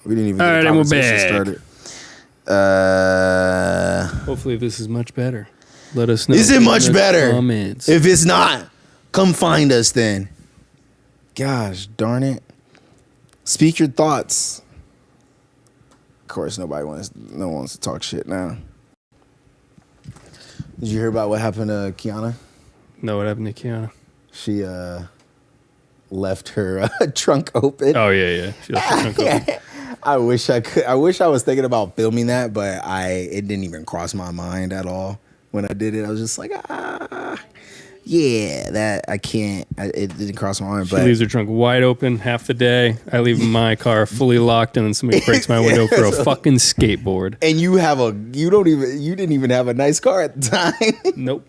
We didn't even get a conversation started. Hopefully this is much better. Let us know. Is it much better? Comments. If it's not, come find us then. Gosh darn it. Speak your thoughts. Of course, no one wants to talk shit now. Did you hear about what happened to Kiana? No, what happened to Kiana? She left her trunk open. Oh yeah. She left her trunk open. I wish I could. I wish I was thinking about filming that, but it didn't even cross my mind at all when I did it. I was just like, yeah, that I can't. It didn't cross my mind. She leaves her trunk wide open half the day. I leave my car fully locked, and then somebody breaks my window for a fucking skateboard. And you didn't even have a nice car at the time. Nope.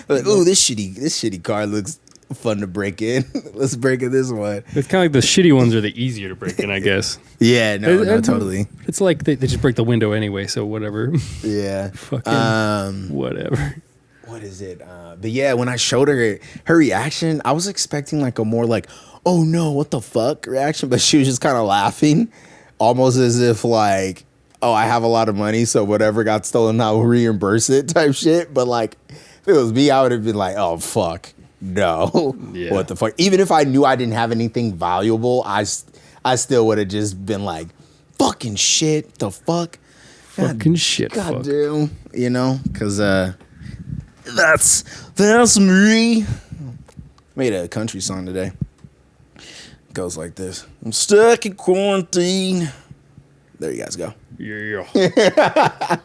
Like, ooh, this shitty car looks fun to break in. Let's break in this one. It's kind of like the shitty ones are the easier to break in, I guess. Yeah, no, totally. It's like they just break the window anyway, so whatever. Yeah. Fucking whatever. What is it? But yeah, when I showed her reaction, I was expecting like a more like, oh no, what the fuck reaction. But she was just kind of laughing, almost as if like, oh, I have a lot of money, so whatever got stolen, I'll reimburse it type shit. But like, if it was me, I would have been like, oh, fuck. No. Yeah. What the fuck? Even if I knew I didn't have anything valuable, I still would have just been like, fucking shit, the fuck? Fucking shit, God damn. You know? Because that's me. Made a country song today. Goes like this. I'm stuck in quarantine. There you guys go. Yeah.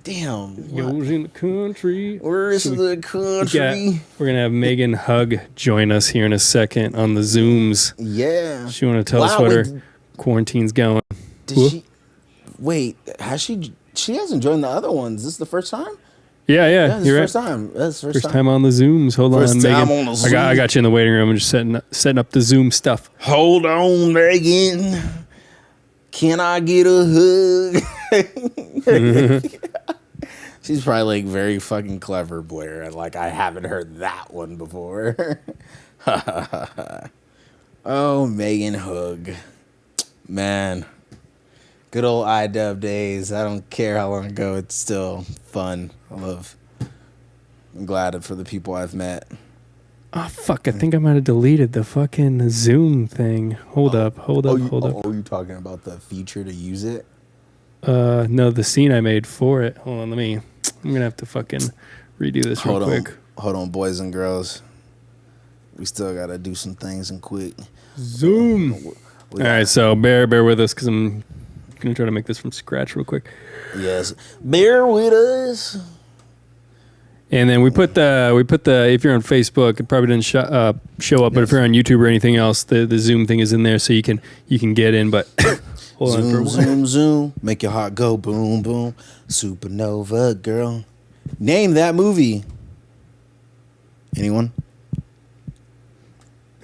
Damn. Goes in the country. Where's the country? We're going to have Megan Hug join us here in a second on the Zooms. Yeah. She want to tell us what her quarantine's going. Did she? Wait, has she? She hasn't joined the other ones. Is this the first time? Yeah. This is the first time. That's the first time on the Zooms. Hold on, Megan. I got you in the waiting room. I'm just setting up the Zoom stuff. Hold on, Megan. Can I get a hug? She's probably like very fucking clever, Blair, and like I haven't heard that one before. Oh, Megan Hug. Man. Good old iDub days. I don't care how long ago, it's still fun. I'm glad for the people I've met. Oh, fuck. I think I might have deleted the fucking Zoom thing. Hold up. Oh, you talking about the feature to use it? No, the scene I made for it. Hold on, I'm going to have to fucking redo this real quick. Hold on, boys and girls. We still got to do some things and quick. Zoom. All right, so bear with us because I'm going to try to make this from scratch real quick. Yes. Bear with us. And then we put the if you're on Facebook, it probably didn't show up, but if you're on YouTube or anything else, the Zoom thing is in there so you can get in, but hold zoom, on for a while. Zoom, make your heart go boom, boom. Supernova girl. Name that movie. Anyone?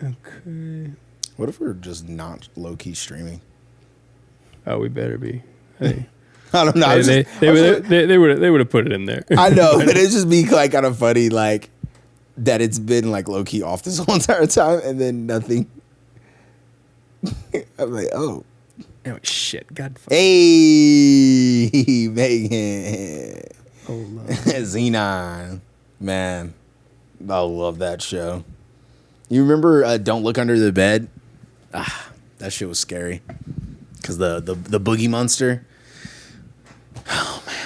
Okay. What if we're just not low-key streaming? Oh, we better be. Hey. I don't know. They would have put it in there. I know, but it's just be like kind of funny, like that it's been like low key off this whole entire time, and then nothing. I'm like, oh shit, God. Hey, Megan. Oh, Lord. Xenon, man, I love that show. You remember Don't Look Under the Bed? That shit was scary because the boogie monster. Oh man.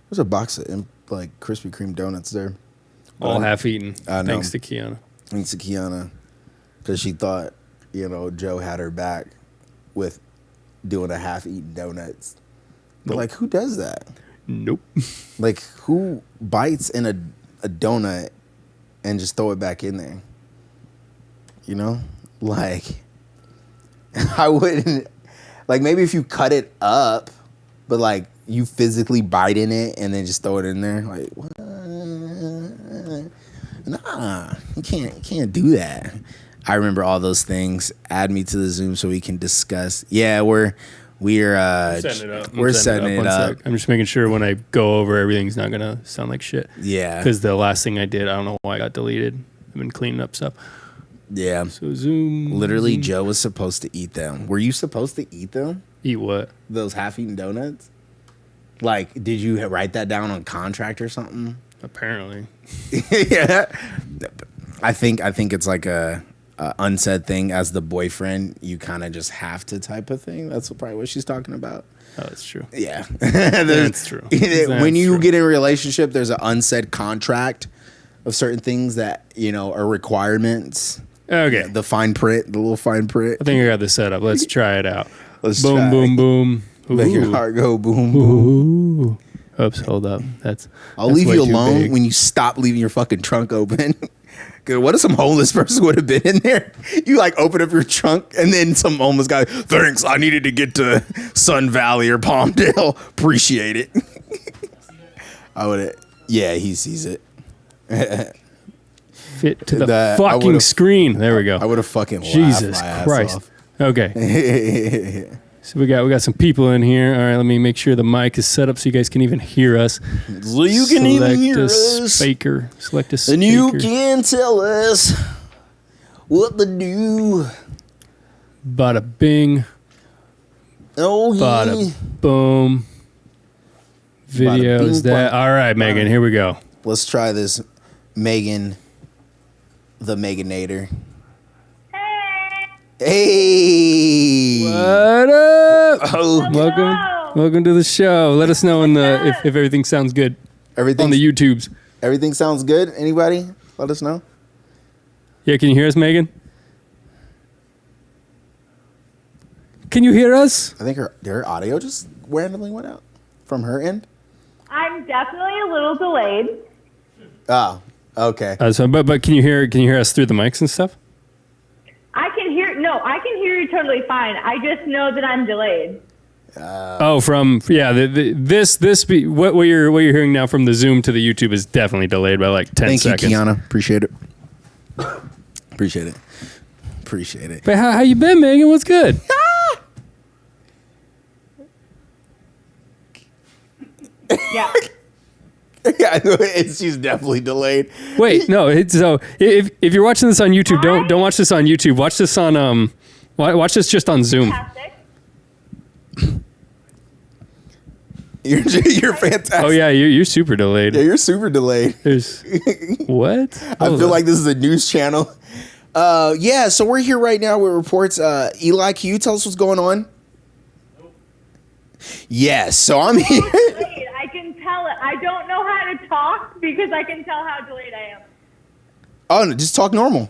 There's a box of like Krispy Kreme donuts there. All half eaten. Thanks to Kiana. Thanks to Kiana. Because she thought, Joe had her back with doing a half-eaten donuts. But Nope. like, who does that? Nope. Like, who bites in a donut and just throw it back in there? Like, I wouldn't. Like, maybe if you cut it up, but like you physically bite in it and then just throw it in there. Like, what? Nah, you can't do that. I remember all those things. Add me to the Zoom so we can discuss. Yeah, we're setting it up. We're setting it up. I'm just making sure when I go over, everything's not gonna sound like shit. Yeah, because the last thing I did, I don't know why I got deleted. been cleaning up stuff. Yeah. So Zoom. Literally, Joe was supposed to eat them. Were you supposed to eat them? Eat what? Those half-eaten donuts? Like, did you write that down on contract or something? Apparently. Yeah. I think it's like a unsaid thing as the boyfriend. You kind of just have to type of thing. That's probably what she's talking about. Oh, that's true. Yeah. That's true. When you get in a relationship, there's an unsaid contract of certain things that, you know, are requirements. Okay. The fine print, the little fine print. I think I got this set up. Let's try it out. Let's boom, try. boom, boom. Make your Ooh. heart go boom, boom. Ooh. Oops, hold up. I'll that's leave way you too alone big. when you stop leaving your fucking trunk open. Good. What if some homeless person would have been in there? You like open up your trunk and then some homeless guy, thanks, I needed to get to Sun Valley or Palmdale. Appreciate it. I would. Yeah, he sees it. Fit to the That- I fucking would've- screen. There we go. I would have fucking Jesus laughed my Christ. ass off. Okay. So we got some people in here. All right, let me make sure the mic is set up so you guys can even hear us. So you can even hear a us. speaker. Select a speaker. And you can tell us what to do. Bada bing. Oh, yeah. Bada boom. Video Bada is bing, that. bada- All right, Megan, here we go. Let's try this. Megan, the Meganator. Hey. What up? Oh, Welcome to the show. Let us know if everything sounds good everything. on the YouTubes. Everything sounds good. Anybody? Let us know. Yeah, can you hear us, Megan? Can you hear us? I think her audio just randomly went out from her end. I'm definitely a little delayed. Oh, okay. But can you hear us through the mics and stuff? I can hear you totally fine. I just know that I'm delayed. What you're hearing now from the Zoom to the YouTube is definitely delayed by like 10 Thank seconds. you, Kiana. Appreciate it. Appreciate it. Appreciate it. But how you been, Megan? What's good? Yeah. Yeah, she's definitely delayed. Wait, no. So if you're watching this on YouTube, don't watch this on YouTube. Watch this on watch this just on Zoom. Fantastic. You're fantastic. Oh yeah, you're super delayed. Yeah, you're super delayed. There's what? I feel like this is a news channel. Yeah, so we're here right now with reports. Eli, can you tell us what's going on? Yes, so I'm here. Delayed. I can tell it. I don't know how to talk because I can tell how delayed I am. Oh, no, just talk normal.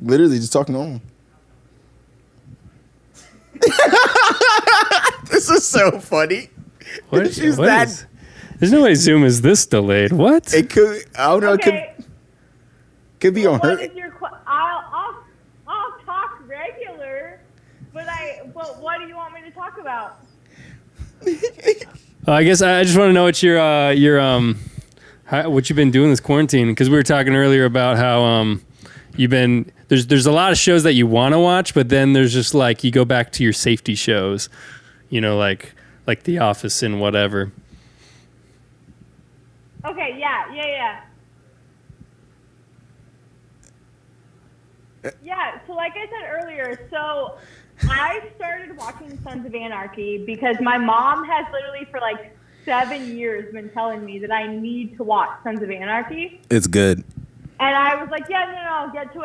Literally, just talk normal. This is so funny. What? She's what that- is- there's no way Zoom is this delayed. What? It could. I don't know. Okay. It could be on her. What is your I'll talk regular, but what do you want me to talk about? I guess I just want to know what what you've been doing this quarantine, because we were talking earlier about how you've been there's a lot of shows that you want to watch, but then there's just like you go back to your safety shows, you know, like The Office and whatever. Okay. Yeah. Yeah, so like I said earlier, so I started watching Sons of Anarchy because my mom has literally for like 7 years been telling me that I need to watch Sons of Anarchy. It's good. And I was like, yeah, no, I'll get to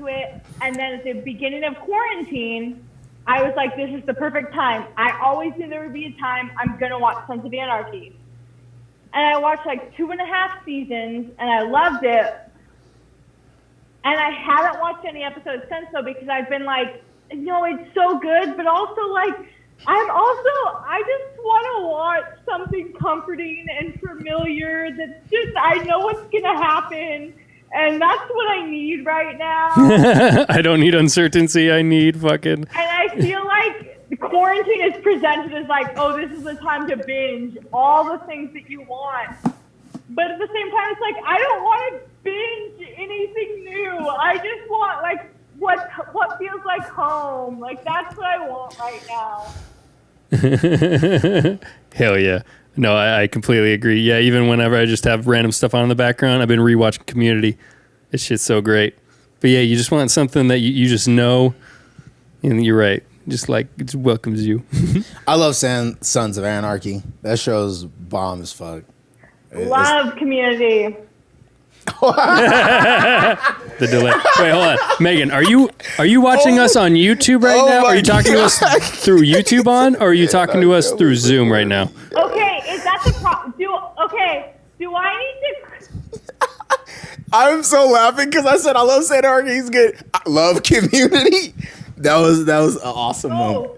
it. And then at the beginning of quarantine, I was like, this is the perfect time. I always knew there would be a time I'm going to watch Sons of Anarchy. And I watched like 2.5 seasons, and I loved it. And I haven't watched any episodes since, though, because I've been like, it's so good, but also like, I just want to watch something comforting and familiar that's just, I know what's going to happen. And that's what I need right now. I don't need uncertainty. I need fucking. And I feel like the quarantine is presented as like, oh, this is the time to binge all the things that you want. But at the same time, it's like, I don't want to binge anything new. I just want like what feels like home. Like that's what I want right now. Hell yeah. No, I completely agree. Yeah, even whenever I just have random stuff on in the background, I've been rewatching Community. This shit's so great. But yeah, you just want something that you just know, and you're right. Just like it welcomes you. I love Sons of Anarchy. That show's bomb as fuck. Love Community. The delay. Wait, hold on, Megan. Are you watching us on YouTube right now? Are you talking to us through YouTube or are you talking to us through Zoom right now? Okay, is that the problem? Do I need to? I'm so laughing because I said I love Santa Anarchy. He's good. I love Community. That was an awesome moment.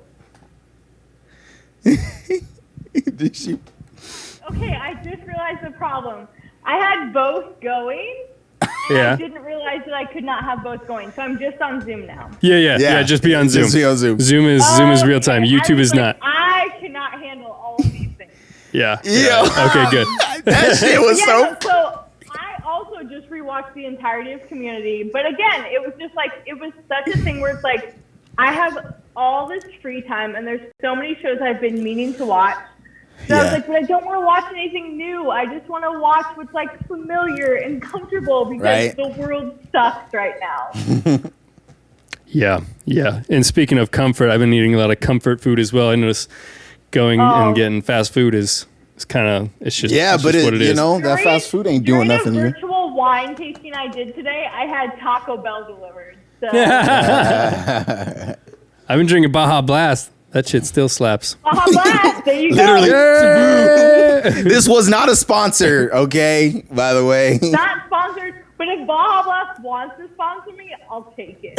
Did she? Okay, I just realized the problem. I had both going. Yeah. I didn't realize that I could not have both going, so I'm just on Zoom now. Yeah. Just be on Zoom. Just be on Zoom. Zoom is real time. YouTube is not. I cannot handle all of these things. Yeah. Yeah. Okay, good. That shit was So I also just rewatched the entirety of Community, but again, it was just like it was such a thing where it's like I have all this free time, and there's so many shows I've been meaning to watch. So I was like, but I don't want to watch anything new. I just want to watch what's like familiar and comfortable because the world sucks right now. Yeah. And speaking of comfort, I've been eating a lot of comfort food as well. I noticed going and getting fast food is kind of it's just what it is. You know that fast food ain't doing nothing. During the virtual wine tasting I did today, I had Taco Bell delivered. So I've been drinking Baja Blast. That shit still slaps. Baja Blast, there you Literally. go. This was not a sponsor, okay? By the way. Not sponsored, but if Baja Blast wants to sponsor me, I'll take it.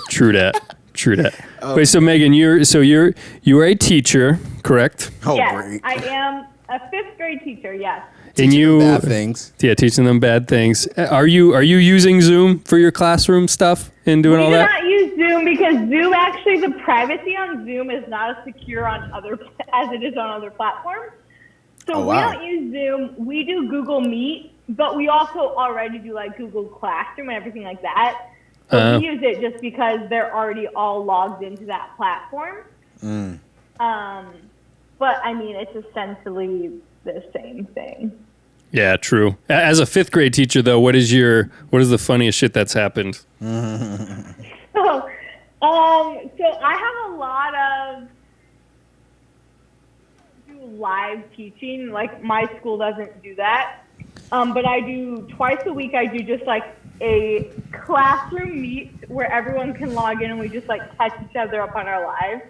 True that. Wait, so Megan, you are a teacher, correct? Oh, Yes, great. I am a 5th grade teacher, yes. And you Bad things. Yeah, teaching them bad things. Are you using Zoom for your classroom stuff and doing all We do that? not use Zoom because Zoom actually, the privacy on Zoom is not as secure on as it is on other platforms. So we don't use Zoom. We do Google Meet, but we also already do like Google Classroom and everything like that. So we use it just because they're already all logged into that platform. But I mean, it's essentially the same thing. Yeah, true. As a 5th grade teacher, though, what is the funniest shit that's happened? So I have a lot of live teaching. Like my school doesn't do that, but I do twice a week. I do just like a classroom meet where everyone can log in and we just like catch each other up on our live.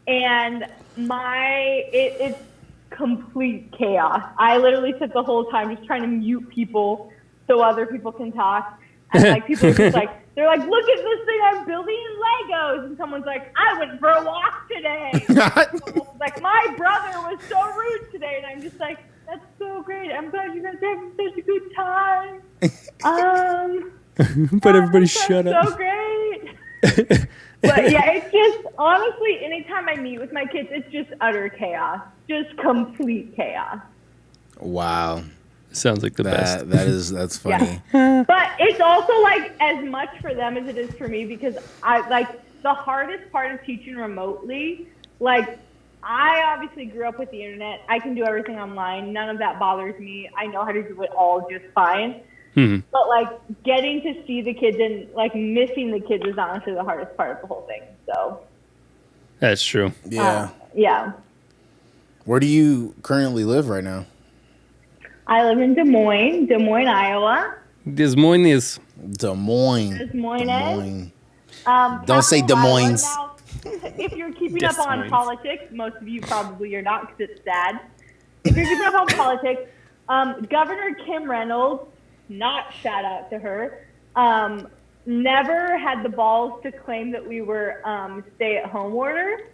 And it's complete chaos. I literally sit the whole time just trying to mute people so other people can talk. And like people are just like, they're like, look at this thing I'm building in Legos. And someone's like, I went for a walk today. Like, my brother was so rude today. And I'm just like, that's so great. I'm glad you guys are having such a good time. But everybody shut up. So great. But yeah, it's just, honestly, anytime I meet with my kids, it's just utter chaos. Just complete chaos. Wow. Sounds like the best. That's funny. Yeah. But it's also like as much for them as it is for me because I like the hardest part of teaching remotely. Like I obviously grew up with the internet. I can do everything online. None of that bothers me. I know how to do it all just fine. But like getting to see the kids and like missing the kids is honestly the hardest part of the whole thing. So that's true. Yeah. Yeah. Where do you currently live right now? I live in Des Moines, Iowa. Des Moines is. Des Moines. Des Moines. Don't say Des Moines. Now, if you're keeping up on politics, most of you probably are not because it's sad. If you're keeping up on politics, Governor Kim Reynolds, not shout out to her, never had the balls to claim that we were stay-at-home order.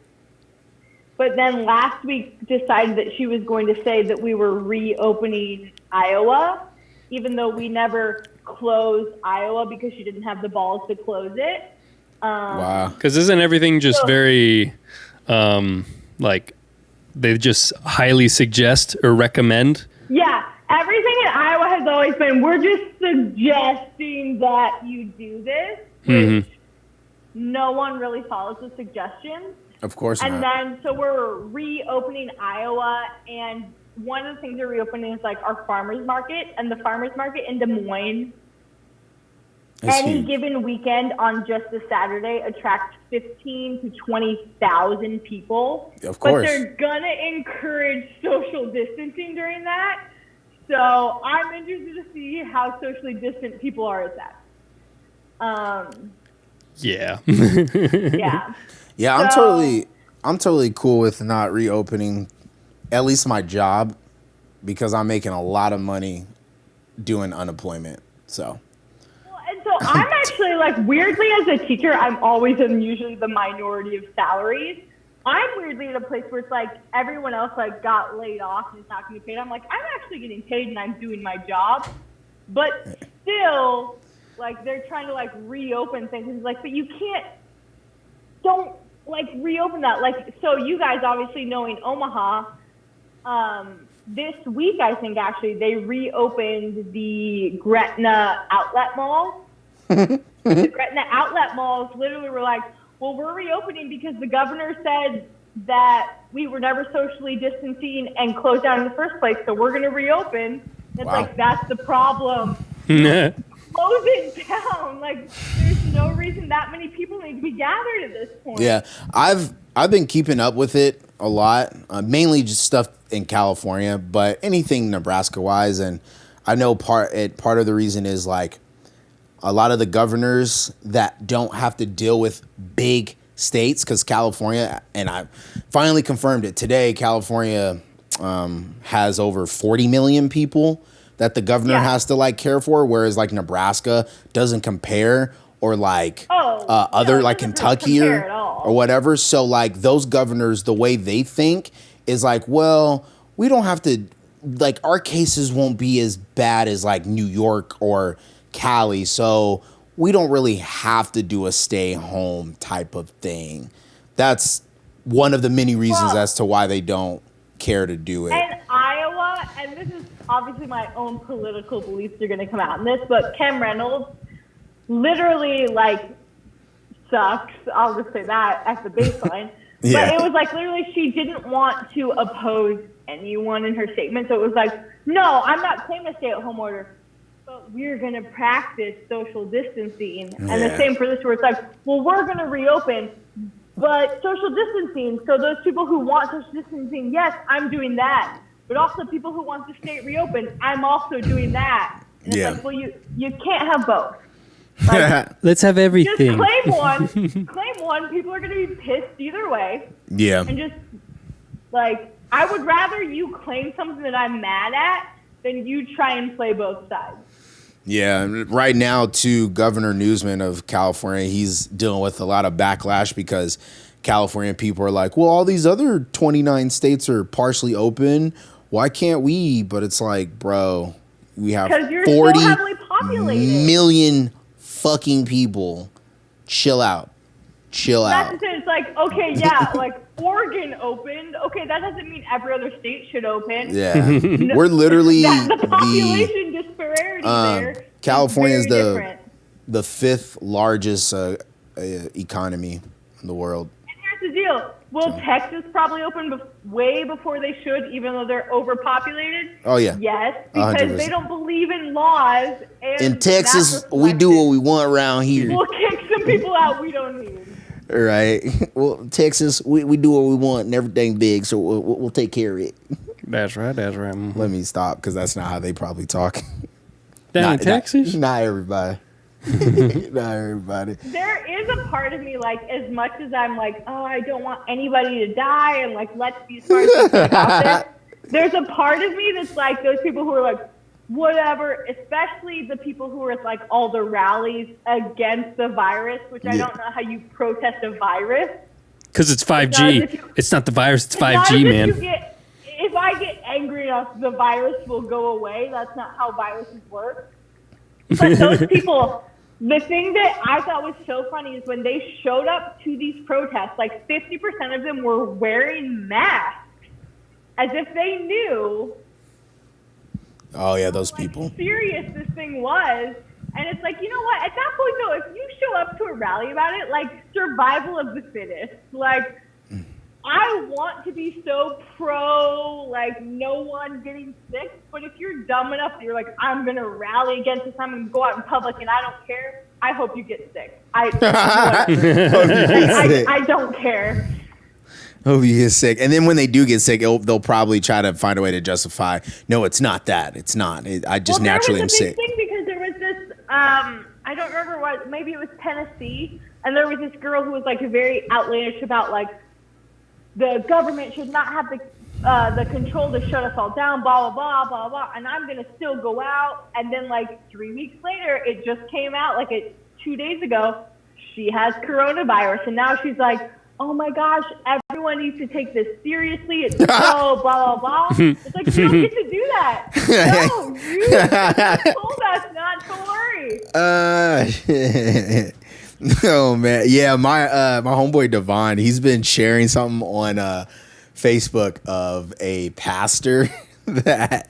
But then last week decided that she was going to say that we were reopening Iowa, even though we never closed Iowa because she didn't have the balls to close it. Wow. Because isn't everything just very, like, they just highly suggest or recommend? Yeah. Everything in Iowa has always been, we're just suggesting that you do this, which no one really follows the suggestions. Of course and not. then, so we're reopening Iowa, and one of the things we're reopening is like our farmers market, and the farmers market in Des Moines It's any huge. given weekend on just a Saturday attracts 15 to 20,000 people. Of But course. they're gonna encourage social distancing during that. So I'm interested to see how socially distant people are at that. Yeah. Yeah. Yeah, I'm totally cool with not reopening at least my job because I'm making a lot of money doing unemployment. So And so I'm actually like weirdly as a teacher, I'm always in usually the minority of salaries. I'm weirdly at a place where it's like everyone else like got laid off and is not getting paid. I'm like, I'm actually getting paid and I'm doing my job. But still, like they're trying to like reopen things. And it's like, but you don't like reopen that. Like, so you guys obviously knowing Omaha, this week, I think actually they reopened the Gretna outlet malls. The Gretna outlet malls literally were like, well, we're reopening because the governor said that we were never socially distancing and closed down in the first place, so we're going to reopen. And it's Wow. like, that's the problem. Close it down. Like, there's no reason that many people need to be gathered at this point. yeah, I've been keeping up with it a lot, mainly just stuff in California, but anything Nebraska wise. And I know part of the reason is like a lot of the governors that don't have to deal with big states, because California, and I finally confirmed it today, California has over 40 million people that the governor has to like care for, whereas like Nebraska doesn't compare, or like other like Kentucky or whatever. So like those governors, the way they think is like, well, we don't have to, like our cases won't be as bad as like New York or Cali, so we don't really have to do a stay home type of thing. That's one of the many reasons as to why they don't care to do it. And Iowa, and this is obviously my own political beliefs are going to come out in this, but Kim Reynolds literally like sucks. I'll just say that as the baseline. Yeah. But it was like literally she didn't want to oppose anyone in her statement. So it was like, no, I'm not claiming a stay-at-home order, but we're going to practice social distancing. And the same for this, where it's like, well, we're going to reopen, but social distancing. So those people who want social distancing, yes, I'm doing that. But also people who want the state reopened, I'm also doing that. And it's like, well, you can't have both. Like, let's have everything. Just claim one. People are going to be pissed either way. Yeah. And just like, I would rather you claim something that I'm mad at than you try and play both sides. Yeah, right now, too, Governor Newsom of California, he's dealing with a lot of backlash because California people are like, well, all these other 29 states are partially open. Why can't we? But it's like, bro, we have 40 so heavily populated. million fucking people. Chill out. That's the thing. It's like, okay, yeah, like Oregon opened. Okay, that doesn't mean every other state should open. Yeah. We're literally the population disparity there. California is different. the fifth largest economy in the world. And here's the deal. Will Texas probably open way before they should, even though they're overpopulated? Oh, yeah. Yes, because 100%. they don't believe in laws. And in Texas, we do what we want around here. We'll kick some people out we don't need. Right. Well, Texas, we do what we want and everything big, so we'll take care of it. That's right. That's right. Let me stop, because that's not how they probably talk. Down in Texas? Not everybody. Not everybody. There is a part of me, like, as much as I'm like, oh, I don't want anybody to die, and like, let's be smart out there. There's a part of me that's like those people who are like, whatever, especially the people who are at like all the rallies against the virus, which I don't know how you protest a virus. Because it's 5G. It's not the virus, it's 5G, man. If I get angry enough, the virus will go away. That's not how viruses work. But those people, the thing that I thought was so funny is when they showed up to these protests, like 50% of them were wearing masks as if they knew. Oh, yeah, those people. Serious this thing was. And it's like, you know what? At that point, though, if you show up to a rally about it, like survival of the fittest, like I want to be so pro, like no one getting sick. But if you're dumb enough that you're like, I'm going to rally against this, I'm going to go out in public and I don't care, I hope you get sick. I don't care. Hope you get sick. And then when they do get sick, they'll probably try to find a way to justify, no, it's not that. It's not. I just naturally am sick. Thing because there was this, I don't remember what, maybe it was Tennessee, and there was this girl who was like very outlandish about like the government should not have the control to shut us all down, blah, blah, blah, blah, blah, and I'm going to still go out. And then like 3 weeks later, it just came out like 2 days ago, she has coronavirus. And now she's like, oh my gosh, everyone needs to take this seriously. It's so blah, blah, blah. It's like, you don't get to do that. No, you told us not to worry. Oh, man. Yeah, my homeboy Devon, he's been sharing something on Facebook of a pastor that,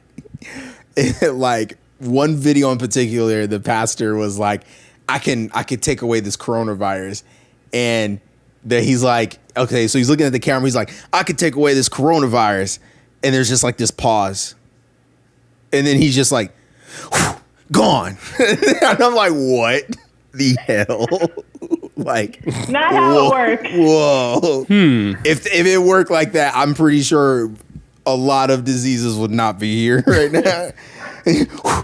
like, one video in particular, the pastor was like, I could take away this coronavirus. And that he's like, okay, so he's looking at the camera. He's like, I could take away this coronavirus. And there's just like this pause. And then he's just like, gone. And I'm like, what the hell? Like, not how it works. Whoa. If it worked like that, I'm pretty sure a lot of diseases would not be here right now.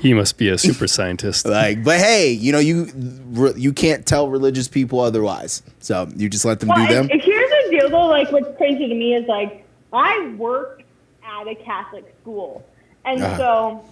He must be a super scientist. Like, but hey, you know, you can't tell religious people otherwise. So you just let them do them. Here's the deal, though. Like, what's crazy to me is like I work at a Catholic school, and so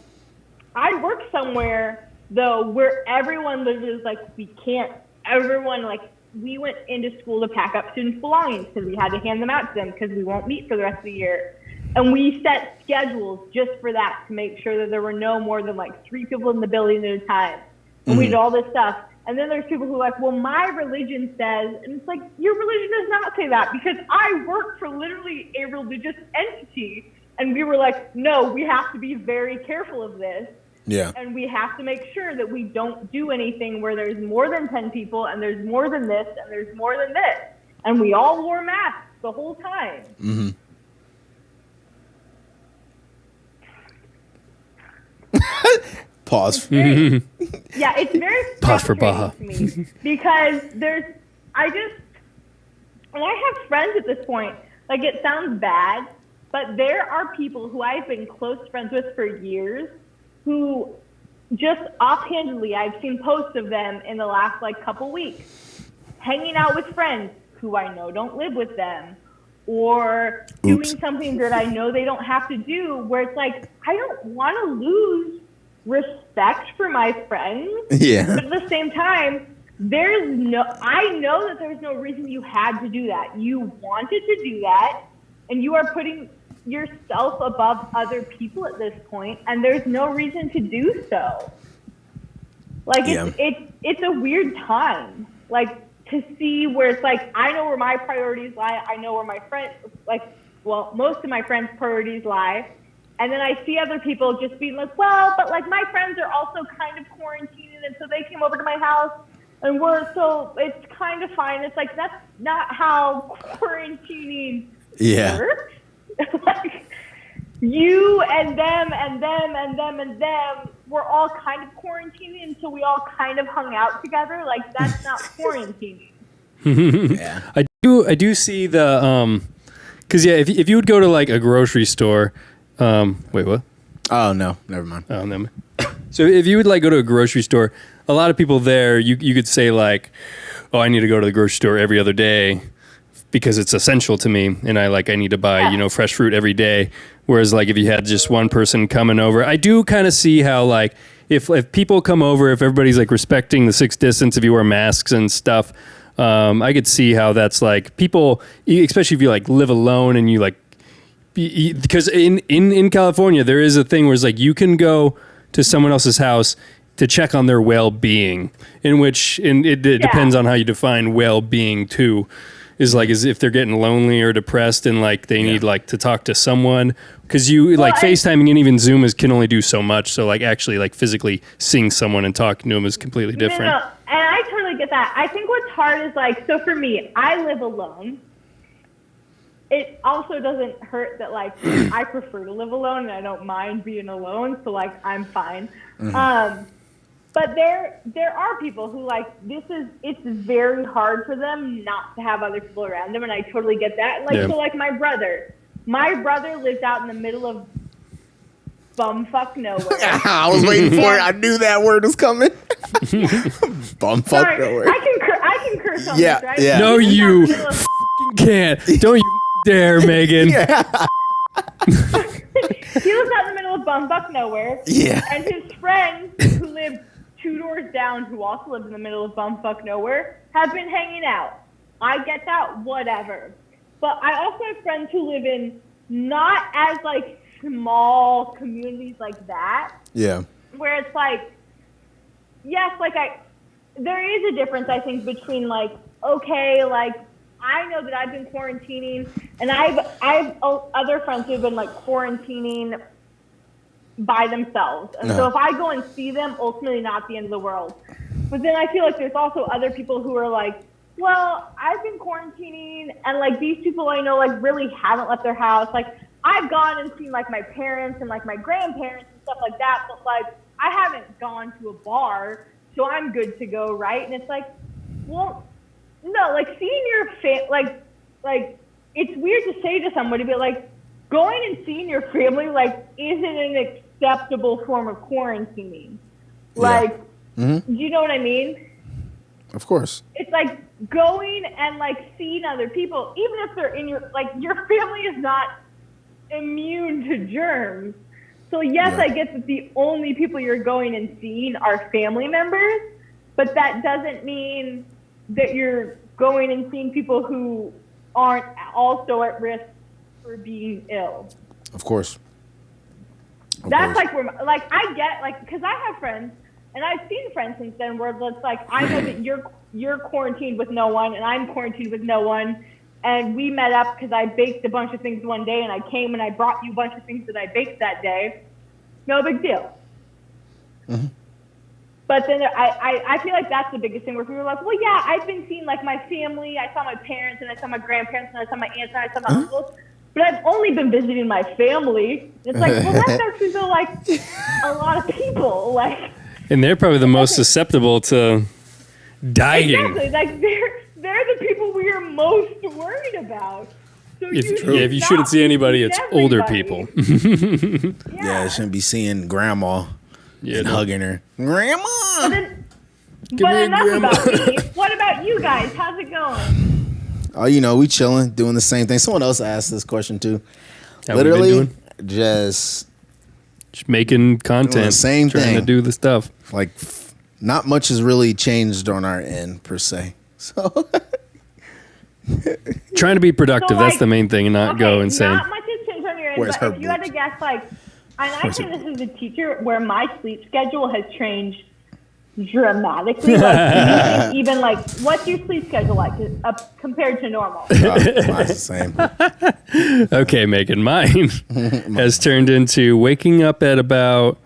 I work somewhere though where everyone lives like we can't. Everyone like we went into school to pack up students' belongings because we had to hand them out to them because we won't meet for the rest of the year. And we set schedules just for that to make sure that there were no more than like 3 people in the building at a time. And we did all this stuff. And then there's people who are like, well, my religion says, and it's like, your religion does not say that because I work for literally a religious entity. And we were like, no, we have to be very careful of this. Yeah. And we have to make sure that we don't do anything where there's more than 10 people and there's more than this and there's more than this. And we all wore masks the whole time. Mm-hmm. Pause. Yeah, it's very pause for Baja. to me because and I have friends at this point. Like, it sounds bad, but there are people who I've been close friends with for years who just offhandedly, I've seen posts of them in the last like couple weeks, hanging out with friends who I know don't live with them, or doing something that I know they don't have to do, where it's like, I don't want to lose respect for my friends. Yeah. But at the same time, I know that there's no reason you had to do that. You wanted to do that, and you are putting yourself above other people at this point, and there's no reason to do so. Like, it's a weird time. Like, to see where it's like, I know where my priorities lie. I know where my friends, most of my friends' priorities lie. And then I see other people just being like, well, but like my friends are also kind of quarantining, and so they came over to my house, and so it's kind of fine. It's like, that's not how quarantining works. Like, you and them and them and them and them were all kind of quarantining until we all kind of hung out together. Like, that's not quarantining. Yeah. I do see the because if you would go to like a grocery store, wait, what? Oh no, never mind. Oh, never mind. So if you would like go to a grocery store, a lot of people there, you could say like, oh, I need to go to the grocery store every other day because it's essential to me, and I need to buy fresh fruit every day. Whereas like if you had just one person coming over, I do kind of see how like if people come over, if everybody's like respecting the 6 distance, if you wear masks and stuff, I could see how that's like people, especially if you like live alone and you like, because in California there is a thing where it's like you can go to someone else's house to check on their well-being, it depends on how you define well-being too. Is if they're getting lonely or depressed and like they need like to talk to someone, because FaceTiming and even Zoom can only do so much. So like actually like physically seeing someone and talking to them is completely different. No, and I totally get that. I think what's hard is like, so for me, I live alone. It also doesn't hurt that like I prefer to live alone and I don't mind being alone. So like I'm fine. Mm-hmm. But there are people who like it's very hard for them not to have other people around them, and I totally get that. Like so like my brother lives out in the middle of bumfuck nowhere. I was waiting for it. I knew that word was coming. Bumfuck nowhere. I can curse on Yeah, this, right? yeah. No, He you lives out in the middle can't. Don't you dare, Megan. he lives out in the middle of bumfuck nowhere. Yeah. And his friends who live 2 doors down, who also live in the middle of bumfuck nowhere, have been hanging out. I get that, whatever. But I also have friends who live in not as like small communities like that. Yeah. Where it's like, yes, like there is a difference, I think, between like, okay, like I know that I've been quarantining, and I've other friends who've been like quarantining by themselves. And so if I go and see them, ultimately not the end of the world. But then I feel like there's also other people who are like, well, I've been quarantining, and like these people I know like really haven't left their house. Like I've gone and seen like my parents and like my grandparents and stuff like that, but like I haven't gone to a bar, so I'm good to go, right? And it's like, well, no, like seeing your like it's weird to say to somebody, but like going and seeing your family like isn't an acceptable form of quarantining. Like, do you know what I mean? Of course. It's like going and like seeing other people, even if they're in your family is not immune to germs. So yes, I get that the only people you're going and seeing are family members, but that doesn't mean that you're going and seeing people who aren't also at risk for being ill. Of course. That's like where, like I get like, because I have friends, and I've seen friends since then where it's like I know that you're quarantined with no one, and I'm quarantined with no one, and we met up because I baked a bunch of things one day, and I came and I brought you a bunch of things that I baked that day. No big deal. Mm-hmm. But then I feel like that's the biggest thing where people are like, well, yeah, I've been seeing like my family. I saw my parents, and I saw my grandparents, and I saw my aunts, and I saw my uncles. But I've only been visiting my family. It's like, well, that's actually still like a lot of people. Like, And they're probably the most susceptible to dying. exactly. Like they're the people we are most worried about. So If you shouldn't see anybody, it's older people. Yeah, you shouldn't be seeing grandma and hugging her. Grandma! But enough about me. What about you guys? How's it going? Oh, you know, we chilling, doing the same thing. Someone else asked this question too. How we been Literally, doing? just making content, doing the same trying thing. to do the stuff. Like, not much has really changed on our end per se. So, Trying to be productive. So, that's like, the main thing, and not go insane. Not much has changed on your end, Where's but her if you had to guess, like, and I think this is a teacher where my sleep schedule has changed dramatically. Like, do you think even like, what's your sleep schedule like compared to normal? mine's the same. Okay, Megan, mine has turned into waking up at about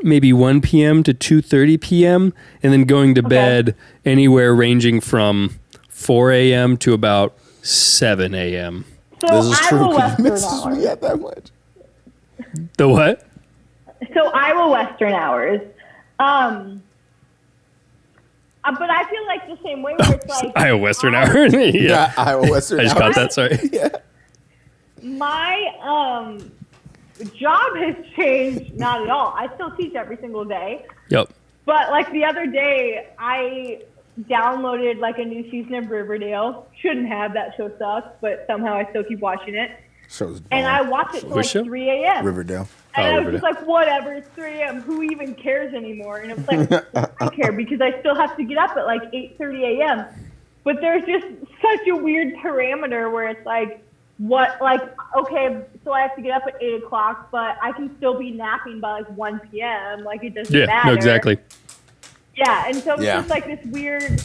maybe 1 p.m. to 2:30 p.m. and then going to bed anywhere ranging from 4 a.m. to about 7 a.m. So This is I true. will You Western messaged hours. me at that much. The what? So Iowa Western hours. But I feel like the same way where it's like Iowa Western hour. Yeah. Iowa Western. I just caught that. Sorry. Yeah. my job has changed. Not at all. I still teach every single day. Yep. But like the other day, I downloaded like a new season of Riverdale. Shouldn't have. That show sucks, but somehow I still keep watching it. Show's And bomb. I watched it till like Which show? 3 a.m. Riverdale. And I was Riverdale. just like, whatever, it's 3 a.m. Who even cares anymore? And it was like, I care because I still have to get up at like 8:30 a.m. But there's just such a weird parameter where it's like, what, like, okay, so I have to get up at 8 o'clock, but I can still be napping by like 1 p.m. Like, it doesn't matter. No, exactly. Yeah, and so it's Yeah. just like this weird.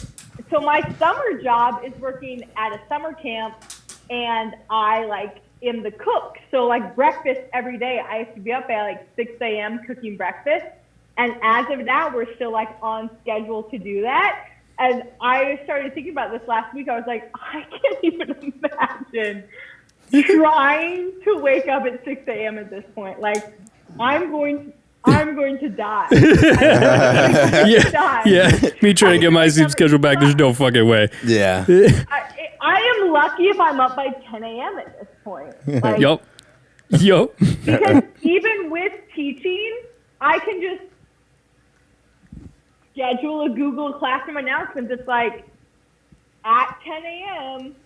So my summer job is working at a summer camp, and I like am the cook. So like breakfast every day, I have to be up at like 6 a.m. cooking breakfast. And as of now, we're still like on schedule to do that. And I started thinking about this last week. I was like, I can't even imagine trying to wake up at 6 a.m. at this point. Like, I'm going I'm going to die. I'm going to die. Yeah. Me trying to get my sleep schedule back. There's no fucking way. Yeah. I am lucky if I'm up by 10 a.m. at this point. Like, Yup. Because even with teaching, I can just schedule a Google Classroom announcement that's like, at 10 a.m.,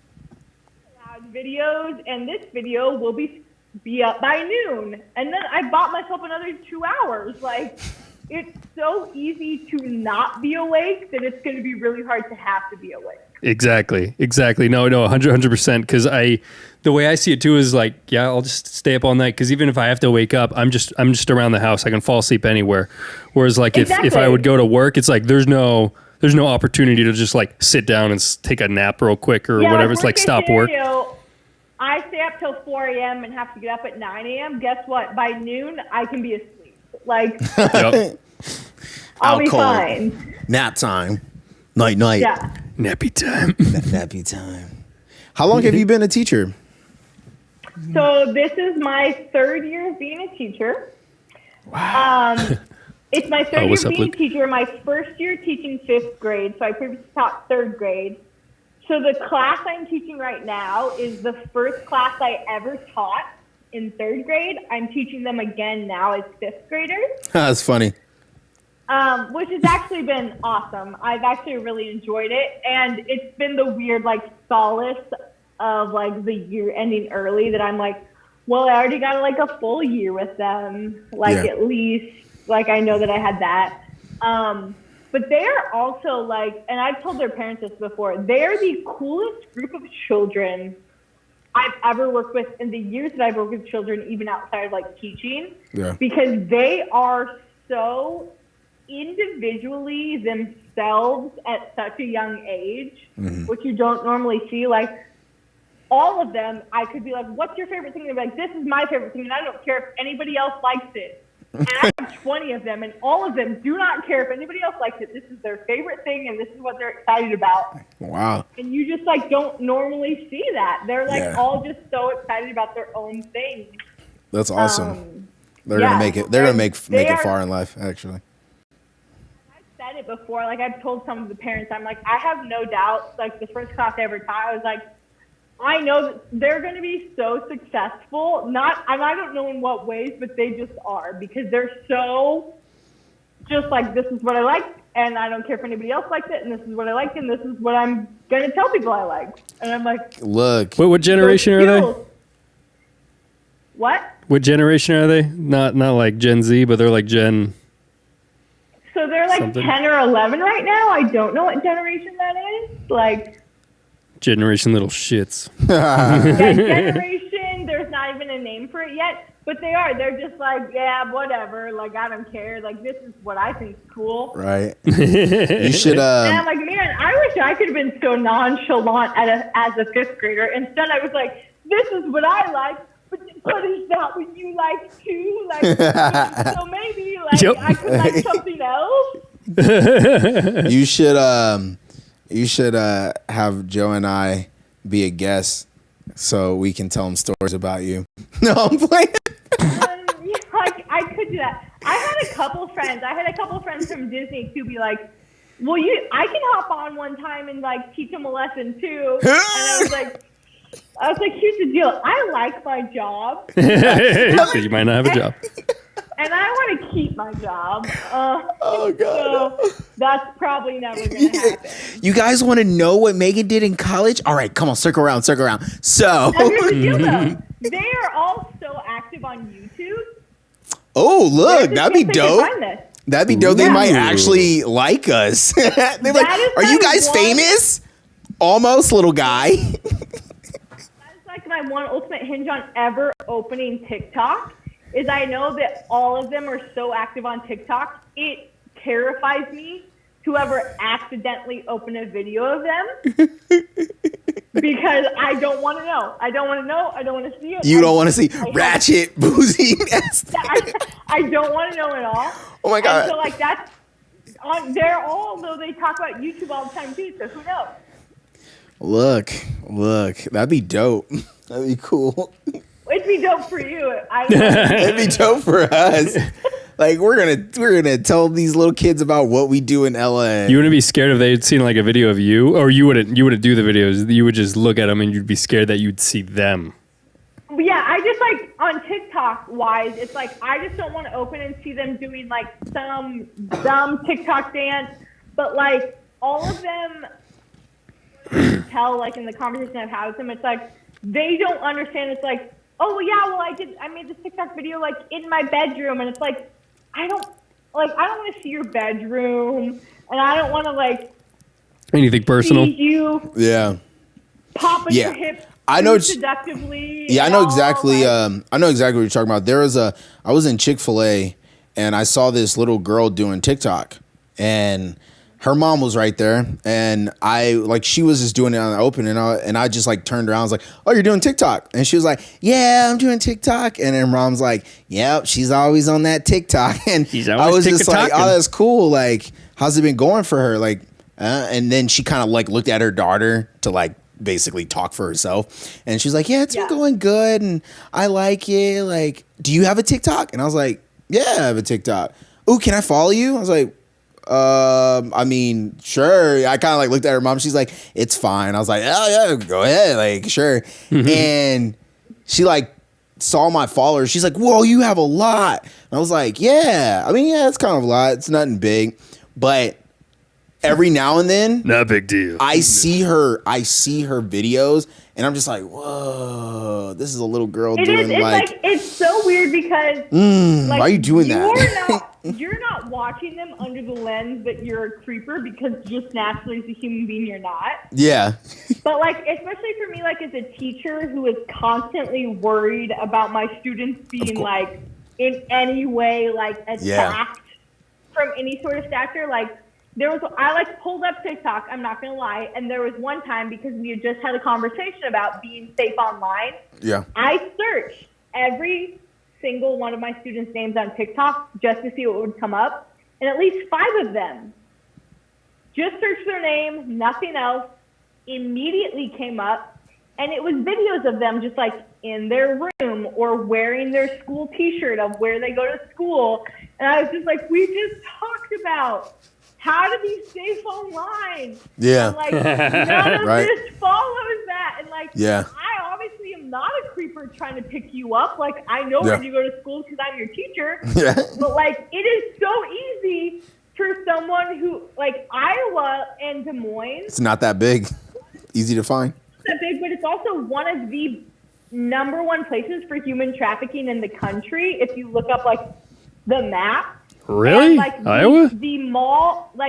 videos, and this video will be up by noon. And then I bought myself another 2 hours. Like, it's so easy to not be awake that it's going to be really hard to have to be awake. Exactly. No, 100%. Because the way I see it too is like, yeah, I'll just stay up all night. Because even if I have to wake up, I'm just around the house. I can fall asleep anywhere. Whereas like if I would go to work, it's like there's no opportunity to just like sit down and take a nap real quick or whatever. It's like stop work. I stay up till 4 a.m. and have to get up at 9 a.m. Guess what? By noon, I can be asleep. Like, I'll be fine. Nap time. Night. Yeah. Nappy time. Nappy time. How long have you been a teacher? So this is my 3rd year of being a teacher. Wow. It's my 3rd year being a teacher. My 1st year teaching 5th grade. So I previously taught 3rd grade. So the class I'm teaching right now is the first class I ever taught in 3rd grade. I'm teaching them again now as 5th graders. That's funny. Which has actually been awesome. I've actually really enjoyed it. And it's been the weird, like, solace of, like, the year ending early that I'm like, well, I already got, like, a full year with them. Like, at least, like, I know that I had that. But they're also like, and I've told their parents this before, they're the coolest group of children I've ever worked with in the years that I've worked with children, even outside of like teaching, because they are so individually themselves at such a young age, which you don't normally see. Like all of them, I could be like, what's your favorite thing? And they'd be like, this is my favorite thing. And I don't care if anybody else likes it. And I have 20 of them, and all of them do not care if anybody else likes it. This is their favorite thing, and this is what they're excited about. Wow. And you just, like, don't normally see that. They're, like, all just so excited about their own thing. That's awesome. They're going to make it. They're going to make it far in life, actually. I've said it before. Like, I've told some of the parents, I'm like, I have no doubt. Like, the first class I ever taught, I was like, I know that they're going to be so successful. I don't know in what ways, but they just are, because they're so just like, this is what I like, and I don't care if anybody else likes it, and this is what I like, and this is what I'm going to tell people I like. And I'm like, look. What generation are they? What? What generation are they? Not like Gen Z, but they're like Gen. So they're like something. 10 or 11 right now. I don't know what generation that is. Like. Generation little shits. Generation, there's not even a name for it yet, but they are. They're just like, yeah, whatever. Like, I don't care. Like, this is what I think is cool. Right. You should. And I'm like, man, I wish I could have been so nonchalant as a 5th grader. Instead, I was like, this is what I like, but is that what you like too? Like, so maybe like I could like something else. You should have Joe and I be a guest so we can tell them stories about you. No, I'm playing. I could do that. I had a couple friends from Disney to be like, well, I can hop on one time and like teach them a lesson too. And I was like, here's the deal. I like my job. So you might not have a job. And I want to keep my job. Oh, God. So that's probably never going to happen. You guys want to know what Megan did in college? All right, come on, circle around. So. Here's the deal, though. They are all so active on YouTube. Oh, look, that'd be dope. That'd be dope. They might actually like us. They're like, are you guys famous? Almost, little guy. That's like my one ultimate hinge on ever opening TikTok. Is I know that all of them are so active on TikTok, it terrifies me to ever accidentally open a video of them because I don't want to know. I don't want to know. I don't want to see it. You don't want to see ratchet, boozy. I don't want to know at all. Oh my God. And so like that's they're all, though they talk about YouTube all the time too, so who knows? Look, that'd be dope. That'd be cool. It'd be dope for you. I don't know. It'd be dope for us. Like we're gonna tell these little kids about what we do in LA. You wouldn't be scared if they'd seen like a video of you, or you wouldn't do the videos. You would just look at them and you'd be scared that you'd see them. Yeah, I just like on TikTok wise, it's like I just don't want to open and see them doing like some dumb TikTok dance, but like all of them tell like in the conversation I've had with them, it's like they don't understand. It's like, oh yeah, well I made this TikTok video like in my bedroom, and it's like I don't want to see your bedroom, and I don't want to like Anything personal? see you Yeah. popping Yeah. your hips I know seductively. Yeah, I and know all, exactly. like- I know exactly what you're talking about. I was in Chick-fil-A and I saw this little girl doing TikTok, and her mom was right there, and she was just doing it on the open, and I just like turned around, I was like, "Oh, you're doing TikTok?" And she was like, "Yeah, I'm doing TikTok." And then mom's like, "Yep, she's always on that TikTok." And She's I always was just like, TikToking. "Oh, that's cool. Like, how's it been going for her?" Like, and then she kind of like looked at her daughter to like basically talk for herself, and she's like, "Yeah, it's been going good, and I like it. Like, do you have a TikTok?" And I was like, "Yeah, I have a TikTok." "Ooh, can I follow you?" I was like, I mean, sure. I kind of like looked at her mom. She's like, "It's fine." I was like, "Oh yeah, go ahead, like sure." And she like saw my followers. She's like, "Whoa, you have a lot." And I was like, "Yeah, I mean, yeah, it's kind of a lot. It's nothing big, but." Every now and then, Not a big deal. I see her videos, and I'm just like, whoa, this is a little girl It doing is. It's like it's so weird because like, why are you doing that? You're not watching them under the lens that you're a creeper, because just naturally as a human being you're not. Yeah. But like, especially for me, like as a teacher who is constantly worried about my students being like in any way like attacked from any sort of stature, like. I like pulled up TikTok, I'm not gonna lie, and there was one time because we had just had a conversation about being safe online. Yeah. I searched every single one of my students' names on TikTok just to see what would come up, and at least 5 of them just searched their name, nothing else, immediately came up, and it was videos of them just like in their room or wearing their school t-shirt of where they go to school, and I was just like, we just talked about how to be safe online. Yeah. And like none of Right. this follows that. And like Yeah. I obviously am not a creeper trying to pick you up. Like I know where you go to school because I'm your teacher. Yeah. But like it is so easy for someone who like Iowa and Des Moines. It's not that big. Easy to find. It's not big, but it's also one of the #1 places for human trafficking in the country. If you look up like the map. Really? And, like, Iowa? The mall 10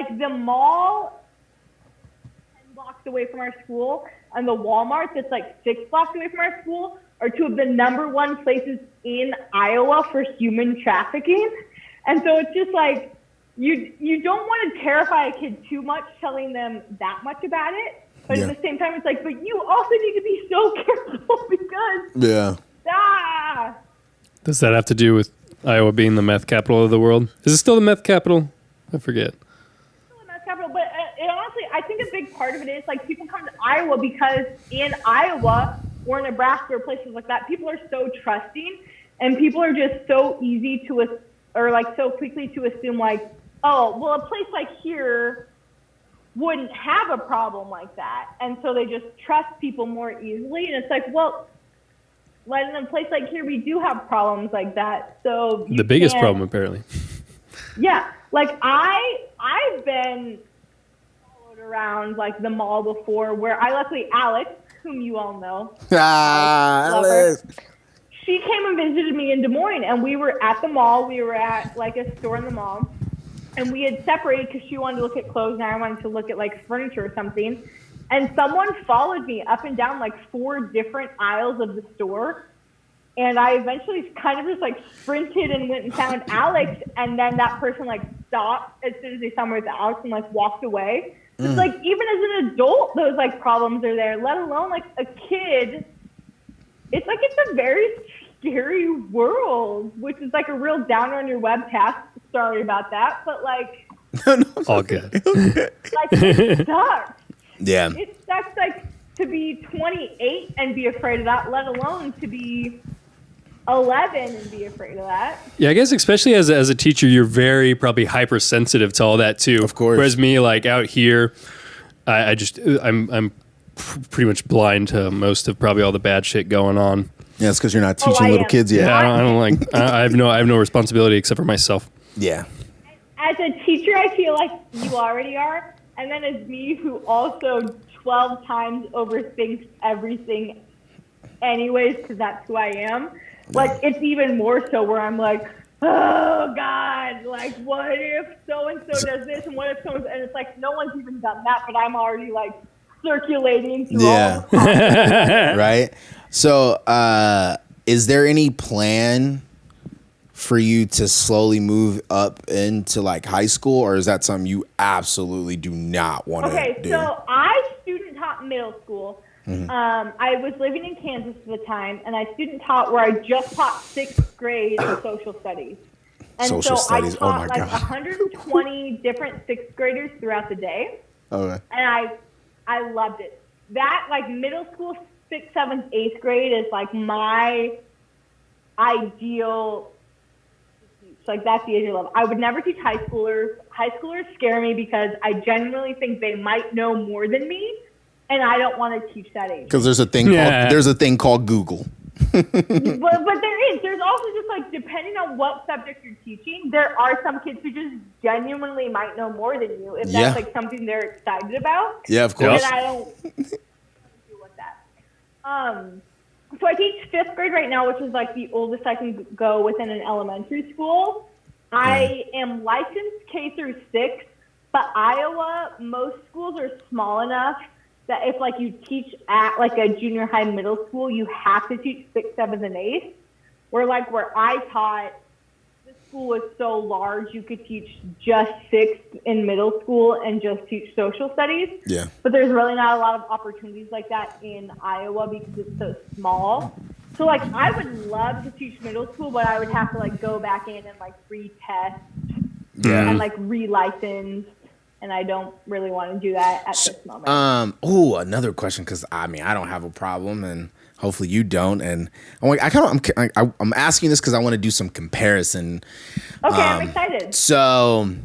blocks away from our school, and the Walmart that's like 6 blocks away from our school are 2 of the #1 places in Iowa for human trafficking. And so it's just like, you don't want to terrify a kid too much telling them that much about it. But at the same time, it's like, but you also need to be so careful because, Does that have to do with Iowa being the meth capital of the world? Is it still the meth capital? I forget. Meth capital, but honestly, I think a big part of it is like people come to Iowa because in Iowa or Nebraska or places like that, people are so trusting, and people are just so easy to, or like so quickly to assume like, oh, well, a place like here wouldn't have a problem like that, and so they just trust people more easily. And it's like, well, like in a place like here, we do have problems like that. So The biggest problem, apparently. Yeah, like I've been followed around like the mall before, where luckily Alex, whom you all know, Alice. she came and visited me in Des Moines, and we were at the mall. We were at like a store in the mall, and we had separated because she wanted to look at clothes and I wanted to look at like furniture or something. And someone followed me up and down like 4 different aisles of the store. And I eventually kind of just like sprinted and went and found Alex. And then that person like stopped as soon as they saw me with Alex and like walked away. It's like, even as an adult, those like problems are there, let alone like a kid. It's like, it's a very scary world, which is like a real downer on your web task. Sorry about that. But like, All good. like it sucks. Yeah. It sucks like to be 28 and be afraid of that, let alone to be 11 and be afraid of that. Yeah, I guess especially as a teacher, you're very probably hypersensitive to all that too. Of course. Whereas me, like out here, I'm pretty much blind to most of probably all the bad shit going on. Yeah, it's because you're not teaching little kids yet. Yeah, I don't like. I have no responsibility except for myself. Yeah. As a teacher, I feel like you already are. And then as me, who also 12 times overthinks everything anyways, because that's who I am. Like, it's even more so where I'm like, oh, God, like, what if so-and-so does this? And what if so-and-so? And it's like, no one's even done that, but I'm already, like, circulating through all the Right? So, is there any plan for you to slowly move up into, like, high school? Or is that something you absolutely do not want to do? Okay, so I student taught middle school. I was living in Kansas at the time, and I student taught where I just taught 6th grade social studies. And Social so studies, I taught my like God. 120 different 6th graders throughout the day. Okay. And I loved it. That, like, middle school, 6th, 7th, 8th grade is, like, my ideal. Like, that's the age I love. I would never teach high schoolers. High schoolers scare me because I genuinely think they might know more than me, and I don't want to teach that age. Because there's a thing called Google. but there is. There's also just, like, depending on what subject you're teaching, there are some kids who just genuinely might know more than you if that's, like, something they're excited about. Yeah, of course. And I don't deal with that. So I teach 5th grade right now, which is, like, the oldest I can go within an elementary school. I am licensed K through 6, but Iowa, most schools are small enough that if, like, you teach at, like, a junior high middle school, you have to teach 6th, 7th, and 8th. Where I taught, the school was so large, you could teach just 6th in middle school and just teach social studies. Yeah. But there's really not a lot of opportunities like that in Iowa because it's so small. So, like, I would love to teach middle school, but I would have to, like, go back in and, like, retest and, like, relicense. And I don't really want to do that at this moment. Another question, because I mean, I don't have a problem, and hopefully you don't. And I'm asking this because I want to do some comparison. Okay, I'm excited. So,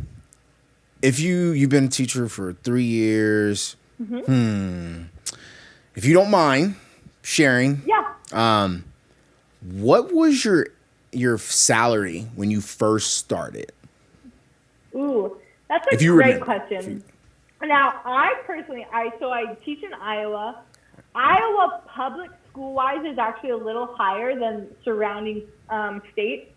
if you've been a teacher for 3 years, if you don't mind sharing, what was your salary when you first started? Ooh. That's a great question. Now, I teach in Iowa. Iowa public school-wise is actually a little higher than surrounding states.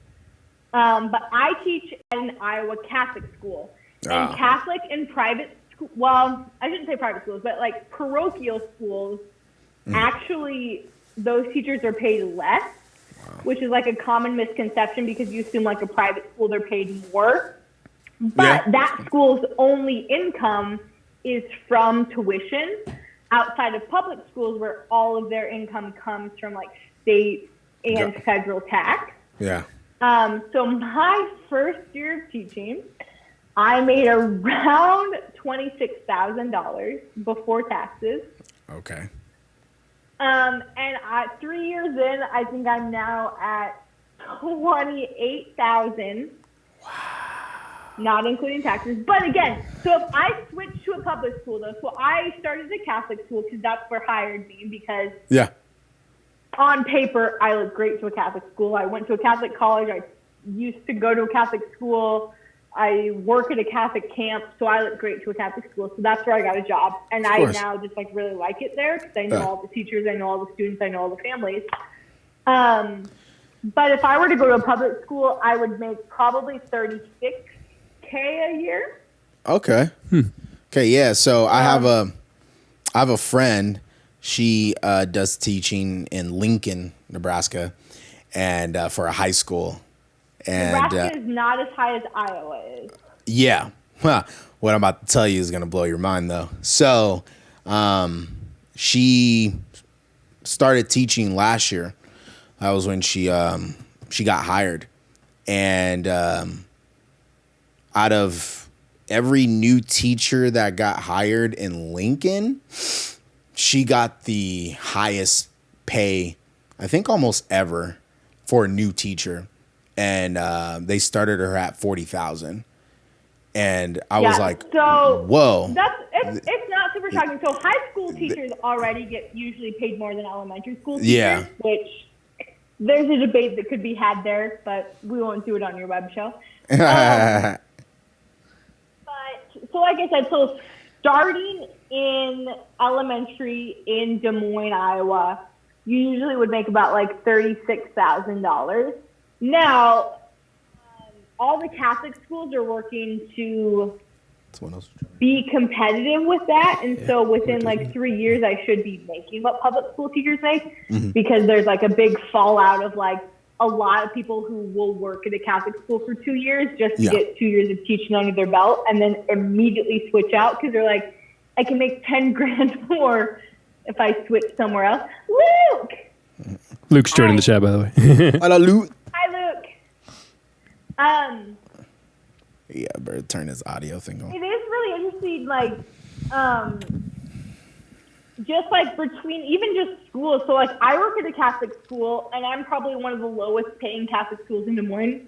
But I teach at an Iowa Catholic school. And Catholic and private school, well, I shouldn't say private schools, but, like, parochial schools, actually, those teachers are paid less, which is, like, a common misconception because you assume, like, a private school, they're paid more. But that school's only income is from tuition outside of public schools where all of their income comes from, like, state and federal tax. Yeah. So my first year of teaching, I made around $26,000 before taxes. Okay. And 3 years in, I think I'm now at 28,000. Wow. Not including taxes. But again, so if I switch to a public school, though, so I started a Catholic school because that's where hired me because on paper, I look great to a Catholic school. I went to a Catholic college. I used to go to a Catholic school. I work at a Catholic camp, so I look great to a Catholic school. So that's where I got a job. And I now just, like, really like it there because I know all the teachers, I know all the students, I know all the families. But if I were to go to a public school, I would make probably $36K a year. Okay. Okay, yeah. So I have a friend. She does teaching in Lincoln, Nebraska, and for a high school. And Nebraska is not as high as Iowa is. Yeah. Huh. What I'm about to tell you is going to blow your mind, though. So she started teaching last year. That was when she got hired. And out of every new teacher that got hired in Lincoln, she got the highest pay, I think, almost ever for a new teacher, and they started her at 40,000. And I was like, so whoa. It's not super shocking. So high school teachers already get usually paid more than elementary school teachers, Yeah. which there's a debate that could be had there, but we won't do it on your web show. But so like I said, so starting in elementary in Des Moines, Iowa, you usually would make about like $36,000. Now, all the Catholic schools are working to be competitive with that. And so within like 3 years, I should be making what public school teachers make, because there's like a big fallout of like a lot of people who will work at a Catholic school for 2 years just to get 2 years of teaching under their belt and then immediately switch out because they're like, I can make 10 grand more if I switch somewhere else. Luke! Luke's joining the chat, by the way. Hello, Luke. Hi, Luke. Yeah, better turn his audio thing on. It is really interesting, like, just like between even just schools. So like I work at a Catholic school and I'm probably one of the lowest paying Catholic schools in Des Moines.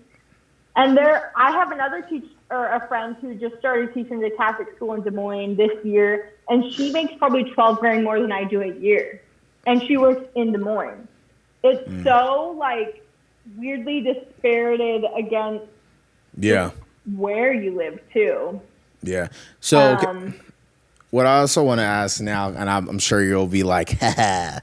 And I have another teacher or a friend who just started teaching at a Catholic school in Des Moines this year, and she makes probably 12 grand more than I do a year. And she works in Des Moines. It's so like weirdly disparated against where you live too. Yeah. So what I also want to ask now, and I'm sure you'll be like, I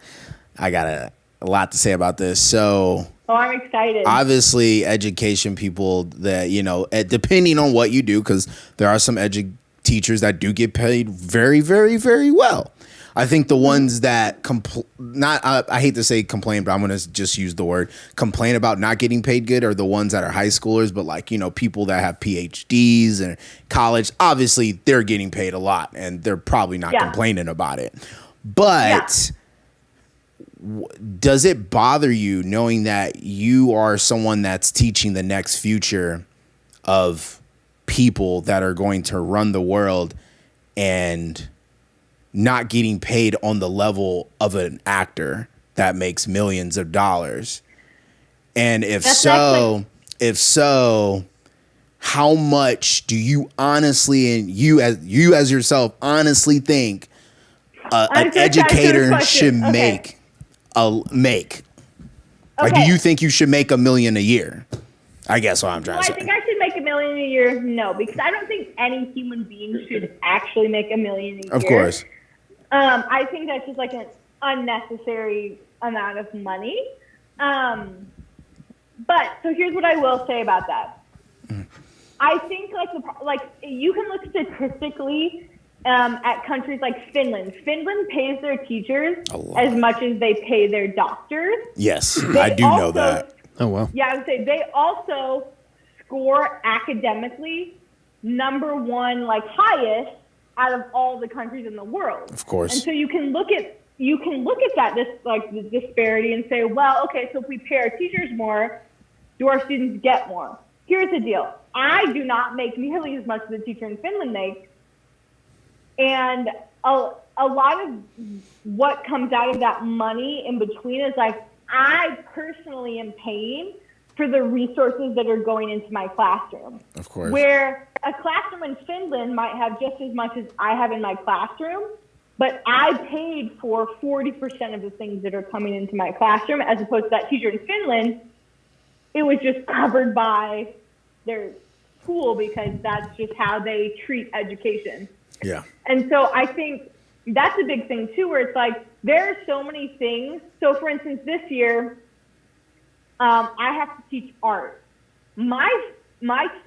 got a lot to say about this. So I'm excited. Obviously, education people that, you know, depending on what you do, because there are some teachers that do get paid very, very, very well. I think the ones that I hate to say complain, but I'm going to just use the word complain about not getting paid good are the ones that are high schoolers, but like, you know, people that have PhDs and college, obviously they're getting paid a lot and they're probably not complaining about it. But does it bother you knowing that you are someone that's teaching the next future of people that are going to run the world and not getting paid on the level of an actor that makes millions of dollars? And if so, how much do you honestly, and you as yourself honestly think an educator should make? Like, do you think you should make $1 million a year? I guess what I'm trying to say. I think I should make $1 million a year. No, because I don't think any human being should actually make $1 million a year. Of course. I think that's just like an unnecessary amount of money. But so here's what I will say about that. I think like you can look statistically at countries like Finland. Finland pays their teachers as much as they pay their doctors. Yes, I do know that. Oh, wow. Yeah, I would say they also score academically #1, like highest out of all the countries in the world. Of course. And so you can look at that, the disparity and say, well, okay, so if we pay our teachers more, do our students get more? Here's the deal. I do not make nearly as much as the teacher in Finland makes. And a lot of what comes out of that money in between is like, I personally am paying for the resources that are going into my classroom. Of course. Where a classroom in Finland might have just as much as I have in my classroom, but I paid for 40% of the things that are coming into my classroom, as opposed to that teacher in Finland, it was just covered by their school because that's just how they treat education. Yeah. And so I think that's a big thing too, where it's like, there are so many things. So for instance, this year, I have to teach art. My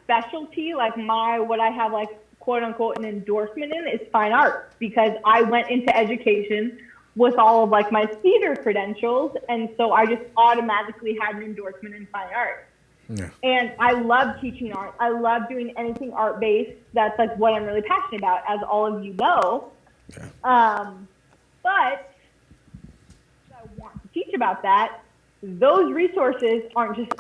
specialty, like what I have like quote unquote an endorsement in, is fine art, because I went into education with all of like my theater credentials. And so I just automatically had an endorsement in fine art. Yeah. And I love teaching art. I love doing anything art-based. That's like what I'm really passionate about, as all of you know. Yeah. But I want to teach about that. Those resources aren't just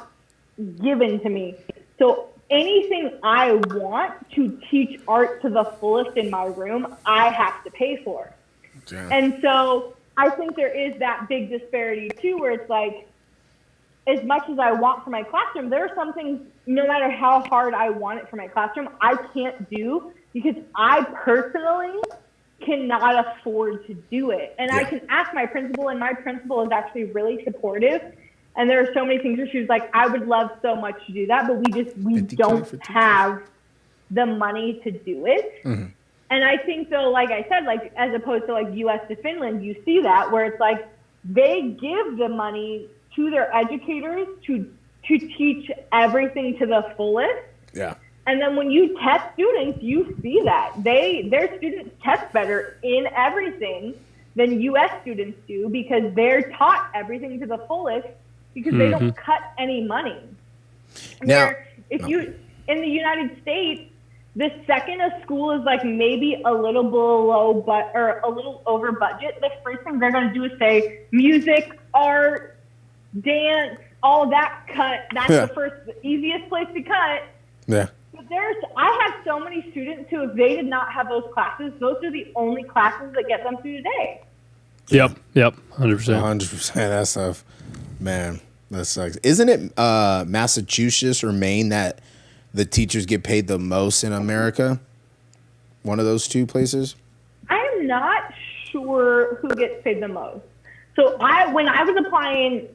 given to me. So anything I want to teach art to the fullest in my room, I have to pay for. Yeah. And so I think there is that big disparity too, where it's like, as much as I want for my classroom, there are some things, no matter how hard I want it for my classroom, I can't do because I personally cannot afford to do it. And I can ask my principal, and my principal is actually really supportive. And there are so many things where she was like, I would love so much to do that, but we don't have the money to do it. Mm-hmm. And I think, though, like I said, like as opposed to like US to Finland, you see that where it's like they give the money to their educators to teach everything to the fullest. Yeah. And then when you test students, you see that their students test better in everything than US students do because they're taught everything to the fullest because they don't cut any money. Now, you in the United States, the second a school is like maybe a little below or a little over budget, the first thing they're going to do is say music, art, dance, all that cut. That's the easiest place to cut. Yeah. But I have so many students who, if they did not have those classes, those are the only classes that get them through the day. Yep, 100%. 100%. That stuff, man, that sucks. Isn't it Massachusetts or Maine that the teachers get paid the most in America? One of those two places? I am not sure who gets paid the most. So when I was applying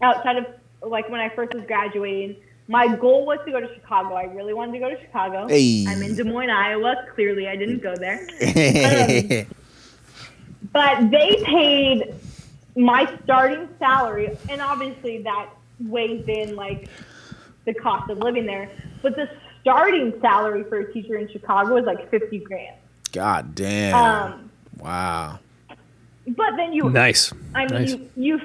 outside of, like when I first was graduating, my goal was to go to Chicago. I really wanted to go to Chicago. Hey. I'm in Des Moines, Iowa. Clearly, I didn't go there. But they paid my starting salary, and obviously that weighs in like the cost of living there. But the starting salary for a teacher in Chicago is like $50,000. God damn. Wow. But then you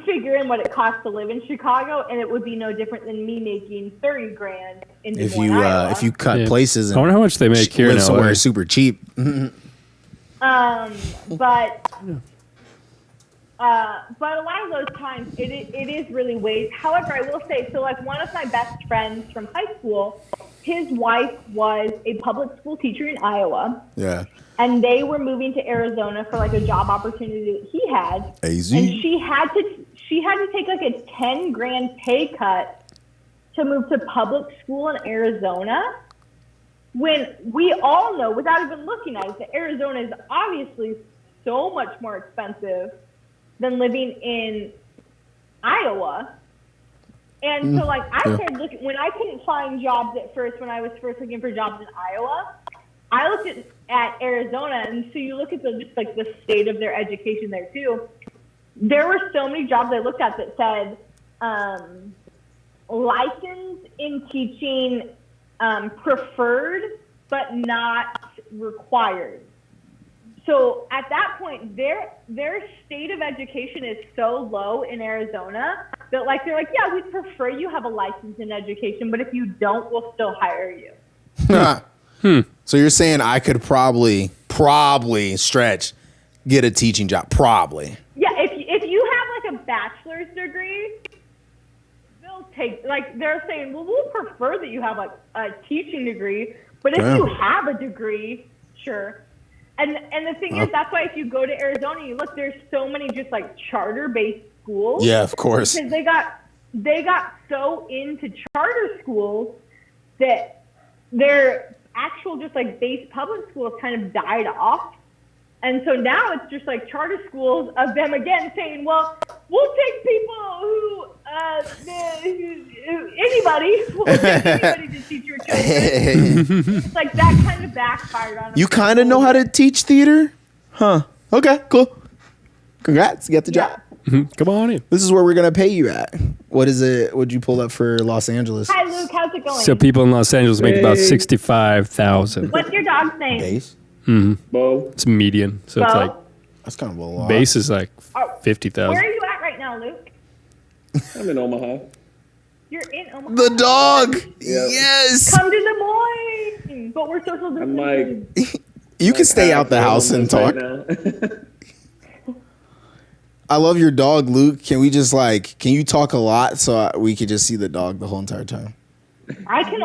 figure in what it costs to live in Chicago, and it would be no different than me making $30,000 in Des Moines, Iowa. If you cut places and I wonder how much they make here live now. Somewhere super cheap. But a lot of those times it is really ways. However, I will say, so like one of my best friends from high school, his wife was a public school teacher in Iowa. Yeah. And they were moving to Arizona for like a job opportunity that he had. Easy. And she had to take like a $10,000 pay cut to move to public school in Arizona. When we all know, without even looking at it, that Arizona is obviously so much more expensive than living in Iowa. And so like I started looking, when I couldn't find jobs at first, when I was first looking for jobs in Iowa, I looked at Arizona, and so you look at just like the state of their education there too. There were so many jobs I looked at that said licensed in teaching, preferred but not required. So at that point, their state of education is so low in Arizona that like they're like, yeah, we'd prefer you have a license in education, but if you don't, we'll still hire you. So you're saying I could probably stretch, get a teaching job, probably. Yeah, if you have like a bachelor's degree, they'll take, like they're saying, well, we'll prefer that you have like a teaching degree, but if you have a degree, sure. And the thing is, that's why if you go to Arizona, you look, there's so many just like charter-based schools. Yeah, of course. Because they got so into charter schools that their actual just like base public schools kind of died off. And so now it's just like charter schools of them again saying, well, we'll take people who anybody to teach your children. It's like that kind of backfired on them. You kind of know how to teach theater? Huh. Okay, cool. Congrats, you got the job. Come on in. This is where we're going to pay you at. What is it? What'd you pull up for Los Angeles? Hi, Luke. How's it going? So people in Los Angeles make about $65,000. What's your dog's name? Base? Bo. It's median, so it's like That's kind of a lot. base is like Where 50,000. are you at right now, Luke? I'm in Omaha. You're in Omaha. The dog. Yep. Yes. Come to Des Moines. But we're social I'm distancing. like, You can stay out the house and talk. Right I love your dog, Luke. Can we just can you talk a lot so we could just see the dog the whole entire time? I can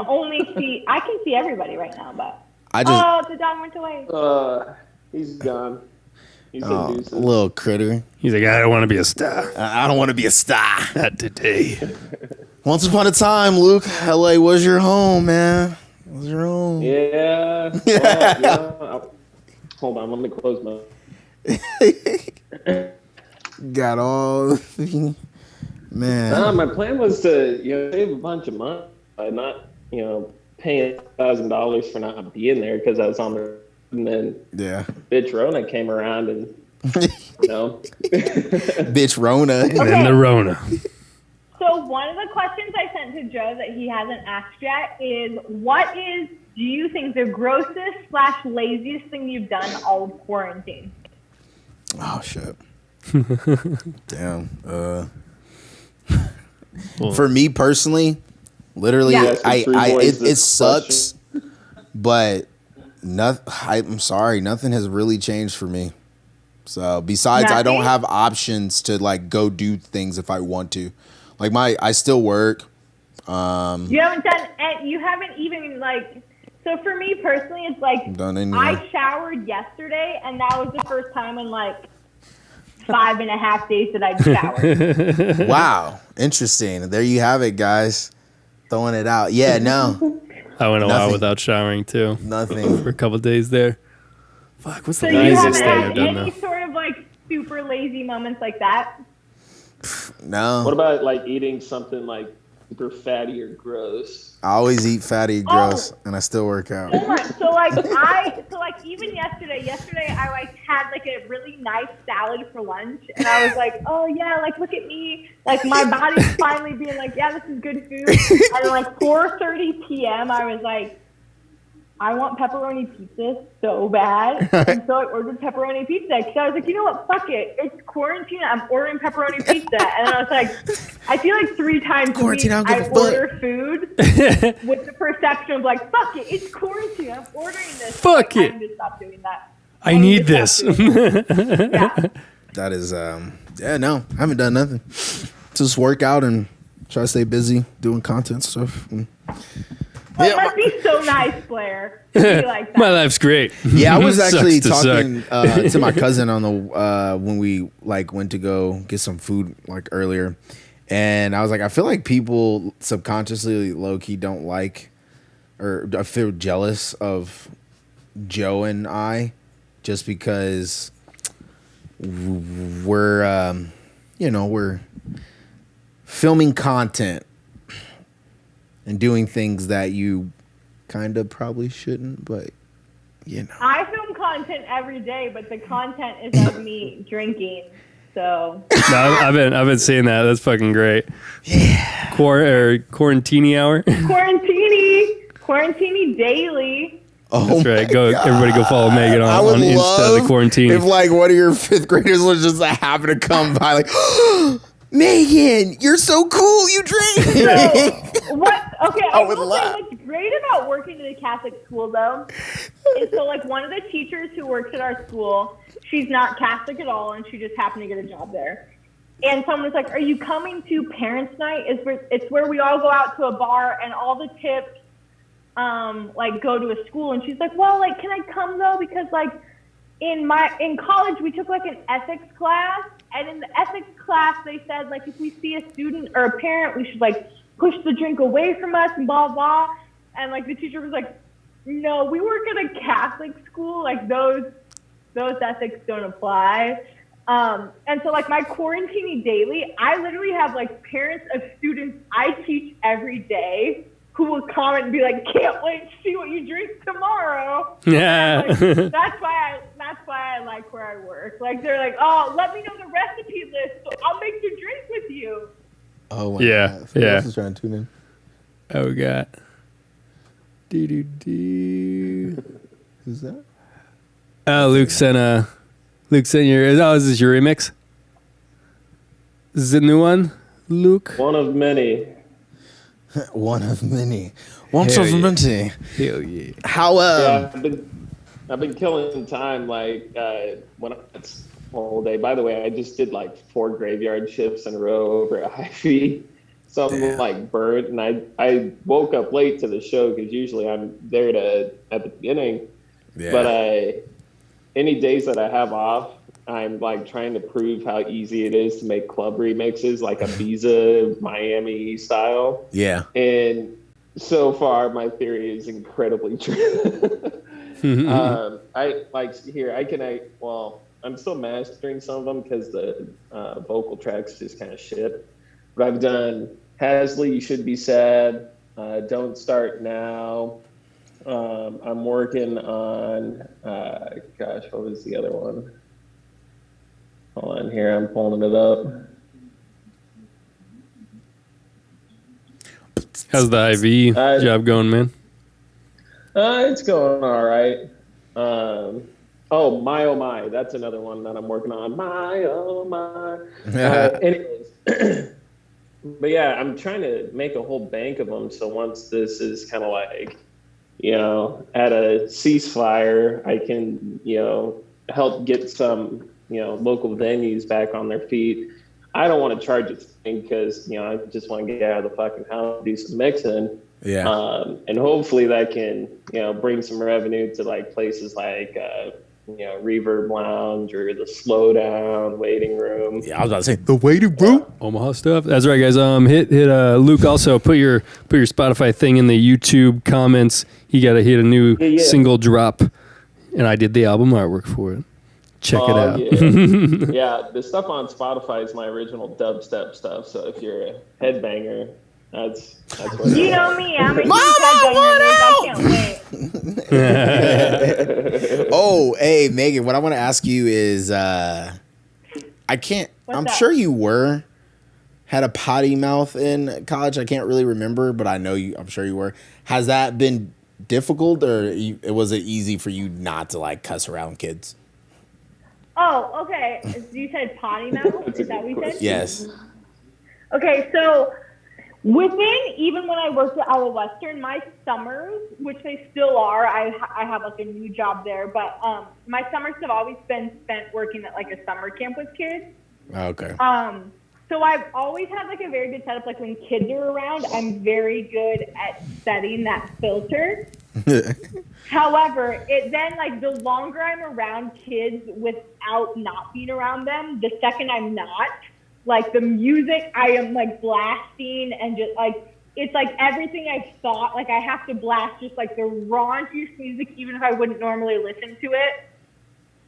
see everybody right now, but I just the dog went away. He's gone. He said Oh, deuces. little critter. He's like, I don't want to be a star. I don't want to be a star. Not today. Once upon a time, Luke, LA was your home, man. It was your home. Yeah. Well, hold on, let me close my. Got all. Man. My plan was to save a bunch of money by not paying $1,000 for not being there because I was on the. And then bitch Rona came around and bitch Rona. And then the Rona. So one of the questions I sent to Joe that he hasn't asked yet is, what is, do you think, the grossest / laziest thing you've done all of quarantine? Oh shit. Damn. For me personally, literally, it sucks, but I'm sorry, nothing has really changed for me. So besides, I don't have options to like go do things if I want to. Like I still work. You haven't done, and you haven't even like. So for me personally, it's like I showered yesterday, and that was the first time in like 5.5 days that I'd showered. Wow, interesting. There you have it, guys. Throwing it out. Yeah, no. I went a while without showering too. Nothing for a couple of days there. Fuck, what's the so laziest you thing haven't I've done had any now? sort of like super lazy moments like that? No. What about like eating something like super fatty or gross? I always eat fatty, gross, and I still work out. So even yesterday I like had like a really nice salad for lunch, and I was like, oh yeah, like look at me, like my body's finally being like, yeah, this is good food. And like 4:30 p.m. I was like, I want pepperoni pizza so bad, and so I ordered pepperoni pizza because I was like, you know what, fuck it, it's quarantine, I'm ordering pepperoni pizza. And then I was like, I feel like 3 times a week I order food with the perception of like, fuck it, it's quarantine, I'm ordering this. Fuck it. I need to stop doing that. I need this. Yeah. That is, no, I haven't done nothing. Just work out and try to stay busy doing content stuff. Well, it must be so nice, Blair, to be like that. My life's great. Yeah, I was actually Sucks to talking to my cousin on the when we like went to go get some food like earlier, and I was like, I feel like people subconsciously low key don't like, or I feel jealous of Joe and I, just because we're we're filming content and doing things that you kind of probably shouldn't, but I film content every day, but the content is of me drinking. So No, I've been seeing that. That's fucking great. Yeah. Quarantini hour. Quarantini daily. Oh, that's right. Everybody go follow Megan on Insta. The quarantine. If like one of your 5th graders was just like, happen to come by, like, Megan, you're so cool. You drink. So, what? Okay, I would will say laugh. what's great about working in a Catholic school, though, is so like one of the teachers who works at our school, she's not Catholic at all, and she just happened to get a job there. And someone was like, "Are you coming to Parents' Night? It's where we all go out to a bar and all the tips, like go to a school." And she's like, "Well, like, can I come though? Because like in college we took like an ethics class, and in the ethics class they said like if we see a student or a parent, we should like push the drink away from us and blah blah." And like the teacher was like, "No, we work at a Catholic school. Like those ethics don't apply." And so like my quarantini daily, I literally have like parents of students I teach every day who will comment and be like, "Can't wait to see what you drink tomorrow." Yeah. Like, that's why I like where I work. Like they're like, "Oh, let me know the recipe list, so I'll make the drink with you." Oh my Yeah, God. Who yeah. else is trying to tune in? Oh god. Do. Who's that? Luke sent your. Oh, is this your remix? Is this a new one, Luke? One of many. One of many. Once Hell of yeah. many. Hell yeah. How Yeah, I've been killing time like when it's whole day. By the way, I just did like 4 graveyard shifts in a row over at Hy-Vee. So I'm like burnt, and I woke up late to the show because usually I'm there at the beginning. Yeah. But any days that I have off, I'm like trying to prove how easy it is to make club remixes, like a Visa Miami style. Yeah. And so far, my theory is incredibly true. I like here. Well, I'm still mastering some of them because the vocal tracks just kind of shit. But I've done Hasley, You Should Be Sad, Don't Start Now. I'm working on, gosh, what was the other one? Hold on here, I'm pulling it up. How's the IV job going, man? It's going all right. Oh my, that's another one that I'm working on. My, oh my. Anyways, but yeah, I'm trying to make a whole bank of them. So once this is kind of like, at a ceasefire, I can, help get some, local venues back on their feet. I don't want to charge a thing because, I just want to get out of the fucking house and do some mixing. Yeah. And hopefully that can, bring some revenue to like places like, Reverb Lounge or the Slowdown Waiting Room. Yeah, I was about to say the waiting room. Omaha stuff. That's right, guys. Hit Luke. Also, put your Spotify thing in the YouTube comments. He got to hit a new single drop, and I did the album artwork for it. Check it out. Yeah, the stuff on Spotify is my original dubstep stuff. So if you're a headbanger, that's what you know me. I'm a huge I can't wait. Oh, hey, Megan, what I want to ask you is, I'm sure you had a potty mouth in college. I can't really remember, but I'm sure you were. Has that been difficult, or was it easy for you not to like cuss around kids? Oh, okay. You said potty mouth? Is that what you said? Yes. Okay, so even when I worked at Iowa Western, my summers, which they still are, I have like a new job there, but my summers have always been spent working at like a summer camp with kids. Okay. So I've always had like a very good setup. Like when kids are around, I'm very good at setting that filter. However, then like the longer I'm around kids without not being around them, the second I'm not, like the music I am like blasting and just like, it's like everything I've thought, like I have to blast just like the raunchiest music, even if I wouldn't normally listen to it,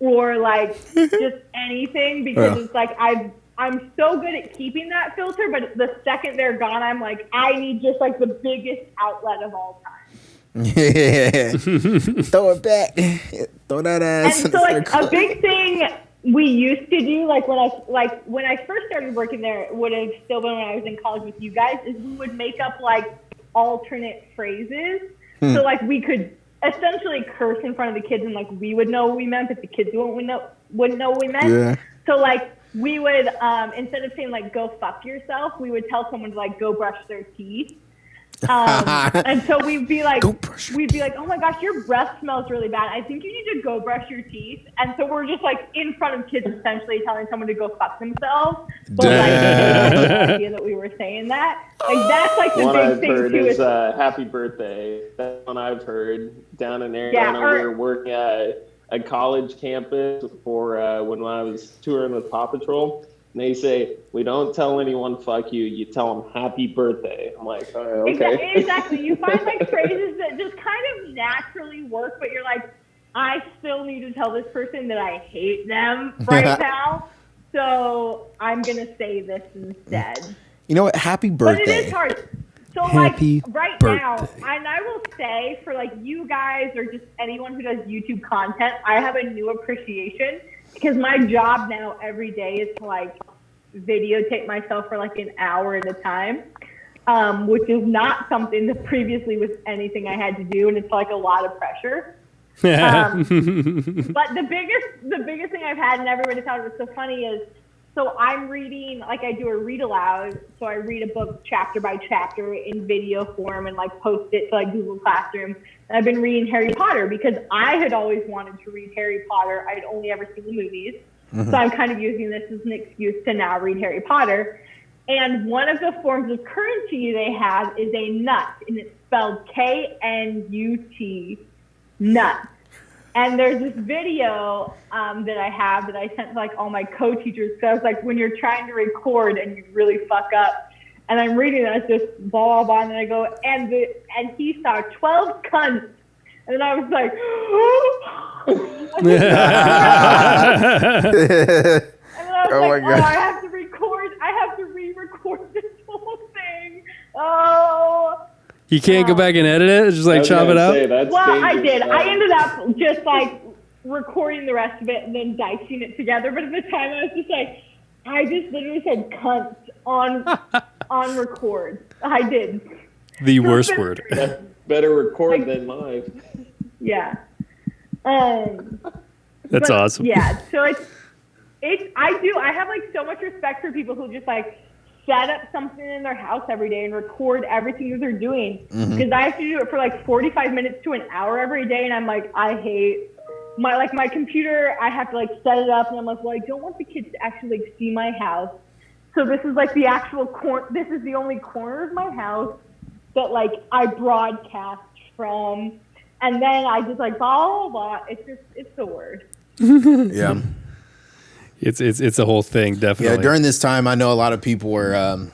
or like just anything, because it's like I'm so good at keeping that filter, but the second they're gone, I'm like, I need just like the biggest outlet of all time. Yeah. Throw it back. Throw that ass. And so like a big thing we used to do, like when I first started working there, it would have still been when I was in college with you guys, is we would make up like alternate phrases. So like we could essentially curse in front of the kids and like we would know what we meant, but the kids wouldn't know what we meant. Yeah. So like we would, instead of saying like go fuck yourself, we would tell someone to like go brush their teeth. And so we'd be like, oh my gosh, your breath smells really bad. I think you need to go brush your teeth. And so we're just like in front of kids, essentially telling someone to go fuck themselves. But like, they had no idea that we were saying that. Like that's like the one big I've thing heard too. Is happy birthday. That's one I've heard down in Arizona. We were working at a college campus for when I was touring with Paw Patrol. And they say, we don't tell anyone fuck you, you tell them happy birthday. I'm like, oh, okay. Exactly. You find like phrases that just kind of naturally work, but you're like, I still need to tell this person that I hate them right now. So I'm going to say this instead. You know what? Happy birthday. But it is hard. So Happy like right birthday. now, and I will say for like you guys or just anyone who does YouTube content, I have a new appreciation. Because my job now every day is to like videotape myself for like an hour at a time, which is not something that previously was anything I had to do, and it's like a lot of pressure. But the biggest thing I've had, and everybody thought it was so funny, is so I'm reading, like I do a read aloud, so I read a book chapter by chapter in video form and like post it to like Google Classroom. And I've been reading Harry Potter because I had always wanted to read Harry Potter. I'd only ever seen the movies. Mm-hmm. So I'm kind of using this as an excuse to now read Harry Potter. And one of the forms of currency they have is a nut, and it's spelled K-N-U-T, nut. And there's this video that I have that I sent to like all my co-teachers. So I was like, when you're trying to record and you really fuck up, and I'm reading it, it's just blah, blah, blah, and then I go, and he saw 12 cunts. And then I was like, and then I was like, I have to record. I have to re-record this whole thing. Oh. You can't go back and edit it? Just like chop it out? Well, I did. I ended up just like recording the rest of it and then dicing it together. But at the time, I was just like, I just literally said cunt on record. I did. The worst word. Better record than live. Yeah. That's awesome. Yeah. So I have like so much respect for people who just like set up something in their house every day and record everything that they're doing. Because I have to do it for like 45 minutes to an hour every day. And I'm like, I hate my computer. I have to like set it up and I'm like, well, I don't want the kids to actually like see my house. So this is like the actual corner. This is the only corner of my house that like I broadcast from. And then I just like blah, blah, blah. It's the worst. Yeah. It's a whole thing, definitely. Yeah, during this time, I know a lot of people were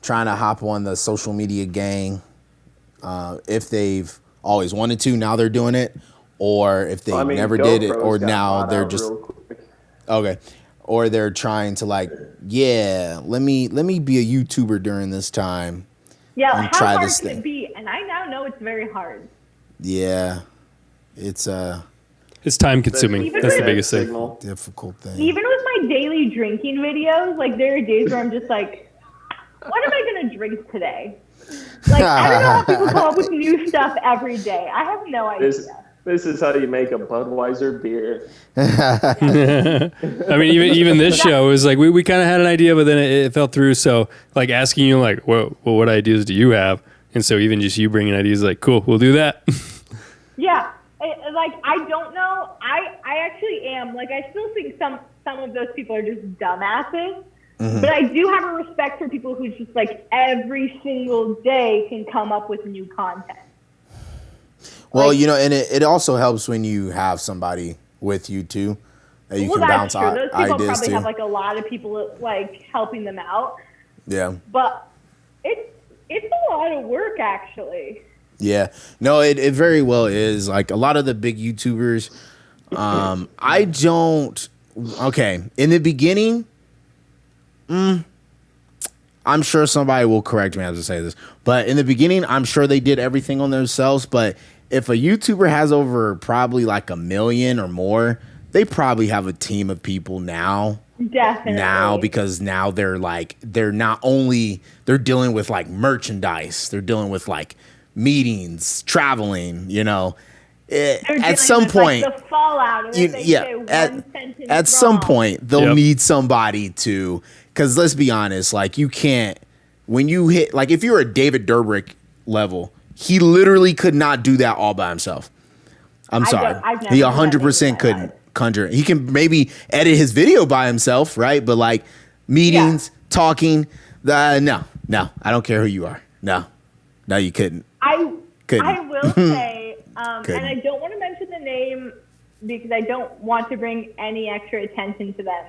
trying to hop on the social media gang. If they've always wanted to, now they're doing it. Or if they never did it, or now they're just... Okay. Or they're trying to like, yeah, let me be a YouTuber during this time. Yeah, how hard can it be? And I now know it's very hard. Yeah. It's time consuming. That's the biggest thing. Difficult thing. Even with my daily drinking videos, like there are days where I'm just like, what am I gonna drink today? Like I don't know how people come up with new stuff every day. I have no idea. This is how you make a Budweiser beer. I mean, even this show is like we kind of had an idea, but then it fell through. So like asking you like, well, what ideas do you have? And so even just you bringing ideas, like, cool, we'll do that. Yeah, like I don't know. I actually am like I still think some of those people are just dumbasses. Mm-hmm. But I do have a respect for people who just like every single day can come up with new content. Well, you know, and it also helps when you have somebody with you too that you can bounce ideas to. Those people probably have like a lot of people like helping them out. Yeah. But it's a lot of work actually. Yeah. No, it very well is. Like a lot of the big YouTubers, I don't. Okay, in the beginning, I'm sure somebody will correct me as I say this, but in the beginning, I'm sure they did everything on themselves. But if a YouTuber has over probably like 1 million or more, they probably have a team of people now. Definitely. Now, because now they're not only, they're dealing with like merchandise, they're dealing with like meetings, traveling, you know. At some point, like the fallout of it, at some point they'll need somebody to, because let's be honest, like you can't, when you hit, like if you're a David Dobrik level, he literally could not do that all by himself. I'm sorry. He 100% couldn't conjure. He can maybe edit his video by himself, right? But like meetings, talking, no, I don't care who you are. No, you couldn't. I will say, and I don't want to mention the name because I don't want to bring any extra attention to them.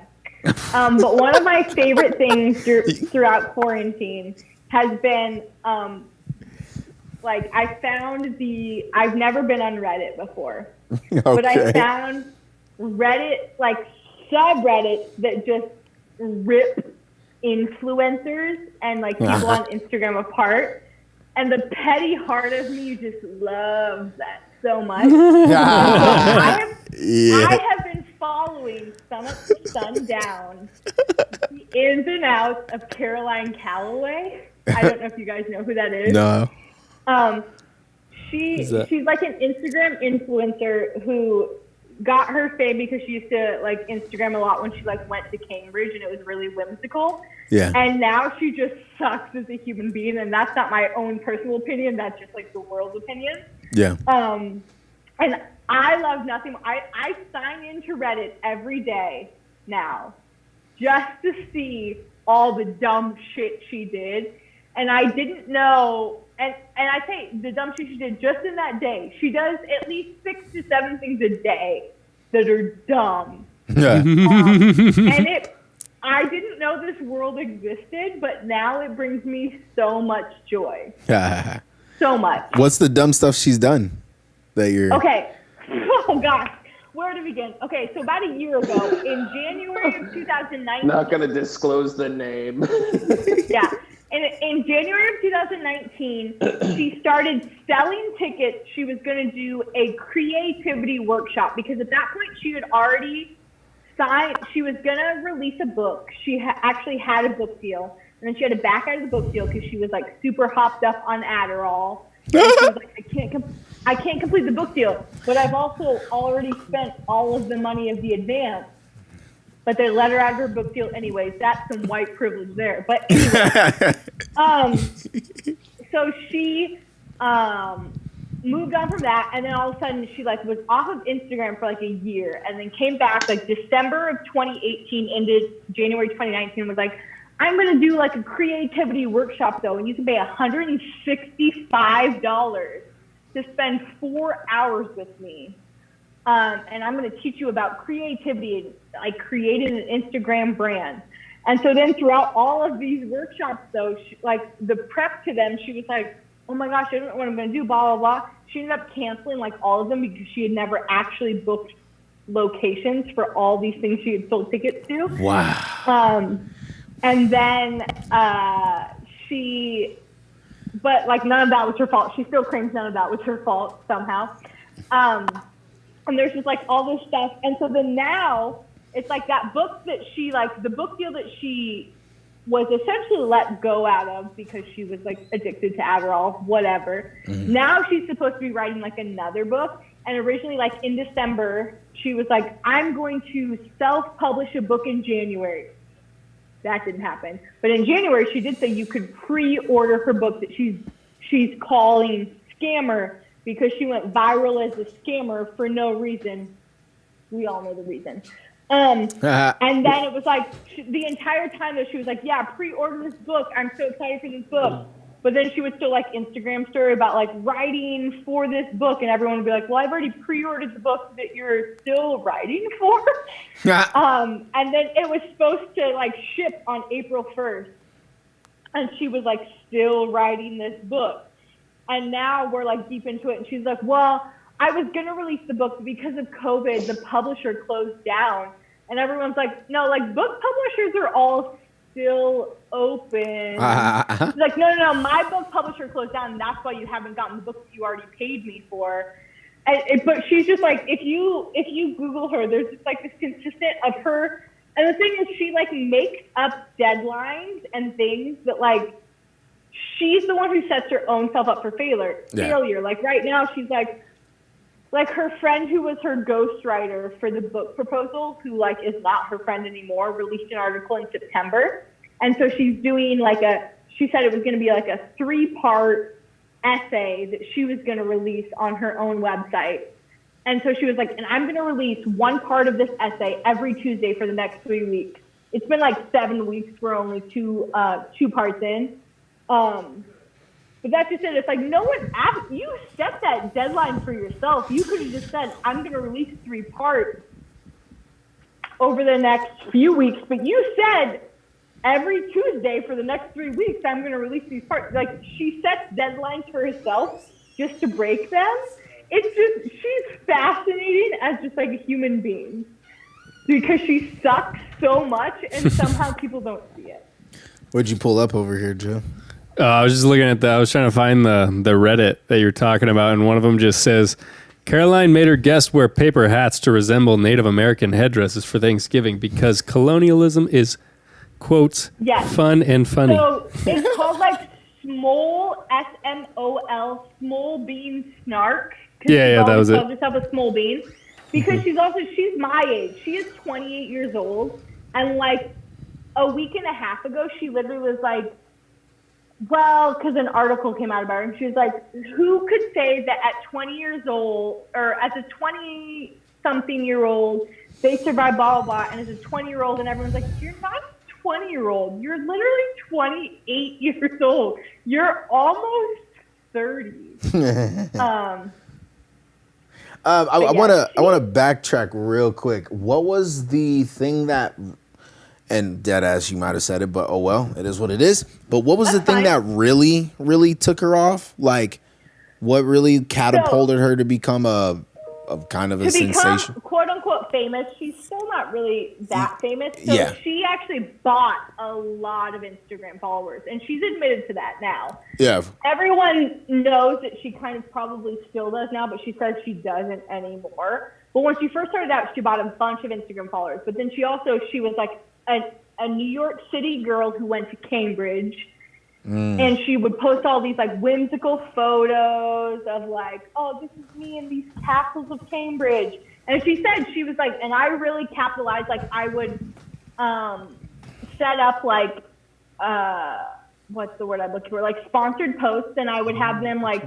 But one of my favorite things throughout quarantine has been, like I found I've never been on Reddit before, but I found Reddit, like subreddits that just rip influencers and like people on Instagram apart. And the petty heart of me just loves that so much. I have been following Sun Up to Sundown, the ins and outs of Caroline Calloway. I don't know if you guys know who that is. No. She's like an Instagram influencer who got her fame because she used to like Instagram a lot when she like went to Cambridge and it was really whimsical. Yeah. And now she just sucks as a human being, and that's not my own personal opinion. That's just like the world's opinion. Yeah. And I love nothing. I sign into Reddit every day now just to see all the dumb shit she did. And I didn't know and I say the dumb shit she did just in that day. She does at least 6 to 7 things a day that are dumb. Yeah. And I didn't know this world existed, but now it brings me so much joy. So much. What's the dumb stuff she's done that you're... Okay. Oh, gosh. Where to begin? Okay, so about a year ago, in January of 2019... Not going to disclose the name. Yeah. In January of 2019, she started selling tickets. She was going to do a creativity workshop because at that point she had already signed. She was going to release a book. She actually had a book deal. And then she had to back out of the book deal because she was like super hopped up on Adderall. And she was like, I can't complete the book deal. But I've also already spent all of the money of the advance. But they let her out of her book deal anyways. That's some white privilege there. But anyway, so she moved on from that, and then all of a sudden she like was off of Instagram for like a year, and then came back like December of 2018, ended January 2019. Was like, I'm gonna do like a creativity workshop though, and you can pay $165 to spend 4 hours with me. And I'm going to teach you about creativity and like creating an Instagram brand. And so then throughout all of these workshops, though, like the prep to them, she was like, oh my gosh, I don't know what I'm going to do, blah, blah, blah. She ended up canceling like all of them because she had never actually booked locations for all these things she had sold tickets to. Wow. And then but like none of that was her fault. She still claims none of that was her fault somehow. And there's just like all this stuff. And so then now it's like that book that she like the book deal that she was essentially let go out of because she was like addicted to Adderall, whatever. Mm-hmm. Now she's supposed to be writing like another book. And originally like in December, she was like, I'm going to self-publish a book in January. That didn't happen. But in January, she did say you could pre-order her book that she's calling Scammer, because she went viral as a scammer for no reason. We all know the reason. And then it was like the entire time that she was like, yeah, pre-order this book. I'm so excited for this book. But then she would still like Instagram story about like writing for this book. And everyone would be like, well, I've already pre-ordered the book that you're still writing for. And then it was supposed to like ship on April 1st. And she was like still writing this book. And now we're like deep into it. And she's like, well, I was going to release the book, but because of COVID, the publisher closed down. And everyone's like, no, like book publishers are all still open. She's like, no, my book publisher closed down. And that's why you haven't gotten the book that you already paid me for. But she's just like, if you Google her, there's just like this consistent of her. And the thing is, she like makes up deadlines and things that like, she's the one who sets her own self up for failure. Like right now, she's like her friend who was her ghostwriter for the book proposal, who like is not her friend anymore, released an article in September. And so she's doing like she said it was going to be like a 3-part essay that she was going to release on her own website. And so she was like, and I'm going to release one part of this essay every Tuesday for the next 3 weeks. It's been like 7 weeks. We're only two parts in. But that's just it. It's like no one asked you. Set that deadline for yourself. You could have just said, I'm going to release 3 parts over the next few weeks. But you said every Tuesday for the next 3 weeks, I'm going to release these parts. Like she sets deadlines for herself just to break them. It's just, she's fascinating as just like a human being because she sucks so much and somehow people don't see it. What'd you pull up over here, Joe? I was just looking at that. I was trying to find the Reddit that you're talking about, and one of them just says, Caroline made her guests wear paper hats to resemble Native American headdresses for Thanksgiving because colonialism is, quotes, fun and funny. So it's called like small, SMOL, small bean snark. Yeah, that was it. She calls herself a small bean because she's my age. She is 28 years old, and like a week and a half ago, she literally was like, well, because an article came out about her, and she was like, who could say that at 20 years old, or as a 20-something-year-old, they survived blah, blah, blah, and as a 20-year-old, and everyone's like, you're not a 20-year-old. You're literally 28 years old. You're almost 30s. I yeah, want to backtrack real quick. What was the thing that, and dead ass, you might have said it, but oh well, it is what it is. But what was That's the thing fine. that really took her off? Like, what really catapulted her to become a kind of a To sensation? become quote unquote famous, she's still not really that famous. So Yeah. she actually bought a lot of Instagram followers, and she's admitted to that now. Yeah. Everyone knows that she kind of probably still does now, but she says she doesn't anymore. But when she first started out, she bought a bunch of Instagram followers. But then she was like a New York City girl who went to Cambridge. And she would post all these like whimsical photos of like, oh, this is me in these castles of Cambridge. And she said she was like, and I really capitalized, like I would set up like, what's the word I'm looking for? Like sponsored posts, and I would have them like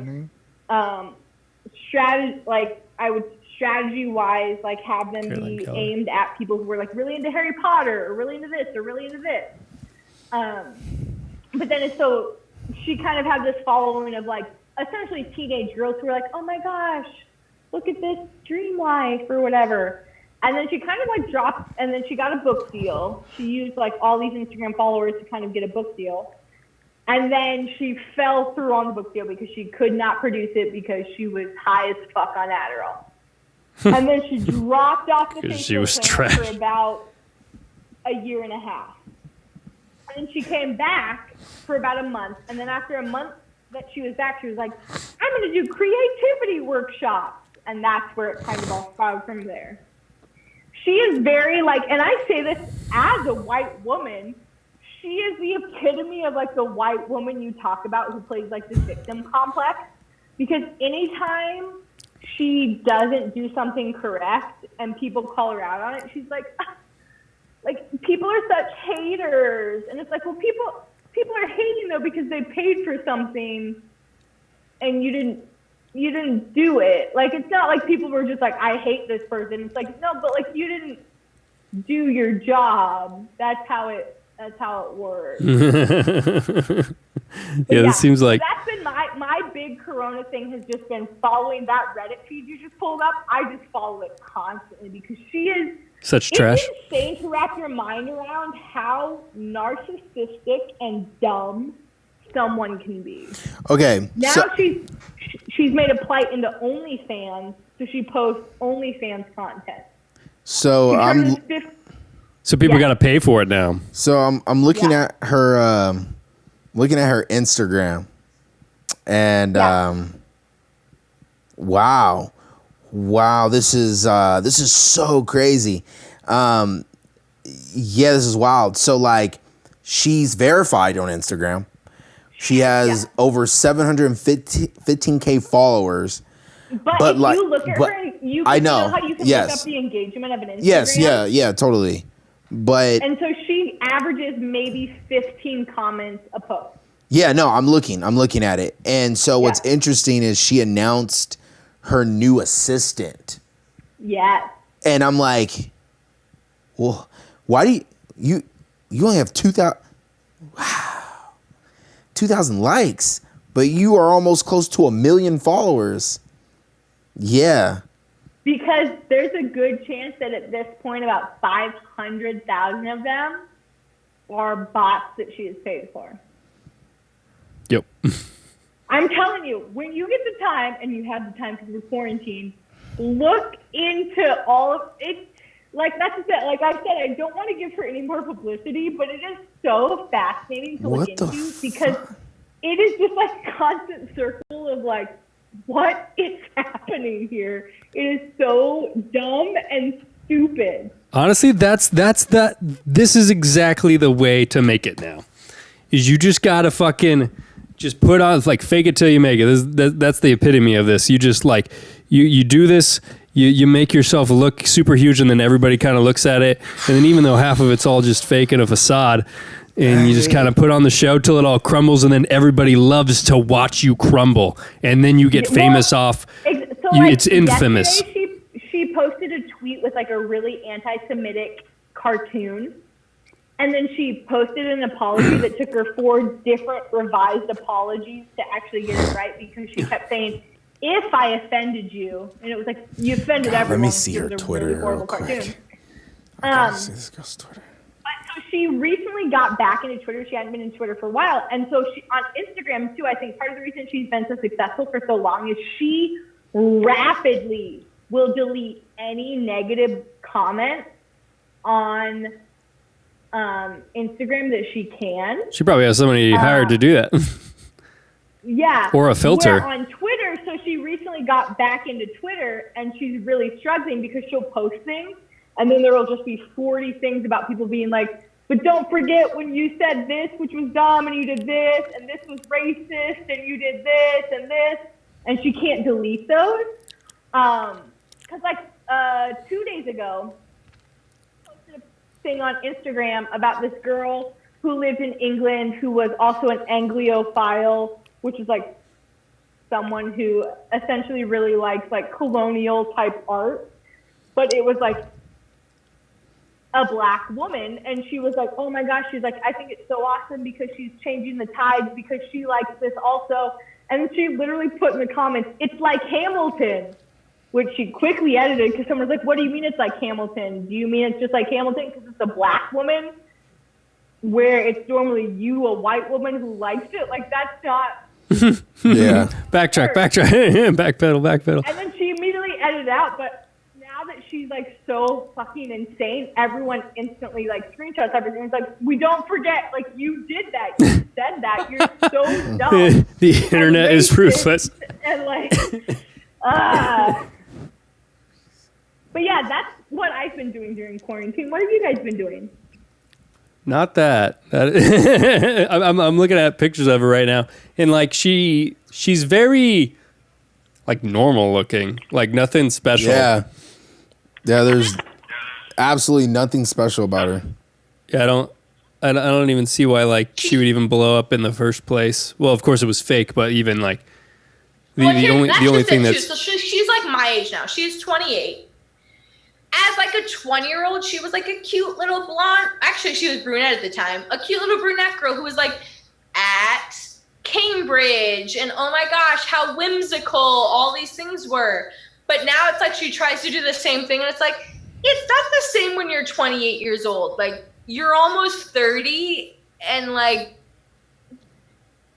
strategy wise, like have them be aimed at people who were like really into Harry Potter or really into this or really into this. But then so she kind of had this following of like essentially teenage girls who were like, oh my gosh, look at this dream life or whatever. And then she kind of like dropped, and then she got a book deal. She used like all these Instagram followers to kind of get a book deal. And then she fell through on the book deal because she could not produce it because she was high as fuck on Adderall. And then she dropped off the She was Facebook trash. for about a year and a half. And she came back for about a month. And then after a month that she was back, she was like, I'm going to do creativity workshops. And that's where it kind of all spiraled from there. She is very like, and I say this as a white woman, she is the epitome of like the white woman you talk about who plays like this victim complex. Because anytime she doesn't do something correct and people call her out on it, she's like, like people are such haters. And it's like, well, people are hating though because they paid for something and you didn't do it. Like, it's not like people were just like, I hate this person. It's like, no, but like you didn't do your job. That's how it works. Yeah, this seems like that's been my big Corona thing has just been following that Reddit feed you just pulled up. I just follow it constantly because she is such trash. It's insane to wrap your mind around how narcissistic and dumb someone can be. Okay. Now she's made a plight into OnlyFans, so she posts OnlyFans content. So So people got to pay for it now. So I'm looking at her Instagram, and wow, this is so crazy. This is wild. So like, she's verified on Instagram. She has over 715K followers. But if like, you look at her, you know how you can look up the engagement of an Instagram. Yes, totally. And so she averages maybe 15 comments a post. Yeah, no, I'm looking at it. And so what's interesting is she announced her new assistant. Yes. And I'm like, well, why do you only have 2,000 likes, but you are almost close to 1 million followers. Yeah. Because there's a good chance that at this point, about 500,000 of them are bots that she has paid for. Yep. I'm telling you, when you get the time, and you have the time because we're quarantined, look into all of it. Like, that's just it. Like I said, I don't want to give her any more publicity, but it is so fascinating to look into because it is just like a constant circle of like, what is happening here? It is so dumb and stupid. Honestly, this is exactly the way to make it now. Is you just gotta fucking just put on, like, fake it till you make it. That's the epitome of this. You just like you do this. You make yourself look super huge, and then everybody kind of looks at it, and then even though half of it's all just fake and a facade, and you just kind of put on the show till it all crumbles, and then everybody loves to watch you crumble, and then you get famous off. It's infamous. She posted a tweet with like a really anti-Semitic cartoon, And then she posted an apology that took her 4 different revised apologies to actually get it right, because she kept saying, if I offended you, and it was like, you offended everyone. Let me see her It was a Twitter really horrible real quick. cartoon. I gotta see this girl's Twitter. So she recently got back into Twitter. She hadn't been in Twitter for a while. And so she, on Instagram too, I think part of the reason she's been so successful for so long is she rapidly will delete any negative comment on Instagram that she can. She probably has somebody hired to do that. Yeah. Or a filter. Where on Twitter, so she recently got back into Twitter, and she's really struggling because she'll post things, and then there will just be 40 things about people being like, but don't forget when you said this, which was dumb, and you did this, and this was racist, and you did this, and she can't delete those. Because like 2 days ago, I posted a thing on Instagram about this girl who lived in England who was also an Anglophile, which is like someone who essentially really likes like colonial type art, but it was like a Black woman, and she was like, oh my gosh, she's like, I think it's so awesome because she's changing the tides because she likes this also. And she literally put in the comments, it's like Hamilton, which she quickly edited because someone was like, what do you mean it's like Hamilton? Do you mean it's just like Hamilton because it's a Black woman, where it's normally you, a white woman, who likes it? Like, that's not. Yeah. Backtrack. backpedal. And then she immediately edited out, but now that she's like so fucking insane, everyone instantly like screenshots everything. It's like, we don't forget, like, you did that, you said that, you're so dumb. The internet is ruthless. And like, but yeah, that's what I've been doing during quarantine. What have you guys been doing? Not that. I'm looking at pictures of her right now, and like she's very like normal looking, like nothing special. Yeah. There's absolutely nothing special about her. Yeah, I don't even see why like she would even blow up in the first place. Well, of course it was fake, but even like the only thing that's so she's like my age now. She's 28. As like a 20-year-old, she was like a cute little blonde. Actually, she was brunette at the time. A cute little brunette girl who was like at Cambridge, and oh my gosh, how whimsical all these things were. But now it's like she tries to do the same thing, and it's like, it's not the same when you're 28 years old. Like, you're almost 30, and like,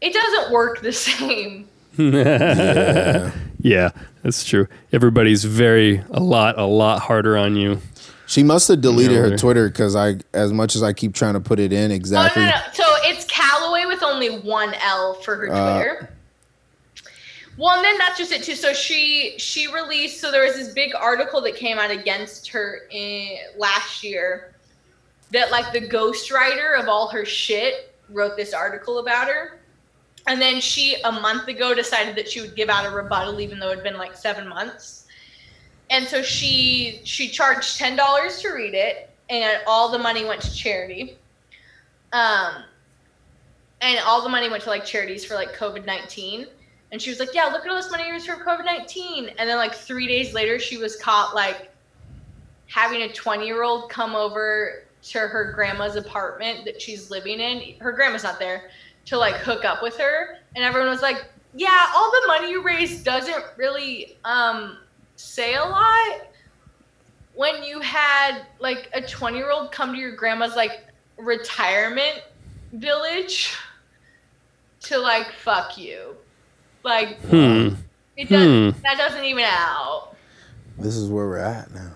it doesn't work the same. Yeah, that's true. Everybody's a lot harder on you. She must have deleted her Twitter because as much as I keep trying to put it in exactly. Oh, no. So it's Calloway with only one L for her Twitter. Well, and then that's just it too. So she released. So there was this big article that came out against her last year. That like the ghostwriter of all her shit wrote this article about her. And then she, a month ago, decided that she would give out a rebuttal, even though it had been like 7 months. And so she charged $10 to read it, and all the money went to charity. And all the money went to like charities for like COVID-19. And she was like, yeah, look at all this money I used for COVID-19. And then like 3 days later, she was caught like having a 20-year-old come over to her grandma's apartment that she's living in. Her grandma's not there. To like hook up with her, and everyone was like, yeah, all the money you raised doesn't really say a lot when you had like a 20-year-old come to your grandma's like retirement village to like fuck you. Like it doesn't that doesn't even out. This is where we're at now.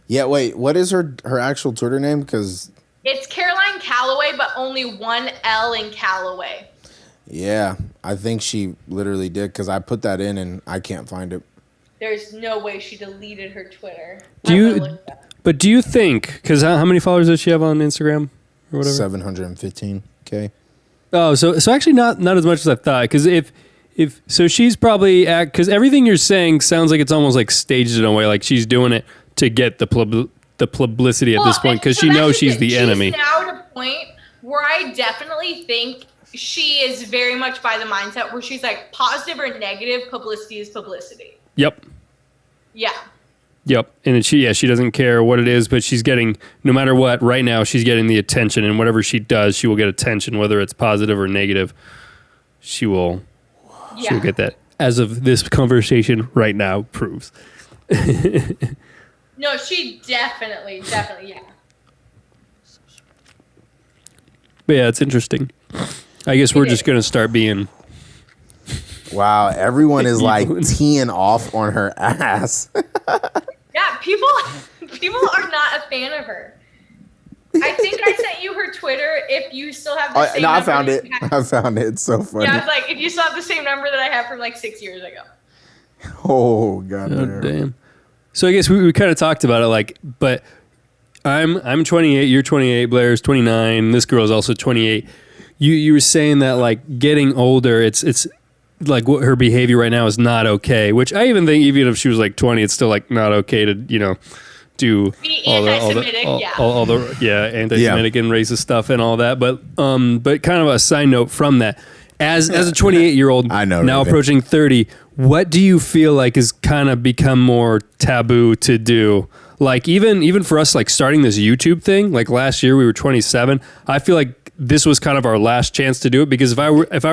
Yeah, wait, what is her actual Twitter name? Because it's Caroline Calloway, but only one L in Calloway. Yeah, I think she literally did because I put that in and I can't find it. There's no way she deleted her Twitter. Do you think, because how many followers does she have on Instagram or whatever? 715K. Oh, so actually not as much as I thought. Because if so, she's probably because everything you're saying sounds like it's almost like staged in a way, like she's doing it to get the publicity at this point because she knows she's the enemy. She's now at a point where I definitely think she is very much by the mindset where she's like positive or negative publicity is publicity. Yep. Yeah. Yep. And she doesn't care what it is, but she's getting, no matter what, right now, she's getting the attention, and whatever she does, she will get attention, whether it's positive or negative. She will get that. As of this conversation right now proves. No, she definitely, yeah. But yeah, it's interesting. I guess we're just going to start being... Wow, everyone is like teeing off on her ass. Yeah, people are not a fan of her. I think I sent you her Twitter. If you still have the same no, number I found it. I found it. It's so funny. Yeah, I was like, if you still have the same number that I have from like 6 years ago. Oh, God. Oh, damn. So I guess we kind of talked about it, like, but I'm 28, you're 28, Blair's 29, this girl is also 28. You were saying that, like, getting older, it's like what her behavior right now is not okay, which I even think even if she was like 20, it's still like not okay to, do Be all anti-Semitic, the anti-Semitic and racist stuff and all that. But kind of a side note from that, as a 28-year-old I know, now Raven. approaching 30, what do you feel like has kind of become more taboo to do? Like even for us, like starting this YouTube thing, like last year we were 27. I feel like this was kind of our last chance to do it, because if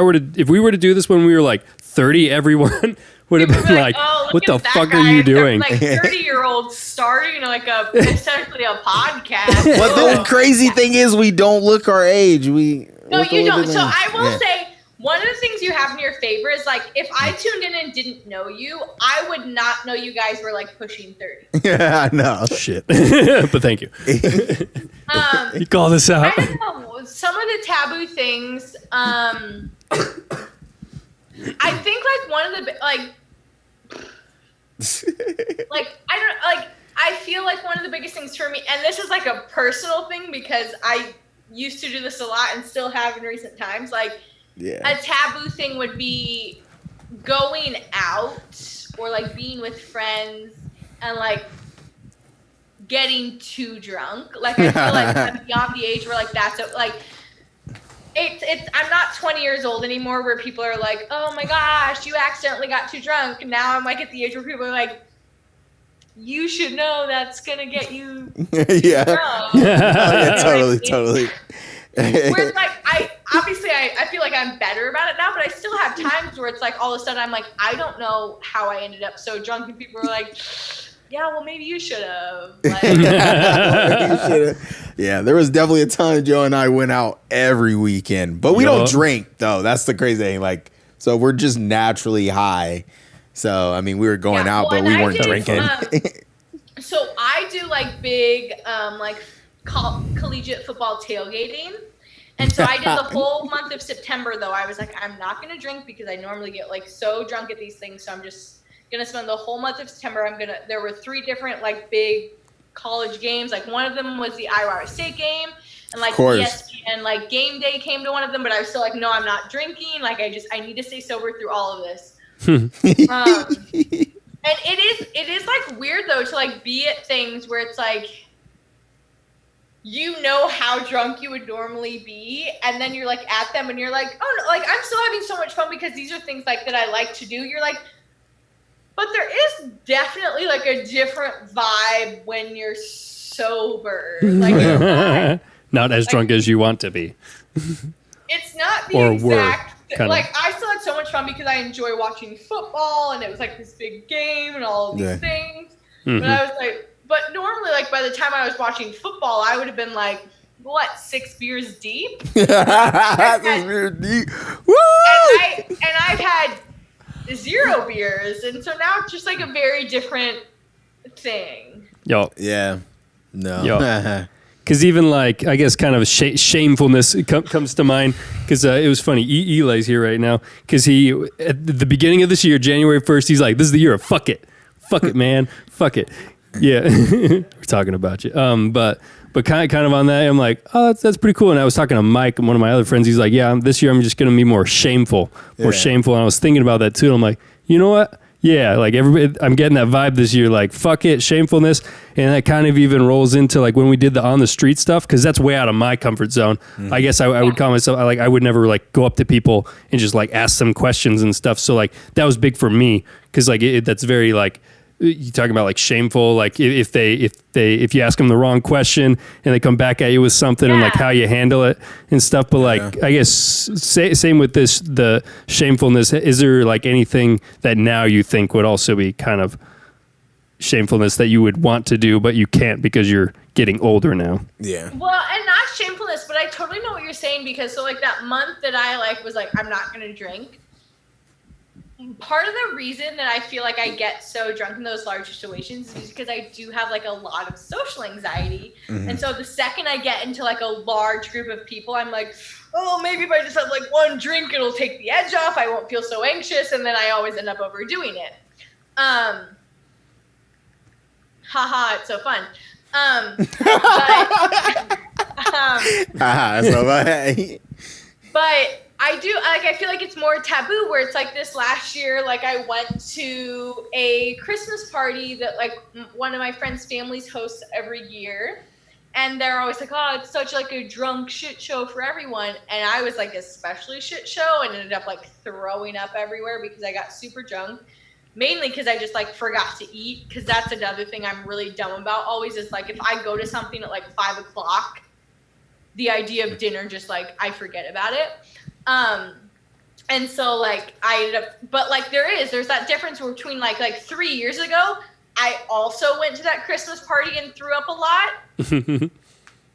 we were to do this when we were like 30, everyone would have been like, oh, what the fuck are you doing? Like 30-year-olds starting like essentially a podcast. But the crazy thing is, we don't look our age. No, you don't. So I will say, one of the things you have in your favor is, like, if I tuned in and didn't know you, I would not know you guys were like pushing 30. Yeah, I know. Shit. But thank you. You call this out. I don't know. Some of the taboo things, I think like one of the I feel like one of the biggest things for me, and this is like a personal thing because I used to do this a lot and still have in recent times, like a taboo thing would be going out or like being with friends and like getting too drunk. Like I feel like I'm beyond the age where like that's like it's I'm not 20 years old anymore where people are like, oh my gosh, you accidentally got too drunk. And now I'm like at the age where people are like, you should know that's gonna get you yeah. drunk. Totally. Whereas like I feel like I'm better about it now, but I still have times where it's like all of a sudden I'm like, I don't know how I ended up so drunk, and people are like, yeah, well maybe you should have. Like, yeah, there was definitely a time Joe and I went out every weekend, but we don't drink though. That's the crazy thing. Like, so we're just naturally high. So I mean, we were going out, but we weren't drinking. So I do like big like collegiate football tailgating. And so I did the whole month of September, though. I was like, I'm not going to drink because I normally get like so drunk at these things. So I'm just going to spend the whole month of September. There were 3 different like big college games. Like one of them was the Iowa State game, and like ESPN like game day came to one of them, but I was still like, no, I'm not drinking. Like I need to stay sober through all of this. And it is like weird though to like be at things where it's like, you know how drunk you would normally be, and then you're like at them and you're like, oh no, like I'm still having so much fun because these are things like that I like to do. You're like, but there is definitely like a different vibe when you're sober. Like it's not as drunk as you want to be. It's not the exact like I still had so much fun because I enjoy watching football, and it was like this big game and all of these things. Mm-hmm. But I was like, but normally, like by the time I was watching football, I would have been like, what, 6 beers deep? 6 beers deep. Woo! And I've had 0 beers, and so now it's just like a very different thing. Yo. Yeah. No. Yo. Because even like, I guess kind of shamefulness comes to mind, because it was funny. Eli's here right now, because he, at the beginning of this year, January 1st, he's like, this is the year of fuck it. Fuck it, man. Fuck it. Yeah. We're talking about you. But kind of on that, I'm like, oh, that's pretty cool. And I was talking to Mike, one of my other friends. He's like, yeah, this year I'm just going to be more shameful. And I was thinking about that too. And I'm like, you know what? Yeah, like everybody, I'm getting that vibe this year, like fuck it, shamefulness, and that kind of even rolls into like when we did the on the street stuff, because that's way out of my comfort zone. I guess I would call myself like I would never like go up to people and just like ask them questions and stuff. So like that was big for me, because like that's very like you talking about like shameful, like if you ask them the wrong question and they come back at you with something and like how you handle it and stuff. But like, I guess same with this, the shamefulness. Is there like anything that now you think would also be kind of shamefulness that you would want to do, but you can't because you're getting older now? Yeah. Well, and not shamefulness, but I totally know what you're saying, because so like that month that I like was like, I'm not going to drink. Part of the reason that I feel like I get so drunk in those large situations is because I do have like a lot of social anxiety. And so the second I get into like a large group of people, I'm like, oh, maybe if I just have like one drink, it'll take the edge off. I won't feel so anxious. And then I always end up overdoing it. Haha, it's so fun. But I do, like, I feel like it's more taboo, where it's like this last year, like I went to a Christmas party that like one of my friends' families hosts every year. And they're always like, oh, it's such like a drunk shit show for everyone. And I was like, especially shit show, and ended up like throwing up everywhere because I got super drunk. Mainly because I just like forgot to eat, because that's another thing I'm really dumb about always, is like if I go to something at like 5 o'clock, the idea of dinner just like I forget about it. And so like I ended up, but like there's that difference between like 3 years ago, I also went to that Christmas party and threw up a lot.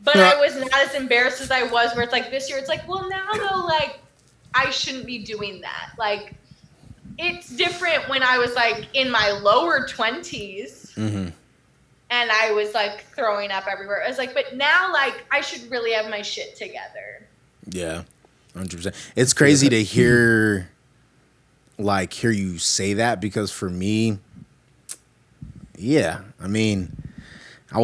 But I was not as embarrassed as I was, where it's like this year, it's like, well, now though, like I shouldn't be doing that. Like it's different when I was like in my lower 20s and I was like throwing up everywhere. I was like, but now like I should really have my shit together. Yeah, 100%. It's crazy to hear you say that, because for me, I mean, I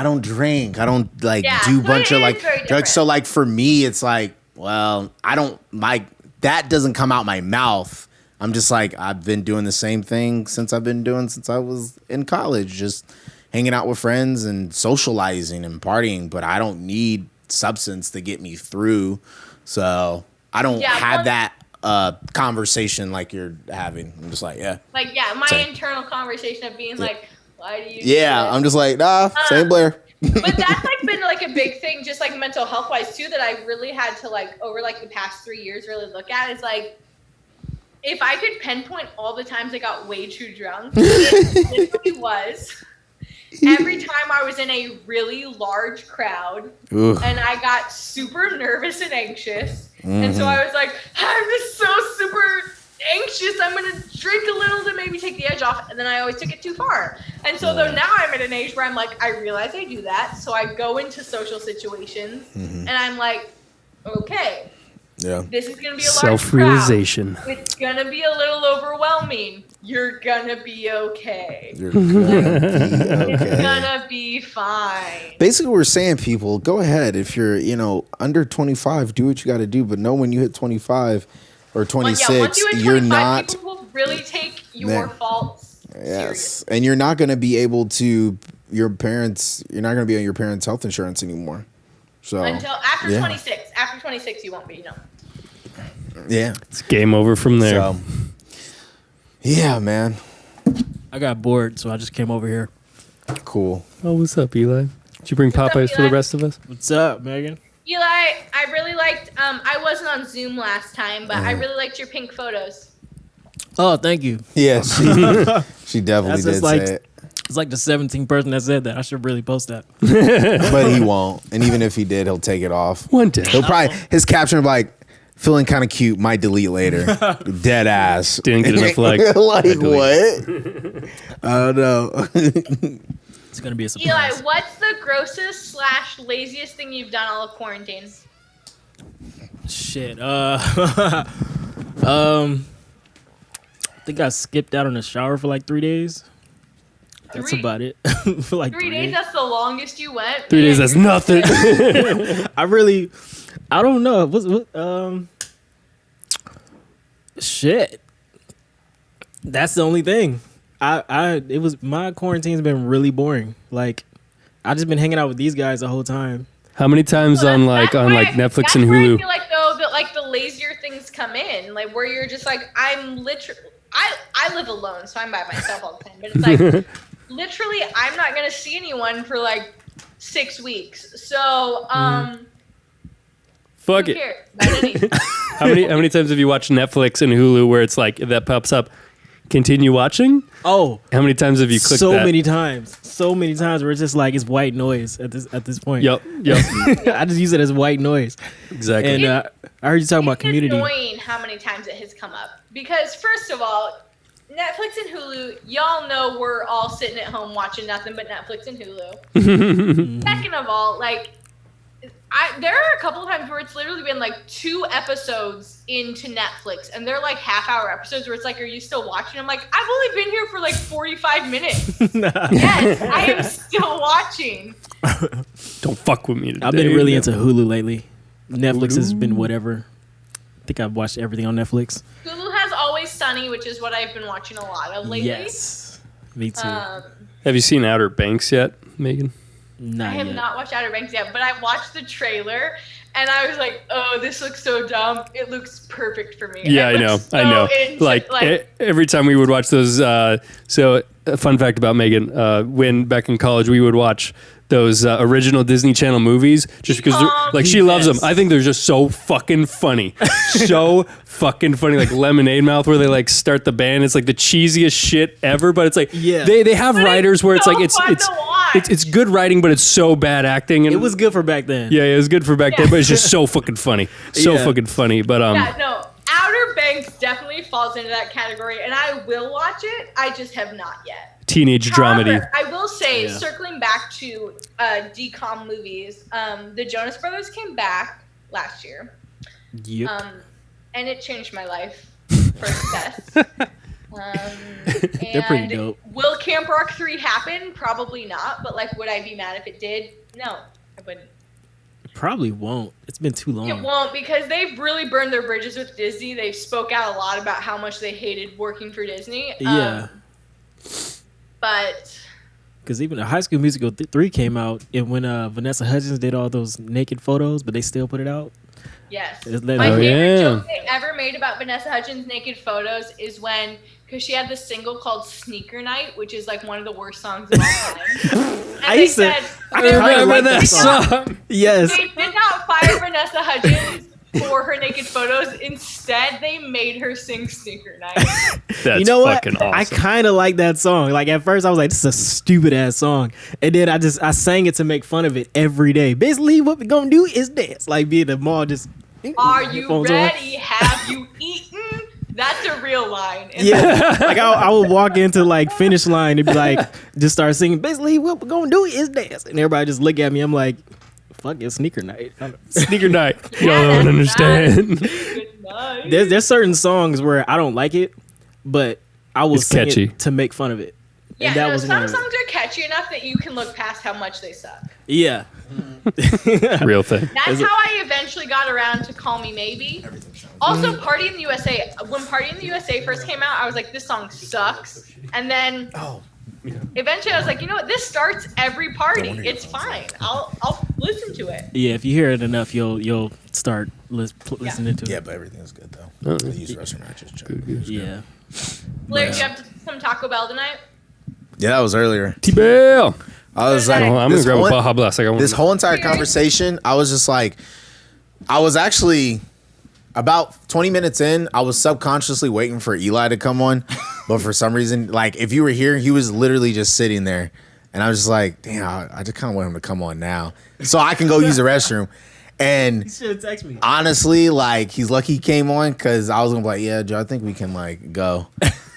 don't drink. I don't like do a bunch of like drugs. So like for me, it's like, well, I don't like, that doesn't come out my mouth. I'm just like, I've been doing the same thing since I was in college, just hanging out with friends and socializing and partying, but I don't need substance to get me through. So I don't have that conversation like you're having. I'm just like, my internal conversation of being like, why do you do this? I'm just like, nah, same Blair. But that's like been like a big thing, just like mental health wise too, that I really had to like over like the past 3 years really look at. Is like, if I could pinpoint all the times I got way too drunk, it literally was every time I was in a really large crowd and I got super nervous and anxious. And so I was like, I'm just so super anxious, I'm going to drink a little to maybe take the edge off. And then I always took it too far. And so though now I'm at an age where I'm like, I realize I do that. So I go into social situations and I'm like, okay. Yeah. This is going to be a large self-realization. crowd. It's going to be a little overwhelming. You're going to be okay. You're gonna be okay. It's going to be fine. Basically, we're saying, people, go ahead. If you're, under 25, do what you got to do. But know when you hit 25 or 26, once you hit 25, you're not. People will really take your faults seriously. And you're not going to be able to, you're not going to be on your parents' health insurance anymore. So until after 26. After 26, you won't be, no. Yeah. It's game over from there. So, yeah, man. I got bored, so I just came over here. Cool. Oh, what's up, Eli? Did you bring Popeyes for the rest of us? What's up, Megan? Eli, I really liked, I wasn't on Zoom last time, but I really liked your pink photos. Oh, thank you. Yeah, she definitely did say it. It's like the 17th person that said that. I should really post that. But he won't. And even if he did, he'll take it off. One day. He'll probably, his caption will be like, feeling kind of cute, might delete later. Dead ass. Didn't get enough likes. Like what? I don't know. It's going to be a surprise. Eli, what's the grossest / laziest thing you've done all of quarantine? Shit. I think I skipped out on the shower for like 3 days. That's about it. For like 3 days, that's the longest you went? 3 days, that's nothing. I don't know. Shit. That's the only thing. My quarantine's been really boring. Like, I just been hanging out with these guys the whole time. How many times on Netflix and Hulu? I feel like though that like the lazier things come in, like where you're just like, I live alone, so I'm by myself all the time. But it's like literally, I'm not gonna see anyone for like 6 weeks. So Fuck who it. cares about anything? How many times have you watched Netflix and Hulu where it's like that pops up? Continue watching. Oh, How many times have you clicked so that? many times where it's just like it's white noise at this point. Yep. I just use it as white noise. Exactly. And I heard you talking about It's Community. annoying how many times it has come up because first of all, Netflix and Hulu, y'all know we're all sitting at home watching nothing but Netflix and Hulu. Second of all, like there are a couple of times where it's literally been like 2 episodes into Netflix and they're like half-hour episodes where it's like, are you still watching? I'm like, I've only been here for like 45 minutes. Yes, I am still watching. Don't fuck with me today. I've been really into Hulu lately. Netflix has been whatever. I think I've watched everything on Netflix. Hulu has Always Sunny, which is what I've been watching a lot of lately. Yes, me too. Have you seen Outer Banks yet, Megan? Not I have yet. not watched Outer Banks yet, but I watched the trailer and I was like, "Oh, this looks so dumb. It looks perfect for me." Yeah, It I know. looks so I know. into- Every time we would watch those. So, a fun fact about Megan: when back in college, we would watch those original Disney Channel movies just because, she loves them. I think they're just so fucking funny, so fucking funny. Like Lemonade Mouth, where they like start the band. It's like the cheesiest shit ever. But it's like they have But writers where it's so like fun to watch. it's good writing, but it's so bad acting. And It was good for back then. yeah, it was good for back then, but it's just so fucking funny, Yeah. fucking funny. But yeah, no. Outer Banks definitely falls into that category, and I will watch it. I just have not yet. teenage dramedy. However, I will say, Yeah. circling back to DCOM movies, the Jonas Brothers came back last year, Yep. and it changed my life for the best. They're pretty dope. Will Camp Rock 3 happen? Probably not, but like, would I be mad if it did? No, I wouldn't. Probably won't. It's been too long. It won't, because they've really burned their bridges with Disney. They've spoke out a lot about how much they hated working for Disney. Yeah. But Because even High School Musical 3 came out, and when Vanessa Hudgens did all those naked photos, but they still put it out. yes, It's my let- favorite yeah. joke they ever made about Vanessa Hudgens' naked photos is when, because she had this single called "Sneaker Night," which is like one of the worst songs of all time. And I they used to- said, I they remember did that not- song. Yes. They did not fire Vanessa Hudgens for her naked photos. Instead, they made her sing "Sneaker Night." That's You know what? fucking awesome. I kind of like that song. Like at first, I was like, "This is a stupid ass song," and then I sang it to make fun of it every day. Basically, what we gonna do is dance. Like be at the mall, just. Are you Phones on. ready? Have you eaten? That's a real line. And Yeah, like I would walk into like finish line and be like, just start singing. Basically, what we're gonna do is dance, and everybody just look at me. I'm like, "Fuck it, sneaker night." Sneaker night. Y'all don't understand. Good night. There's certain songs where I don't like it, but I will It's sing catchy. it to make fun of it. Yeah, And that no, was one some of it. songs are catchy enough that you can look past how much they suck. Yeah. Real thing. That's how I eventually got around to Call Me Maybe. Also, Party in the USA. When Party in the USA first came out, I was like, this song sucks. And then eventually I was like, you know what? This starts every party. It's fine. I'll listen to it. Yeah, if you hear it enough, you'll start listening to Yeah, it. but everything's good though. I use restroom. I just checked. Yeah. Blair, do you have some Taco Bell tonight? Yeah, that was earlier. T-Bell. I was like, Oh, I'm gonna this grab a whole- Baja Blast. I got one. This whole entire conversation, I was just like, I was actually about 20 minutes in, I was subconsciously waiting for Eli to come on. But for some reason, like if you were here, he was literally just sitting there. And I was just like, damn, I just kind of want him to come on now. So I can go use the restroom. And should have texted me. honestly, like he's lucky he came on because I was gonna be like, yeah, Joe, I think we can like go.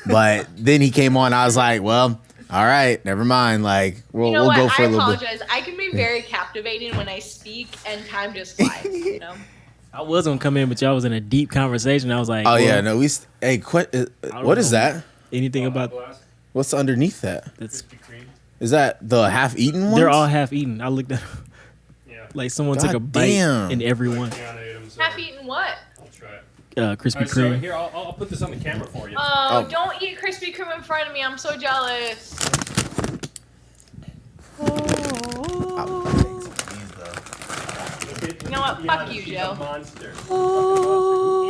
But then he came on, I was like, well, all right, never mind. Like we'll You know we'll what? go for I a little bit. apologize. I can be very captivating when I speak, and time just flies. You know. I was gonna come in, but y'all was in a deep conversation. I was like, Oh well, yeah, no, hey, what is know. that? anything about What's underneath that? that's Is that the half-eaten ones? they're all half eaten. I looked at like someone took a God bite damn. in every one. Half eaten what? Krispy Kreme. here, I'll put this on the camera for you. Oh, don't eat Krispy Kreme in front of me. I'm so jealous. You know what? Fuck you, Joe. Monster. Oh,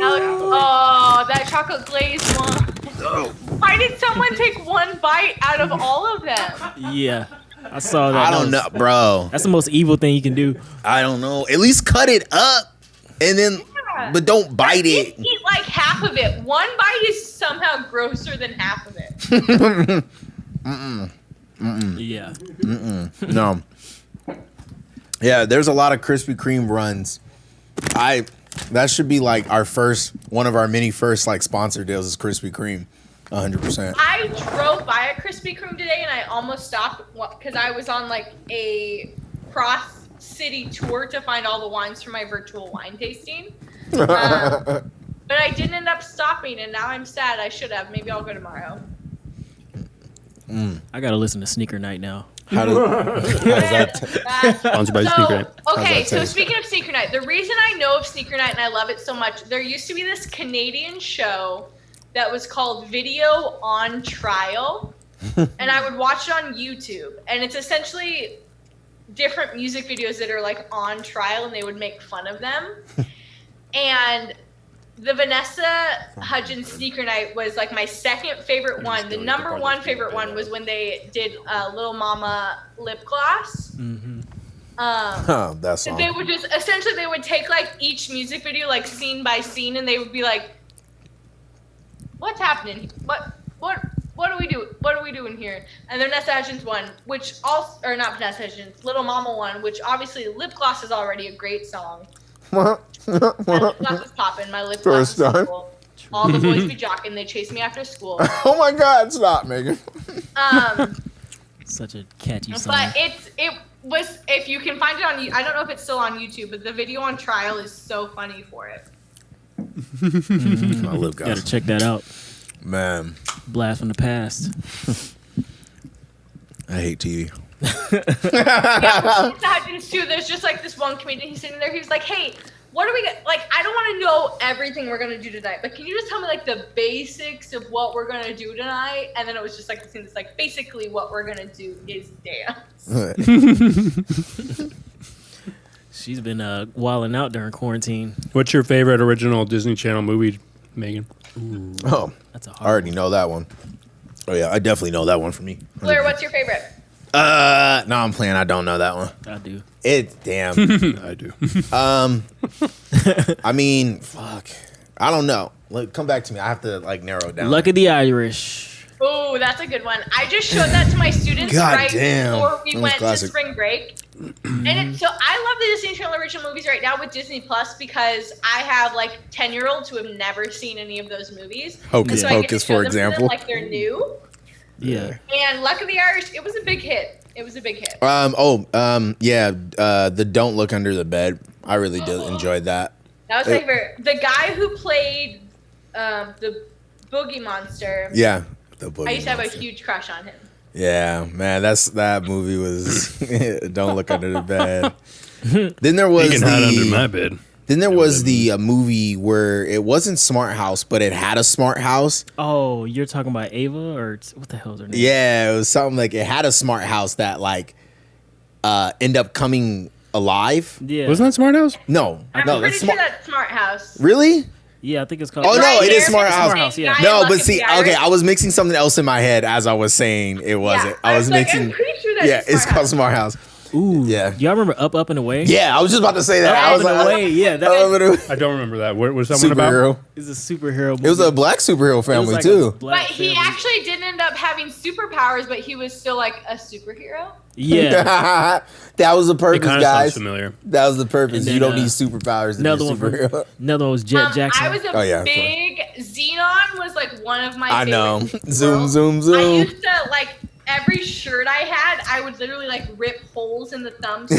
that chocolate glazed one. Why did someone take one bite out of all of them? Yeah, I saw that. I don't know, bro. That's the most evil thing you can do. I don't know. At least cut it up, and then, but don't bite it. Eat like half of it. One bite is somehow grosser than half of it. Yeah. No. Yeah, there's a lot of Krispy Kreme runs. That should be like one of our many first like sponsor deals is Krispy Kreme, 100%. I drove by a Krispy Kreme today and I almost stopped because I was on like a cross city tour to find all the wines for my virtual wine tasting. But I didn't end up stopping, and now I'm sad. I should have. Maybe I'll go tomorrow. I gotta listen to Sneaker Night now. How does that? Sponsored by Sneaker Night. Okay, that so taste? speaking of Sneaker Night, the reason I know of Sneaker Night and I love it so much, there used to be this Canadian show that was called Video on Trial, and I would watch it on YouTube, and it's essentially different music videos that are like on trial, and they would make fun of them. And the Vanessa Hudgens Sneaker Night was like my second favorite one. The number one favorite one was when they did Little Mama lip gloss. That song. They would just essentially they would take like each music video like scene by scene, and they would be like, "What's happening? What do we do? What are we doing here?" And then Vanessa Hudgens one, which also or not Vanessa Hudgens, Little Mama one, which obviously lip gloss is already a great song. My lip gloss is popping. My lip gloss First is time. cool. All the boys be jocking. They chase me after school. Oh my God, stop, Megan. Such a catchy song. But it was, if you can find it on, I don't know if it's still on YouTube, but the video on trial is so funny for it. My lip Gotta gloss. check that out. Man, Blast from the past. I hate TV. Yeah, with Hudgens too. There's just like this one comedian. He's sitting there. He was like, "Hey, what do we get? Like, I don't want to know everything we're gonna do tonight, but can you just tell me like the basics of what we're gonna do tonight?" And then it was just like the scene that's like, basically what we're gonna do is dance. She's been wilding out during quarantine. What's your favorite original Disney Channel movie, Megan? Oh, That's a I hard already know that one. Oh yeah, I definitely know that one for me. Blair, what's your favorite? No, I'm playing. I don't know that one. I do. It's damn. I do. I mean, fuck. I don't know. Like, come back to me. I have to like narrow it down. Luck of the Irish. Oh, that's a good one. I just showed that to my students God right damn. before we That was went to classic. spring break. And so I love the Disney Channel original movies right now with Disney Plus because I have like 10-year-olds who have never seen any of those movies. Hocus And so I get to Pocus, show for them to them example. like they're new. Yeah. And Luck of the Irish, it was a big hit. It was a big hit. Yeah. The Don't Look Under the Bed. I really did enjoy that. That was my favorite. The guy who played the Boogie Monster, Yeah. The Boogie I used to have a Monster. huge crush on him. Yeah, man, that movie was Don't Look Under the Bed. Then there was You can hide under my bed. Then there was the movie where it wasn't Smart House, but it had a smart house. Oh, you're talking about Ava or what the hell's her name? Yeah, it was something like it had a smart house that like end up coming alive. Yeah. Wasn't that Smart House? No, I'm no, pretty that's sure smart. that's Smart House. Really? Yeah, I think it's called. Oh no, Right it is here, Smart it's House. Smart House, yeah. guy No, in but Luck see, of the okay, Irish. I was mixing something else in my head as I was saying it wasn't. Yeah, I was like, mixing. I'm pretty sure that's Yeah, it's Smart called House. Smart House. Ooh. Yeah. Y'all remember Up and Away? Yeah, I was just about to say that. I Up was and like, Away. Yeah, that Up and Away. I don't remember that. What was that one about? Superhero. is a superhero movie. It was a black superhero It was family like a too. black But he family. actually didn't end up having superpowers, but he was still like a superhero. Yeah. That was the It purpose, kind of sounds guys. familiar. That was the purpose. And then, You don't uh, need superpowers to be a Another one superhero. Another one was Jet Jackson. I was a Oh, yeah, big Xenon was like one of my I favorite know. movies in the Zoom, world. zoom, I zoom. used to like every shirt I had, I would literally like rip holes in the thumbs.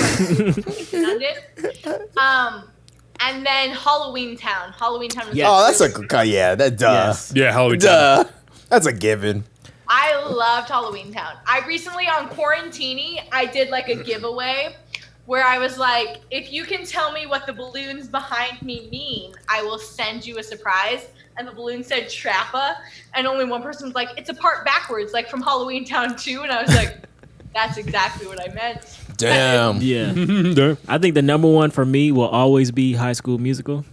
And then Halloween Town. Halloween Town was Yes. Oh, that's really- that duh. Yes. Yeah, Halloween Town. Duh. That's a given. I loved Halloween Town. I recently on Quarantini, I did like a giveaway where I was like, if you can tell me what the balloons behind me mean, I will send you a surprise. And the balloon said Trappa, and only one person was like, it's a part backwards, like from Halloween Town 2. And I was like, that's exactly what I meant. Damn. Yeah. Duh. I think the number one for me will always be High School Musical.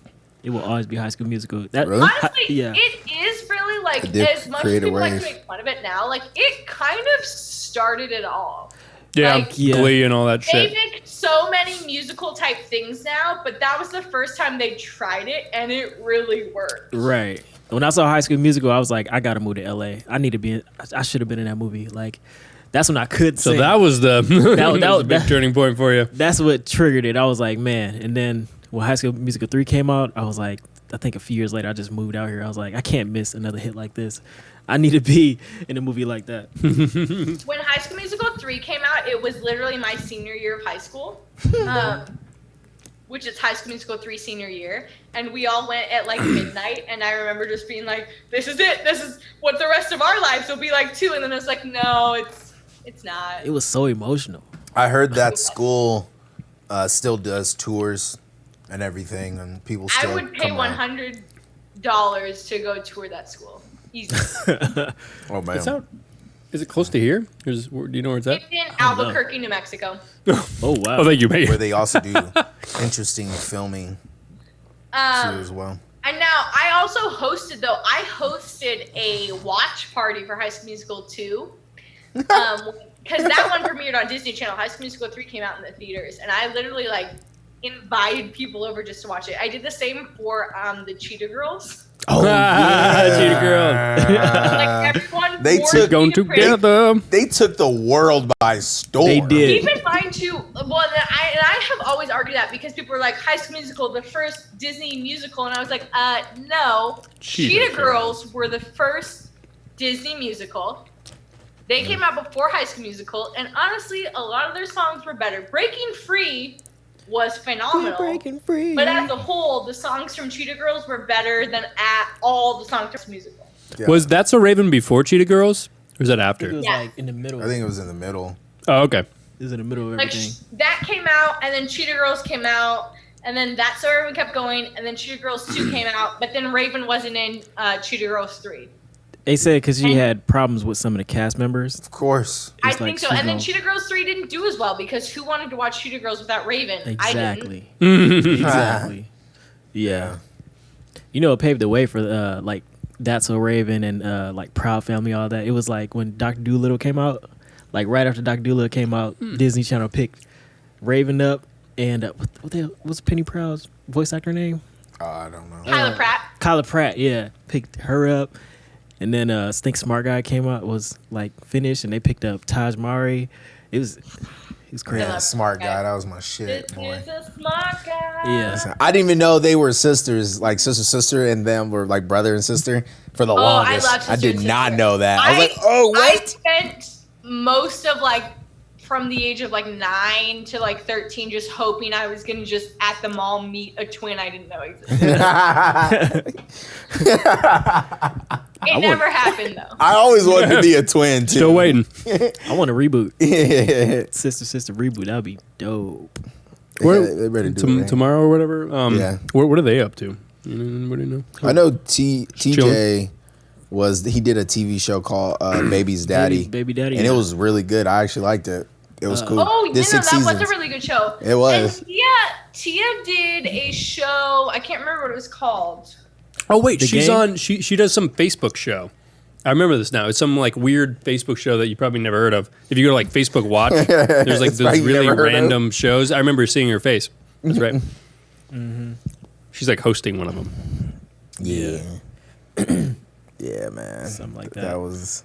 It will always be High School Musical. That Really? Honestly, yeah. it is really like like as much as creative people like to wave. make fun of it now, like it kind of started it all. Yeah, Like, Yeah. Glee and all that they shit. make so many musical type things now, but that was the first time they tried it, and it really worked. Right. When I saw High School Musical, I was like, I gotta move to LA. I need to be. I should have been in that movie. Like, that's when I could. So sing. that was the that was a big that- turning point for you. That's what triggered it. I was like, man. And then when High School Musical 3 came out, I was like, I think a few years later, I just moved out here. I was like, I can't miss another hit like this. I need to be in a movie like that. When High School Musical 3 came out, it was literally my senior year of high school, which is High School Musical 3 senior year. And we all went at like midnight, and I remember just being like, this is it. This is what the rest of our lives will be like too. And then I was like, no, it's not. It was so emotional. I heard that school still does tours and everything, and people still I would pay come out. $100 to go tour that school. Easy. Oh man, It's out. Is it close to here? Do you know where it's at? It's in Albuquerque, New Mexico. Oh wow. Oh, thank you, mate. where they also do interesting filming too as well. And now I also hosted a watch party for High School Musical 2. Because that one premiered on Disney Channel. High School Musical 3 came out in the theaters, and I literally like invited people over just to watch it. I did the same for the Cheetah Girls. Oh Cheetah Girl. Like everyone They wore took- Going Cheetah prints. together. They took the world by storm. They did. Keep in mind too. Well, I have always argued that because people were like High School Musical, the first Disney musical, and I was like, no. Cheetah Girls were the first Disney musical. They came out before High School Musical, and honestly, a lot of their songs were better. Breaking Free was phenomenal. Breaking free. But as a whole, the songs from Cheetah Girls were better than all the songs from musical. Yeah. Was That's So Raven before Cheetah Girls? Or was that it after? was Yeah. like in the middle. I think it was in the middle. Oh, okay. it was in the middle of Like everything. that came out, and then Cheetah Girls came out, and then That's So Raven kept going, and then Cheetah Girls 2 came out, but then Raven wasn't in Cheetah Girls 3. They said because she had problems with some of the cast members. Of course. I It's like think so. she's And then gonna- Cheetah Girls 3 didn't do as well because who wanted to watch Cheetah Girls without Raven? I didn't. Exactly. Exactly. Yeah. You know, it paved the way for like That's So Raven and like Proud Family, all that. It was like when Dr. Dolittle came out, like right after Dr. Dolittle came out, Disney Channel picked Raven up and what's Penny Proud's voice actor name? I don't know. Kyla Pratt. Kyla Pratt, yeah, picked her up. And then Stink Smart Guy came out, was like finished, and they picked up Taj Mahari. It was crazy. Yeah. Smart guy. That was my shit, This boy. is a smart guy. Yeah. I didn't even know they were sisters, like sister, and them were like brother and sister for the longest. love I did sister. not know that. I was like, I oh, what? spent most of like from the age of like 9 to like 13 just hoping I was gonna just at the mall meet a twin I didn't know existed. It never happened though. I always wanted to be a twin too. Still waiting. I want a reboot. Yeah. Sister reboot. That would be dope. They better do it, man. Tomorrow or whatever. Yeah. What are they up to? Anybody know? I know TJ chilling. he did a TV show called Baby's Daddy. Baby Daddy. And it yeah. was really good. I actually liked it. It was cool. Oh, Did that 6 was a seasons. really good show. It was. And Tia did a show. I can't remember what it was called. Oh wait, The she's game? on. She does some Facebook show. I remember this now. It's some like weird Facebook show that you probably never heard of. If you go to like Facebook Watch, there's like It's probably those really never heard of. random shows. I remember seeing her face. That's right. She's like hosting one of them. Yeah. Yeah, man. Something like that. That was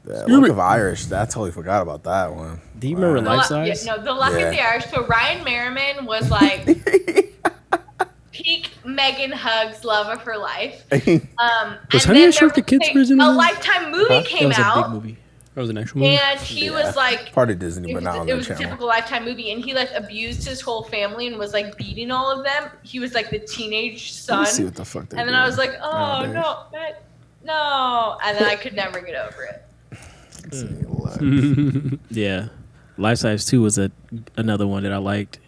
Luck of Irish. I totally forgot about that one. Do you remember The Life Luck- Size? Yeah, no, the Luck Yeah. of the Irish. So Ryan Merriman was like peak Megan Hugs love of her life. Was and Honey, then I Shrunk the there was Kids originally? a Lifetime movie That came was a big out, movie. That was an actual movie. and he was like, Part of Disney, it but was, not on it their was a channel. typical Lifetime movie, and he like abused his whole family and was like beating all of them. He was like the teenage Let son, me see what the fuck they're and then doing I was like, oh nowadays. no, no, and then I could never get over it. Let's see, look. Yeah. Life Size 2 was another one that I liked.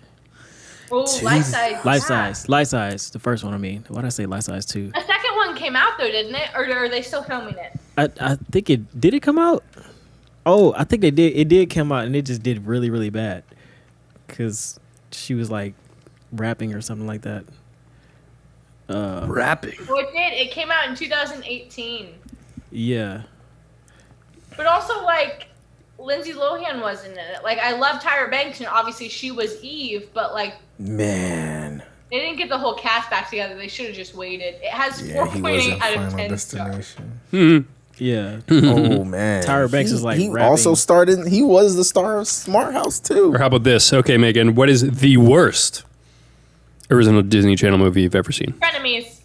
Oh, Life Size. Life yeah. Size. Life Size. The first one, I mean. Why did I say Life Size 2? A second one came out though, didn't it? Or are they still filming it? I think it did it come out? Oh, I think they did. It did come out, and it just did really, really bad. Cause she was like rapping or something like that. Rapping. Well, it did. It came out in 2018. Yeah. But also, like, Lindsay Lohan wasn't in it. Like, I love Tyra Banks, and obviously she was Eve, but, like, Man. they didn't get the whole cast back together. They should have just waited. It has Yeah, he 4.8 wasn't out of Final 10 stars. Destination. Yeah. Oh man, Tyra Banks is like he rapping. also started. He was the star of Smart House too. Or how about this? Okay, Megan, what is the worst original Disney Channel movie you've ever seen? Frenemies.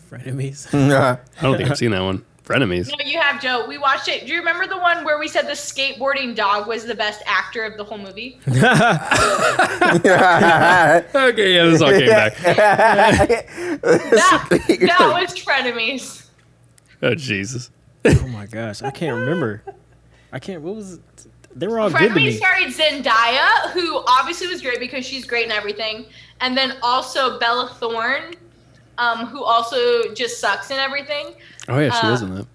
Frenemies. I don't think I've seen that one. Frenemies. No, you have, Joe. We watched it. Do you remember the one where we said the skateboarding dog was the best actor of the whole movie? Okay, yeah, this all came back. that was Frenemies. Oh, Jesus. Oh my gosh, I can't remember. What was it? They were all good to Frenemies me. starred Zendaya, who obviously was great because she's great and everything. And then also Bella Thorne, who also just sucks and everything. Oh, yeah, she was in that.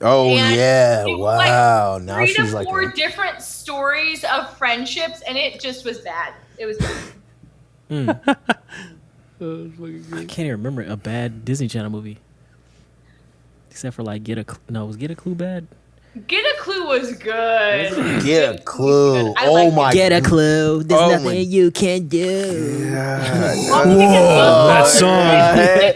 Oh And yeah! it was Wow. like Now 3 she's to like. 4 different stories of friendships, and it just was bad. It was bad. I can't even remember a bad Disney Channel movie. Except for like was Get a Clue bad? Get a Clue was good. Get a clue. I Oh liked my. Get a clue. There's Oh nothing my- you can do. That song. I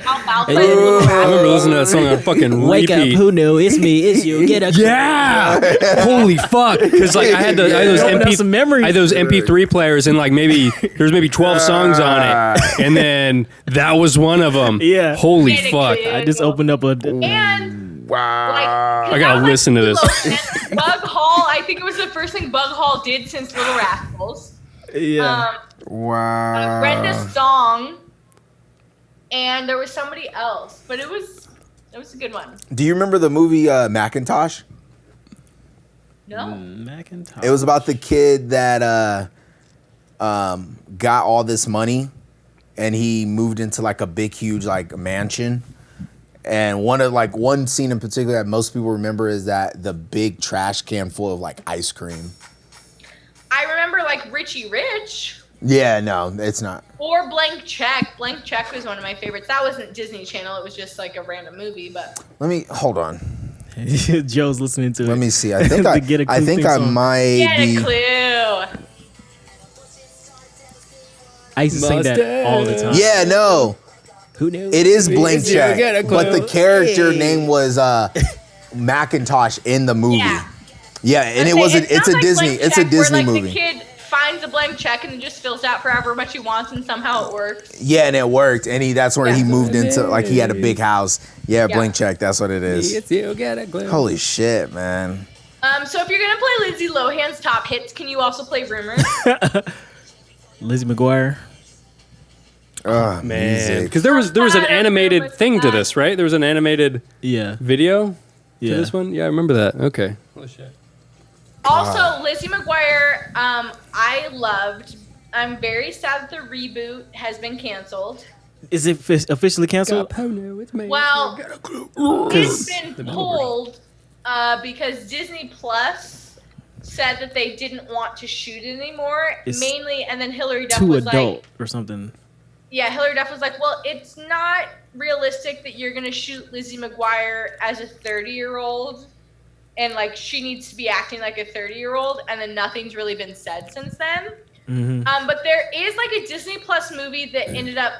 remember listening to that song on fucking Wake up, repeat. who knew? It's me, it's you. Get a clue. Yeah! Holy fuck! Because like I had those Opened up some memories. I had those MP3 players, and like there's maybe 12 songs on it, and then that was one of them. Yeah. Holy Get a fuck! Clue. I just opened up a. And Wow. like, I gotta listen to this. Bug Hall, I think it was the first thing Bug Hall did since Little Rascals. Yeah. Wow. Brenda Song, and there was somebody else, but it was a good one. Do you remember the movie Macintosh? No, Macintosh. It was about the kid that got all this money, and he moved into like a big, huge like mansion. And one scene in particular that most people remember is that the big trash can full of like ice cream. I remember like Richie Rich Yeah, no, it's not. or Blank Check. Blank Check was one of my favorites. That wasn't Disney Channel; it was just like a random movie. But Let me hold on. Joe's listening to it. Let me see. I think The I Get a Clue theme I song. might get be. a clue. I used to sing that all the time. Yeah, no, Who knew? it is Blank You get a Check, but the clue. character name was Macintosh in the movie. Yeah. Yeah, and it wasn't. It's sounds a like Disney. Blank It's a Check, Disney where, like, movie. The kid finds a blank check and just fills out for however much he wants, and somehow it works. Yeah, and it worked. And that's where he Yeah. moved into, like, he had a big house. Yeah, Yeah. Blank Check. That's what it is. You get a clue. Holy shit, man. So if you're gonna play Lindsay Lohan's top hits, can you also play Rumors? Lizzie McGuire. Oh, Man, music. because there was an animated thing to this, right? There was an animated Yeah. video to Yeah. this one. Yeah, I remember that. Okay. Holy shit. Also, Lizzie McGuire, I loved. I'm very sad that the reboot has been canceled. Is it officially canceled? Well, it's been pulled because Disney Plus said that they didn't want to shoot it anymore, It's mainly, and then Hillary Duff Too was adult like, or something. yeah, Hillary Duff was like, well, it's not realistic that you're going to shoot Lizzie McGuire as a 30-year-old, and, like, she needs to be acting like a 30-year-old, and then nothing's really been said since then. Mm-hmm. But there is, like, a Disney Plus movie that ended up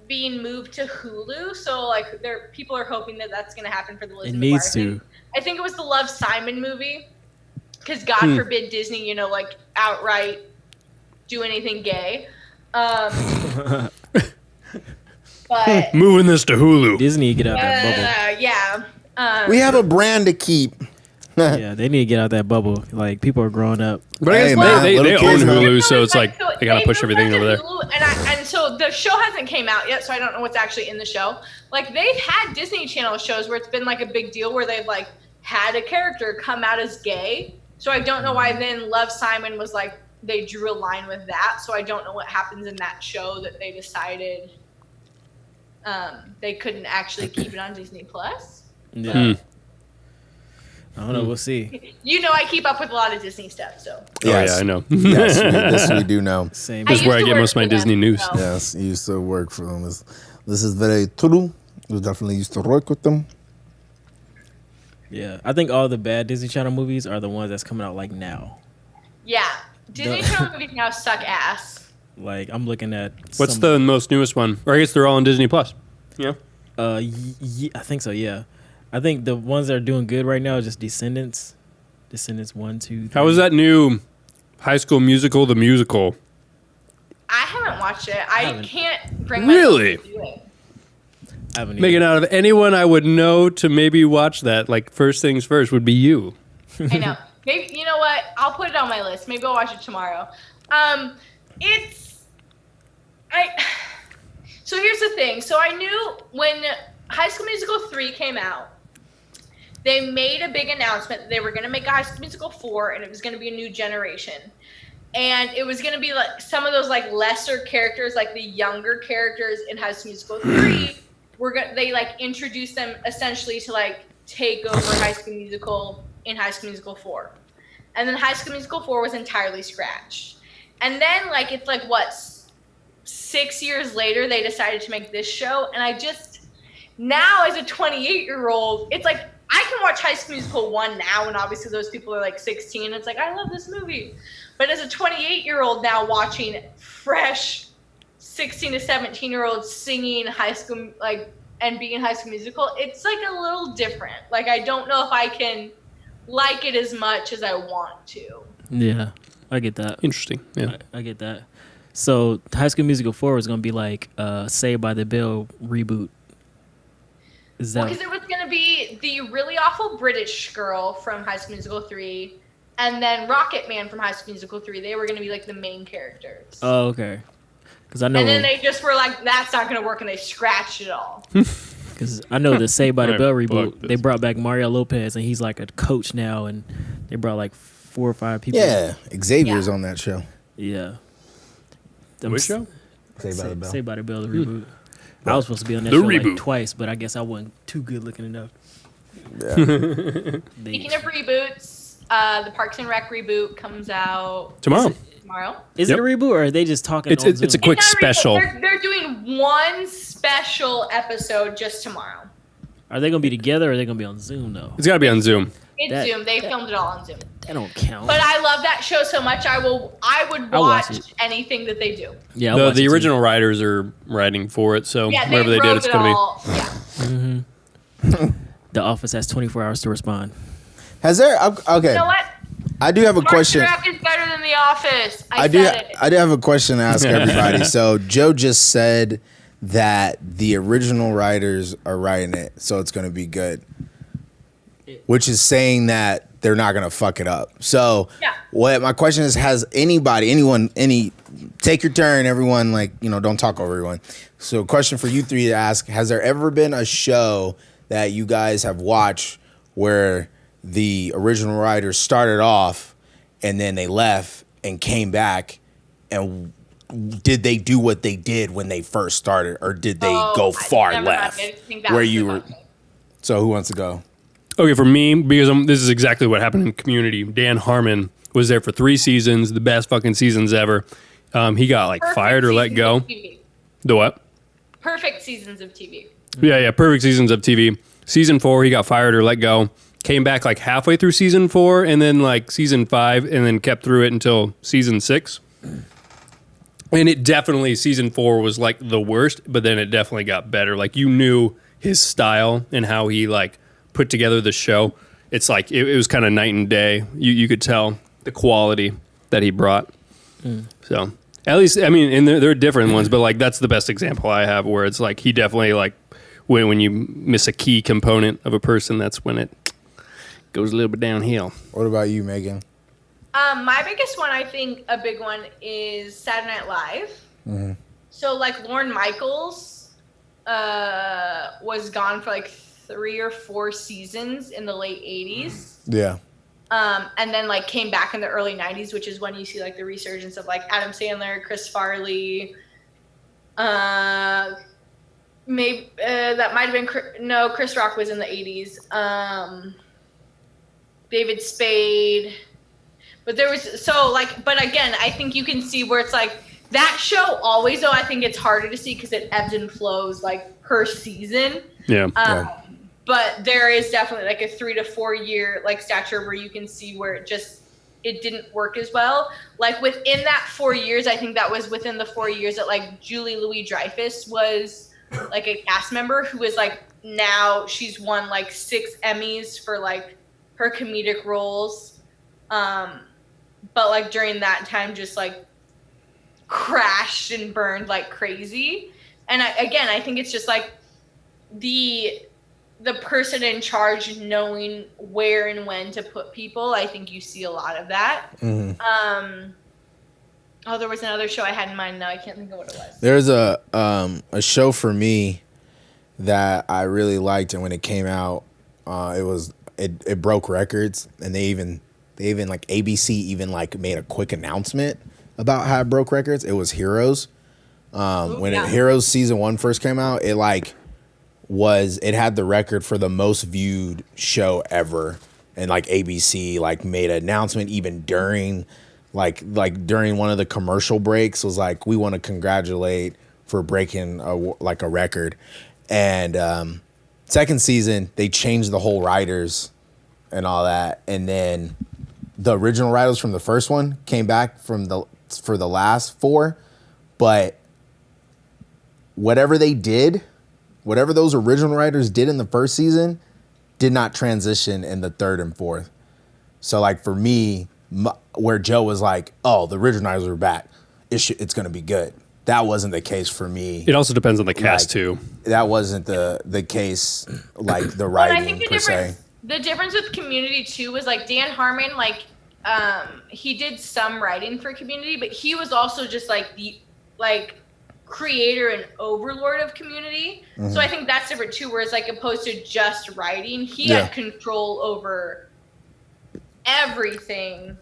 being moved to Hulu, so, like, people are hoping that that's going to happen for the Lizzie It McGuire needs thing. to. I think it was the Love, Simon movie, because God forbid Disney, like, outright do anything gay. But Moving this to Hulu. Disney, get out that yeah. We have a brand to keep. bubble. Yeah, they need to get out that bubble. Like, people are growing up. But I Hey, guess man, they little own kids now. Hulu, so it's like So they gotta push moved everything on over to there. Hulu, and so the show hasn't came out yet, so I don't know what's actually in the show. Like, they've had Disney Channel shows where it's been like a big deal where they've like had a character come out as gay. So I don't know why then Love, Simon was like they drew a line with that. So I don't know what happens in that show that they decided they couldn't actually keep it on Disney Plus. Yeah. I don't know. We'll see. I keep up with a lot of Disney stuff, so. Oh yeah, I know. Yes, this we do know. Same. This is I where I used to get work most of my for them, Disney news. so. Yes, you used to work for them. This is very true. You definitely used to work with them. Yeah, I think all the bad Disney Channel movies are the ones that's coming out like now. Yeah. Disney Channel movies now suck ass. Like I'm looking at What's the most newest one? Or I guess they're all on Disney Plus. Yeah. I think so. Yeah, I think the ones that are doing good right now is just Descendants. Descendants 1, 2, 3. How was that new High School Musical, the musical? I haven't watched it. I Haven't. can't bring myself Really? to do it. I haven't Megan, out of anyone I would know to maybe watch that, like first things first, would be you. I know. Maybe you know what? I'll put it on my list. Maybe I'll watch it tomorrow. So here's the thing. So I knew when High School Musical 3 came out, they made a big announcement that they were going to make a High School Musical 4, and it was going to be a new generation. And it was going to be like some of those like lesser characters, like the younger characters in High School Musical 3. They like introduced them essentially to like take over High School Musical in High School Musical 4. And then High School Musical 4 was entirely scratched. And then like it's like what 6 years later they decided to make this show, and I just now as a 28-year-old, it's like I can watch High School Musical 1 now, and obviously those people are like 16. It's like I love this movie. But as a 28-year-old now watching fresh 16 to 17-year-olds singing High School like and being High School Musical, it's like a little different. Like I don't know if I can like it as much as I want to. Yeah, I get that. Interesting. Yeah. I get that. So High School Musical 4 is gonna be like Saved by the Bell reboot. Is that? Because it was going to be the really awful British girl from High School Musical 3 and then Rocket Man from High School Musical 3. They were going to be like the main characters. Oh, okay. Because I know. And then they just were like, that's not going to work, and they scratched it all. Because I know the Saved by the Right, Bell fuck reboot. this. They brought back Mario Lopez, and he's like a coach now, and they brought like 4 or 5 people. Yeah, Xavier's Yeah. on that show. Yeah. Which show? Saved by the Bell. Saved by the Bell, the reboot. I was supposed to be on that The show reboot. like twice, but I guess I wasn't too good looking enough. Yeah. Speaking of reboots, the Parks and Rec reboot comes out Tomorrow. tomorrow. Is Yep. it a reboot, or are they just talking It's on a Zoom? quick It's not a reboot. special. They're doing one special episode just tomorrow. Are they going to be together, or are they going to be on Zoom, though? It's got to be on Zoom. It's That- Zoom. They filmed it all on Zoom. That don't count. But I love that show so much. I would I'll watch watch it. anything that they do. Yeah, I'll watch The it, too. original writers are writing for it, so Yeah, whatever they did, wrote it's it going to be. all. Yeah. The office has 24 hours to respond. Has there? Okay, You know what? I do have a Parks question. and Rec is better than The Office. I do. said it. I do have a question to ask everybody. So Joe just said that the original writers are writing it, so it's going to be good, which is saying that they're not going to fuck it up. So, Yeah. what my question is: has anyone, take your turn, everyone? Like, don't talk over everyone. So, question for you three to ask: has there ever been a show that you guys have watched where the original writers started off and then they left and came back, and did they do what they did when they first started, or did they go far never left mind. I think that where was you the were? question. So who wants to go? Okay, for me, because this is exactly what happened in Community. Dan Harmon was there for 3 seasons, the best fucking seasons ever. He got like Perfect fired or let seasons go. of TV. The what? Perfect seasons of TV. Yeah, perfect seasons of TV. Season 4, he got fired or let go. Came back like halfway through season 4, and then like season 5, and then kept through it until season 6. And it definitely, season 4 was like the worst, but then it definitely got better. Like you knew his style and how he like put together the show. It's like it was kind of night and day. You could tell the quality that he brought. So at least, I mean, and there are different ones, but like that's the best example I have where it's like he definitely like when you miss a key component of a person, that's when it goes a little bit downhill. What about you, Megan? My biggest one, I think, a big one is Saturday Night Live. So like Lorne Michaels was gone for like 3 or 4 seasons in the late 80s. Yeah. And then like came back in the early 90s, which is when you see like the resurgence of like Adam Sandler, Chris Farley. Maybe that might have been Chris Rock was in the 80s. David Spade. But there was but again, I think you can see where it's like that show always, though, I think it's harder to see because it ebbs and flows like per season. Yeah. but there is definitely like a 3 to 4 year like stature where you can see where it didn't work as well. Like within that 4 years, I think that was within the 4 years that like Julie Louis-Dreyfus was like a cast member who is like now she's won like 6 Emmys for like her comedic roles. But like during that time just like crashed and burned like crazy. And I think it's just like the person in charge knowing where and when to put people. I think you see a lot of that. Mm-hmm. There was another show I had in mind. Now I can't think of what it was. There's a show for me that I really liked, and when it came out, it broke records, and they even like ABC even like made a quick announcement about how it broke records. It was Heroes. Heroes season 1 first came out, it had the record for the most viewed show ever, and like ABC like made an announcement even during during one of the commercial breaks, was like, we want to congratulate for breaking a record. And second season they changed the whole writers and all that, and then the original writers from the first one came back for the last 4, but whatever those original writers did in the first season did not transition in the third and fourth. So like for me, where Joe was like, oh, the original writers are back, it's going to be good. That wasn't the case for me. It also depends on the cast too. That wasn't the case, like the writing I think per se. The difference with Community too was like Dan Harmon, like he did some writing for Community, but he was also just like the creator and overlord of Community. Mm-hmm. So I think that's different too, whereas like opposed to just writing, he had control over everything.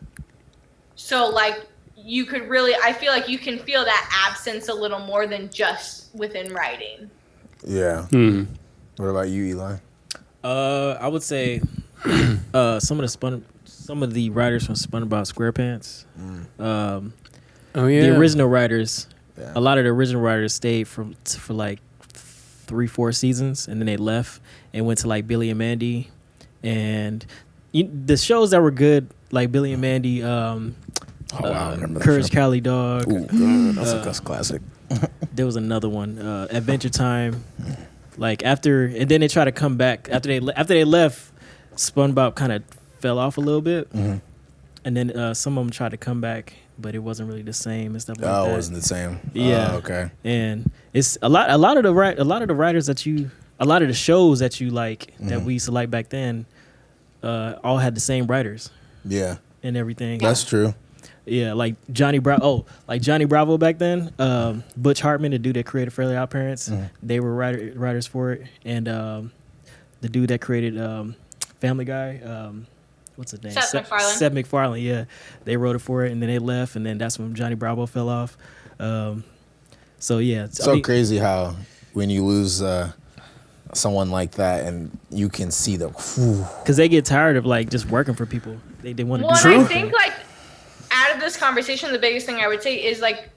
So like you could really, I feel like you can feel that absence a little more than just within writing. Yeah. What about you, Eli? I would say some of the writers from SpongeBob SquarePants. The original writers. Yeah. A lot of the original writers stayed for like 3-4 seasons, and then they left and went to like Billy and Mandy, and the shows that were good, like Billy and Mandy, I remember that Courage show. Cali Dog. Ooh, that's a classic. There was another one, Adventure Time. Like and then they tried to come back after they left. SpongeBob kind of fell off a little bit, and then some of them tried to come back, but it wasn't really the same and stuff like that. Oh, it wasn't the same. Yeah. Okay. And it's a lot of the writers a lot of the shows that you like that we used to like back then, all had the same writers. Yeah. And everything. That's true. Yeah, like Johnny Bravo back then. Butch Hartman, the dude that created Fairly Odd Parents, they were writers for it, and the dude that created Family Guy, what's his name? Seth MacFarlane. Seth MacFarlane, yeah, they wrote it for it, and then they left, and then that's when Johnny Bravo fell off. So yeah, crazy how when you lose someone like that, and you can see because they get tired of like just working for people. They want to do. Well, I think like out of this conversation, the biggest thing I would say is like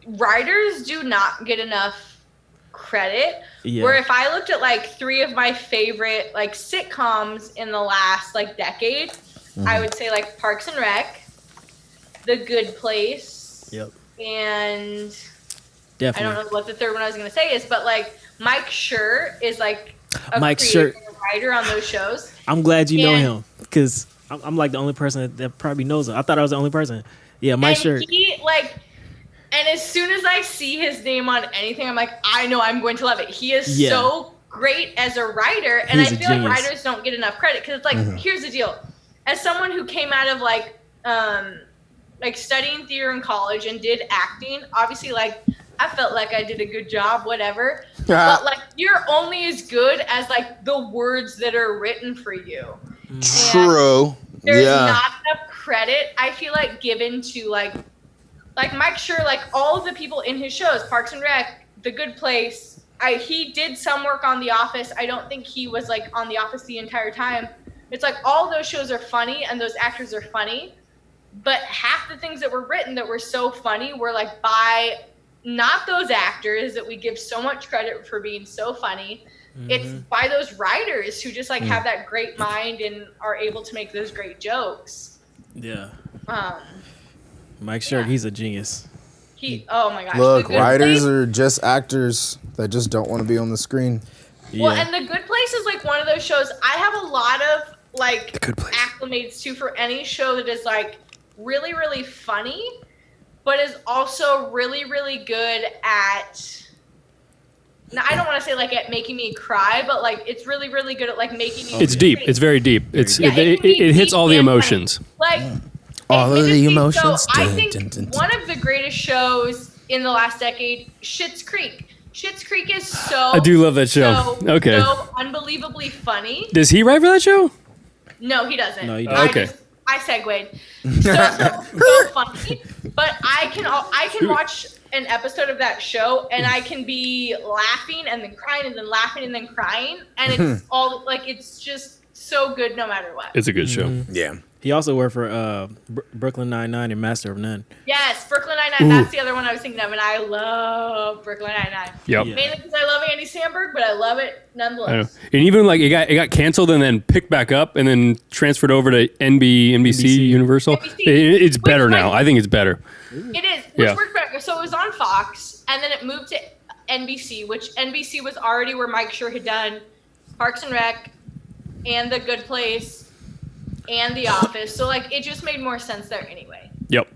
writers do not get enough credit. Yeah. Where if I looked at like 3 of my favorite like sitcoms in the last like decade, I would say like Parks and Rec, The Good Place, and definitely. I don't know what the third one I was gonna say is, but like Mike Schur is like a writer on those shows. I'm glad you know him because I'm like the only person that probably knows him. I thought I was the only person. Yeah, Mike Schur. And as soon as I see his name on anything, I'm like, I know I'm going to love it. He is so great as a writer, and I feel like writers don't get enough credit because it's like, here's the deal. As someone who came out of like studying theater in college and did acting, obviously like I felt like I did a good job, whatever. But like you're only as good as like the words that are written for you. True. There's not enough credit, I feel like, given to like Mike Schur, like all of the people in his shows, Parks and Rec, The Good Place. He did some work on The Office. I don't think he was like on The Office the entire time. It's like all those shows are funny and those actors are funny, but half the things that were written that were so funny were like by not those actors that we give so much credit for being so funny, it's by those writers who just like have that great mind and are able to make those great jokes. Yeah. Um, Mike Shirk, he's a genius. oh my gosh. Look, The Good writers Place- are just actors that just don't want to be on the screen. Well, Yeah. and The Good Place is like one of those shows. I have a lot of like The Good Place. acclimates to for any show that is like really, really funny, but is also really, really good at. Now, I don't want to say like at making me cry, but like it's really, really good at like making you. It's deep. It's very deep. It's Yeah, it, it can be it hits deep all the and funny. emotions. Like All of the admittedly, emotions. So I Dun, think dun, dun, dun. one of the greatest shows in the last decade, Schitt's Creek. Schitt's Creek is so. I do love that show. Okay. So unbelievably funny. Does he write for that show? No, he doesn't. No, he doesn't. Okay. I segued. So funny. But I can watch an episode of that show and I can be laughing and then crying and then laughing and then crying, and it's all like it's just so good no matter what. It's a good show. Yeah. He also worked for Brooklyn Nine-Nine and Master of None. Yes, Brooklyn Nine-Nine. That's the other one I was thinking of, and I love Brooklyn Nine-Nine. Yep. Yeah. Mainly because I love Andy Samberg, but I love it I know. nonetheless. And even like it got canceled and then picked back up and then transferred over to NBC Universal. NBC. It's better Which, now. like- I think it's better. It is, which Yeah. worked better. So it was on Fox, and then it moved to NBC, which NBC was already where Mike Schur had done Parks and Rec, and The Good Place, and The Office. So like it just made more sense there anyway. Yep.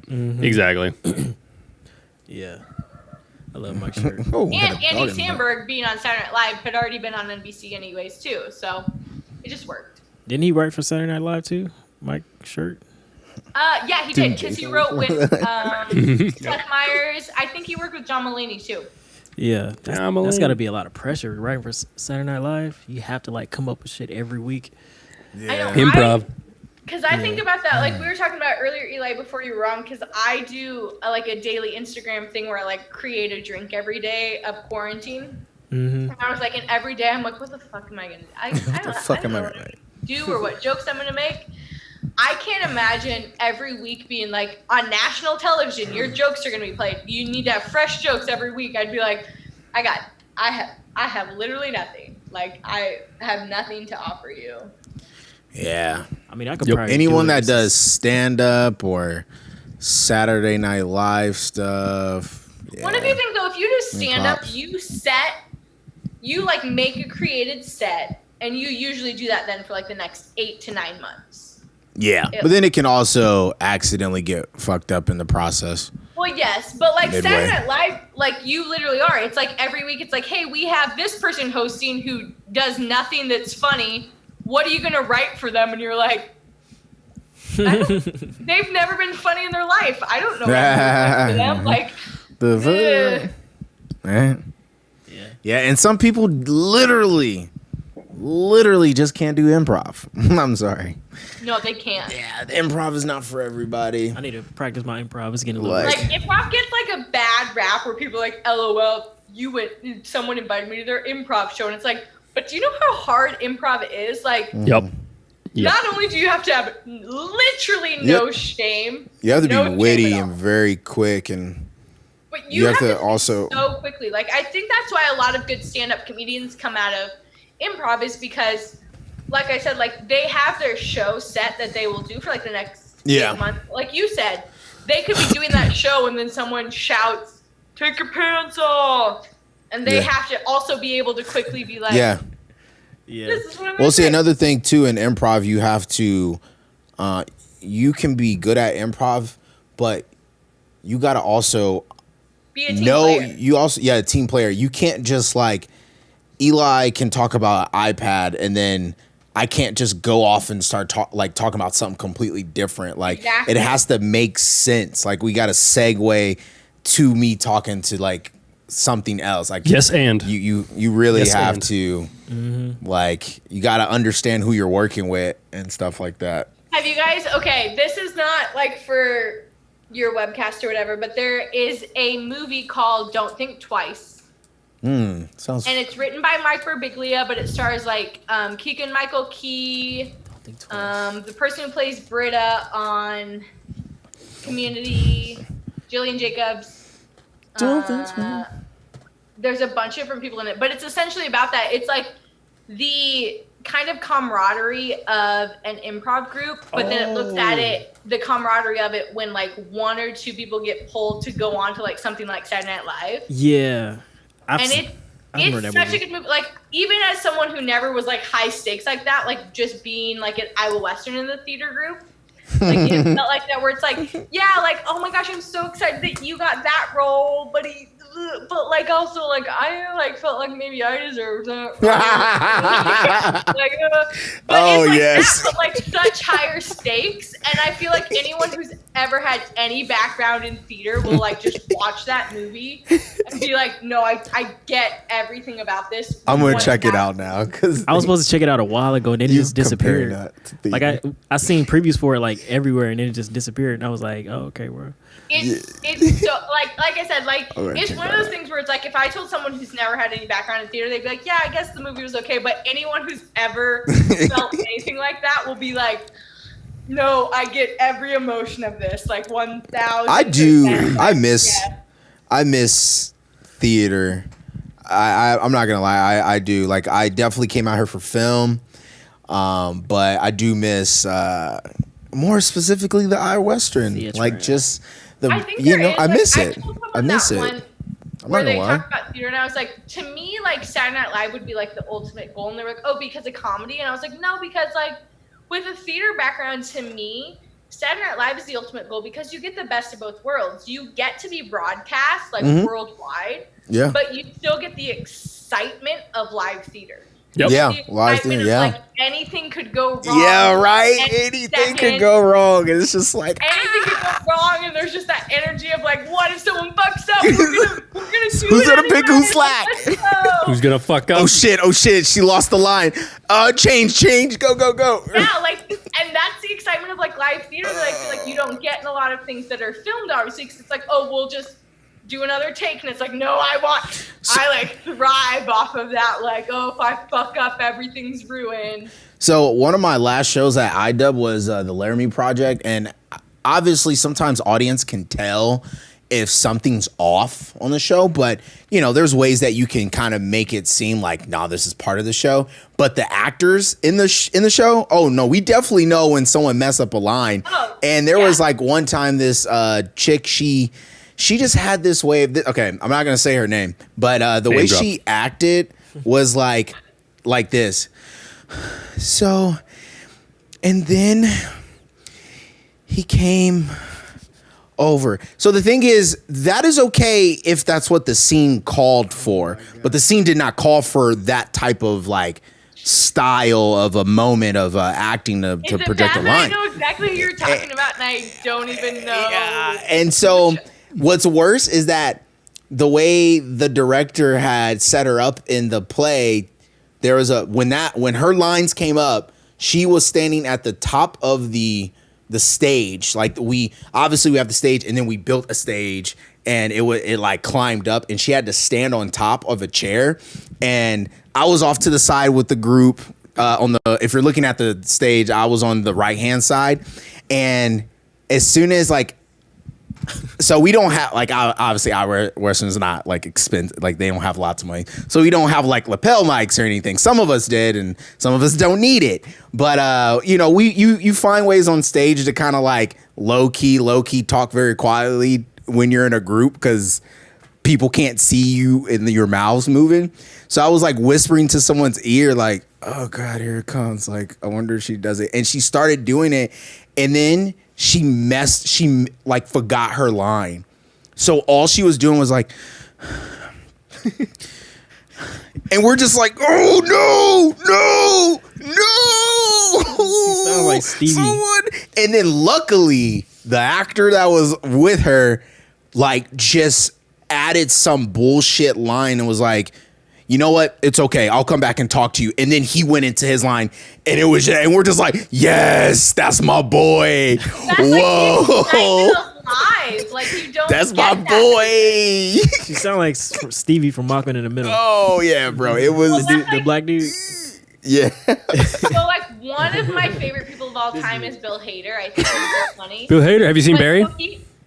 Exactly. Yeah. I love Mike Shirk. Oh, And had a dog Andy in the back. Samberg being on Saturday Night Live had already been on NBC anyways too, so it just worked. Didn't he write for Saturday Night Live too? Mike Shirk? Yeah, he did, because he wrote with Seth Meyers. I think he worked with John Mulaney too. Yeah. That's Emily. got to be a lot of pressure writing for Saturday Night Live. You have to like come up with shit every week. I know, Improv. Because I think about that, like we were talking about earlier, Eli, before you were on, because I do like a daily Instagram thing where I like create a drink every day of quarantine. Mm-hmm. And I was like, and every day I'm like, what the fuck am I gonna do? I don't, fuck I don't am I know what gonna I'm gonna do or what jokes I'm gonna make. I can't imagine every week being like on national television, your jokes are gonna be played. You need to have fresh jokes every week. I'd be like, I have literally nothing. Like I have nothing to offer you. Yeah. I mean, I could Yep. probably Anyone do it. that does stand up or Saturday Night Live stuff. Yeah. What if you think though, if you do stand up, Improv. you like make a created set, and you usually do that then for like the next 8 to 9 months. Yeah. But then it can also accidentally get fucked up in the process. Well, yes, but like Midway. Saturday Night Live, like you literally are. It's like every week, it's like, hey, we have this person hosting who does nothing that's funny. What are you gonna write for them? And you're like, they've never been funny in their life. I don't know what I'm gonna write for them. Like, Eh. Yeah. Yeah, and some people literally just can't do improv. I'm sorry. no, they can't. Yeah, the improv is not for everybody. I need to practice my improv. It's getting a little Like- Like improv gets like a bad rap where people are like, LOL, someone invited me to their improv show, and it's like, but do you know how hard improv is? Like, Yep. Yep. not only do you have to have literally no shame, You have to no be shame witty at and all. very quick, and But you have to think also- so quickly. Like I think that's why a lot of good stand-up comedians come out of improv is because, like I said, like they have their show set that they will do for like the next 8 months. Like you said, they could be doing that show and then someone shouts, "Take your pants off," and they Yeah. have to also be able to quickly be like, yeah. Yeah. "This is what I'm Well, gonna see, say." another thing too in improv, you have to, you can be good at improv, but you got to also Be a team know, player. you also, a team player. You can't just like, Eli can talk about an iPad and then I can't just go off and start talking about something completely different. Like Exactly. it has to make sense. Like we got to segue to me talking to like something else. Like Yes, and. you really Yes, have and. to like you got to understand who you're working with and stuff like that. Have you guys? Okay, this is not like for your webcast or whatever, but there is a movie called Don't Think Twice. Sounds And it's written by Mike Birbiglia, but it stars like Keegan Michael Key, I think twice. the person who plays Britta on Community, Jillian Jacobs. There's a bunch of different people in it, but it's essentially about that. It's like the kind of camaraderie of an improv group, but then it looks at it, the camaraderie of it when like one or two people get pulled to go on to like something like Saturday Night Live. Yeah. It's such a good movie. Like, even as someone who never was like high stakes like that, like just being like an Iowa Western in the theater group, like it felt like that where it's like, yeah, like, oh my gosh, I'm so excited that you got that role, but like also like I like felt like maybe I deserved that. Like, but Oh, it's like yes. that, but like such higher stakes, and I feel like anyone who's ever had any background in theater will like just watch that movie and be like, no, I get everything about this. I'm gonna check it out now because I was supposed to check it out a while ago and then it just disappeared. Like I seen previews for it like everywhere and then it just disappeared and I was like, oh, okay, well. It's so like I said, like Okay, it's one of those things where it's like if I told someone who's never had any background in theater, they'd be like, yeah, I guess the movie was okay. But anyone who's ever felt anything like that will be like, no, I get every emotion of this, like 1,000%. I do. Like, I miss theater. I'm not gonna lie. I do. Like I definitely came out here for film, but I do miss more specifically the Iowa Western. Like just the I think I miss it. I miss it. Where they lie. talk about theater, and I was like, to me, like Saturday Night Live would be like the ultimate goal, and they're like, oh, because of comedy, and I was like, no, because like with a theater background, to me, Saturday Night Live is the ultimate goal because you get the best of both worlds. You get to be broadcast like worldwide, but you still get the excitement of live theater. Yep. Yeah, live theater. Yeah. Like anything could go wrong. Yeah, right. Anything could go wrong. And it's just like anything could go wrong, and there's just that energy of like, what if someone fucks up? We're gonna do who's it gonna pick anyway. who's slack? Let's go. Who's gonna fuck up? Oh shit, she lost the line. Change, go. Yeah, like, and that's the excitement of like live theater that I feel like you don't get in a lot of things that are filmed, obviously, because it's like, oh, we'll just do another take, and it's like, no, I like thrive off of that. Like, oh, if I fuck up, everything's ruined. So one of my last shows at iDub was the Laramie Project, and obviously sometimes audience can tell if something's off on the show, but there's ways that you can kind of make it seem like, nah, this is part of the show. But the actors in the show, oh no, we definitely know when someone mess up a line. Oh, and there was like one time this chick, she just had this way of okay, I'm not gonna say her name, but the way she acted was like this. So, and then he came over. So the thing is, that is okay if that's what the scene called for, but the scene did not call for that type of like style of a moment of acting to project a line. I know exactly who you're talking about, and I don't even know. Yeah, and so what's worse is that the way the director had set her up in the play, there was when her lines came up, she was standing at the top of the stage. Like we have the stage, and then we built a stage, and it like climbed up, and she had to stand on top of a chair, and I was off to the side with the group. If you're looking at the stage, I was on the right hand side, and as soon as like. So we don't have like obviously our Western's not like expensive, like they don't have lots of money, so we don't have like lapel mics or anything. Some of us did, and some of us don't need it. But you find ways on stage to kind of like low key talk very quietly when you're in a group because people can't see you and your mouth's moving. So I was like whispering to someone's ear, like, "Oh God, here it comes!" Like I wonder if she does it, and she started doing it, and then. She like forgot her line. So all she was doing was like, and we're just like, oh no. She sounds like Stevie. Someone. And then luckily the actor that was with her, like just added some bullshit line and was like, you know what? It's okay. I'll come back and talk to you. And then he went into his line, and and we're just like, yes, that's my boy. That's whoa, like you don't. That's my boy. She sounded like Stevie from Malcolm in the Middle. Oh yeah, bro. It was the black dude. Yeah. So like one of my favorite people of all time is Bill Hader. I think he's so funny. Bill Hader, have you seen Barry?